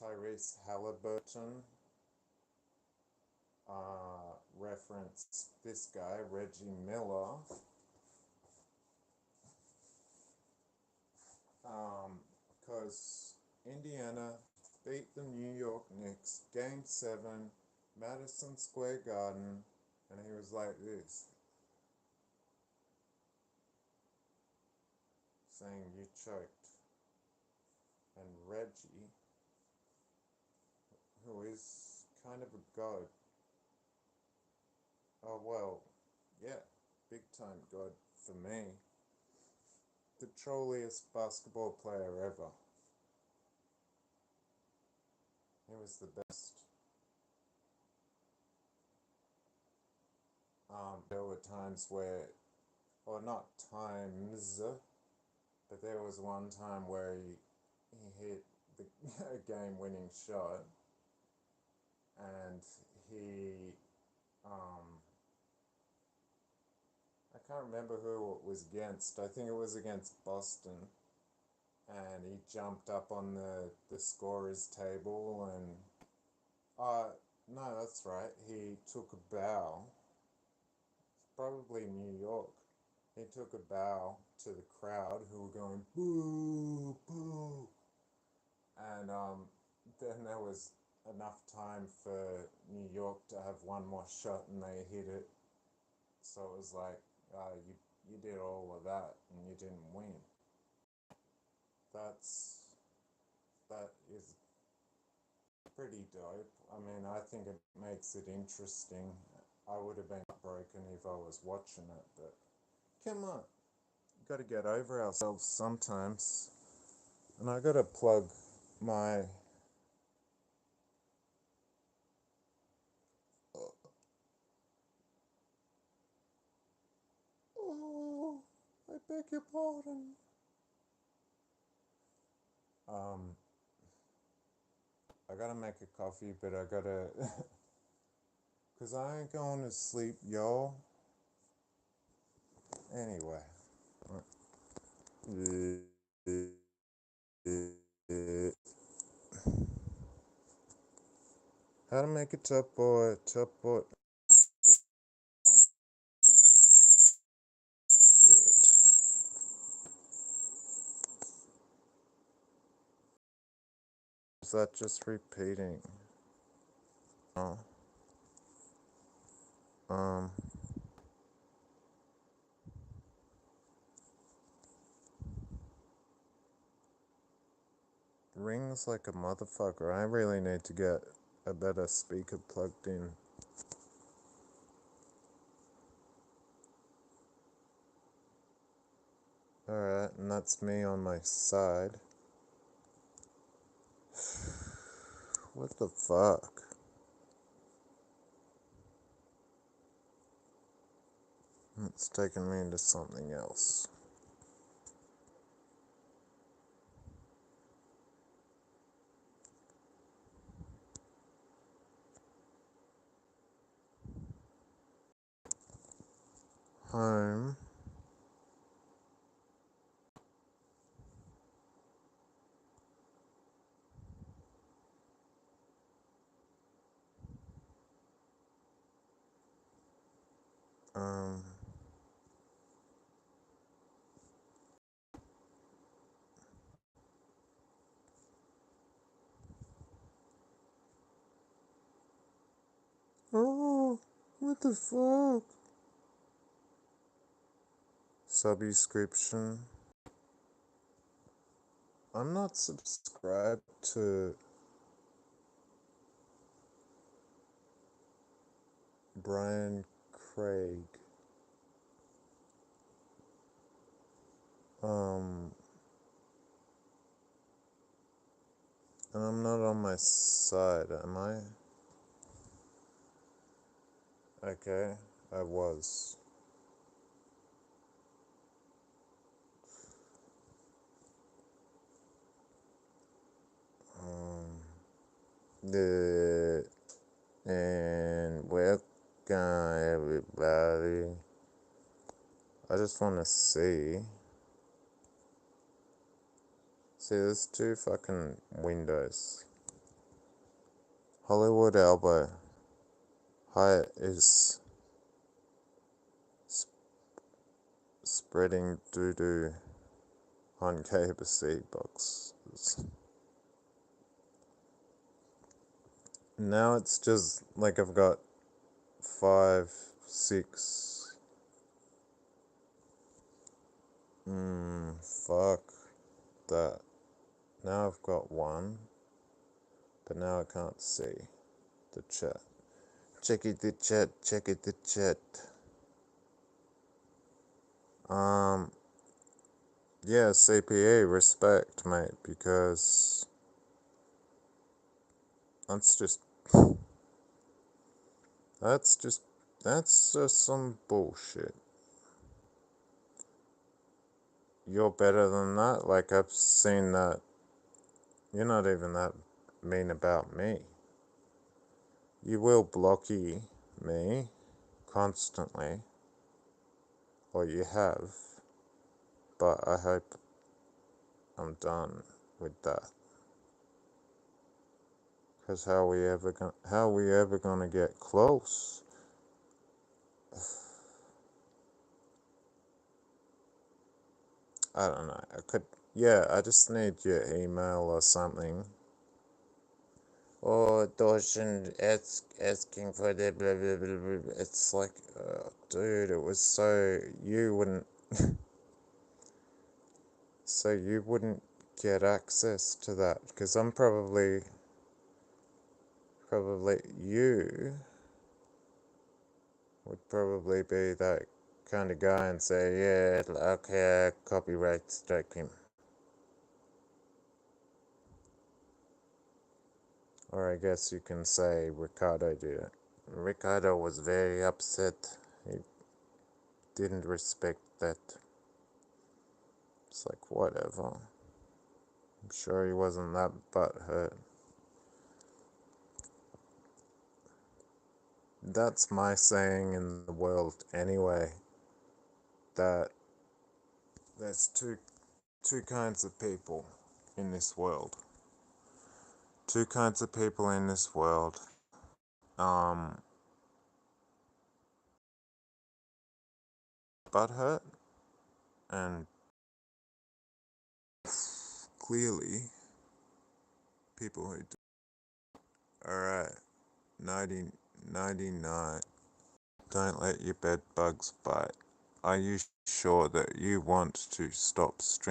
Tyrese Halliburton referenced this guy, Reggie Miller, because Indiana beat the New York Knicks Game 7, Madison Square Garden, and he was like this, saying, "You choked." And Reggie, who is kind of a god, oh well, yeah, big time god for me, the trolliest basketball player ever. He was the best. There were times where, or not times, there was one time where he hit the game-winning shot, and he, I can't remember who it was against. I think it was against Boston, and he jumped up on the scorer's table and, no, that's right, he took a bow. It's probably New York. He took a bow to the crowd who were going, boo, boo. And then there was enough time for New York to have one more shot, and they hit it. So it was like, you did all of that and you didn't win. That is pretty dope. I mean, I think it makes it interesting. I would have been broken if I was watching it, but come on. Gotta get over ourselves sometimes. And I gotta plug my oh, I beg your pardon. I gotta make a coffee, but I gotta cause I ain't going to sleep, y'all. Anyway. How to make a top boy, shit. Is that just repeating? Oh. Rings like a motherfucker. I really need to get a better speaker plugged in. Alright, and that's me on my side. What the fuck? It's taking me into something else. Home. Oh, what the fuck? Subscription. I'm not subscribed to Brian Craig. And I'm not on my side, am I? Okay, I was. And welcome everybody. I just want to see. See, there's two fucking windows. Hollywood Elbow. Hyatt is spreading doo-doo on KFC boxes. Now it's just like I've got 5, 6. Fuck that. Now I've got 1, but now I can't see the chat. Check it the chat. Yeah, CPE, respect, mate, because that's just that's just some bullshit. you're better than that. Like, I've seen that you're not even that mean about me. You will blocky me constantly, or you have, but I hope I'm done with that. Because how are we ever gonna get close? I don't know. I just need your email or something. Or Dawson asking for the blah blah blah blah. It's like, dude, it was you wouldn't, so you wouldn't get access to that, because I'm probably you would probably be that kind of guy and say, yeah, okay, copyright strike him. Or I guess you can say Ricardo did it. Ricardo was very upset. He didn't respect that. It's like, whatever. I'm sure he wasn't that butthurt. That's my saying in the world anyway. That there's two kinds of people in this world. Two kinds of people in this world. Butthurt, and clearly people who do. Alright, 99. Don't let your bed bugs bite. Are you sure that you want to stop streaming?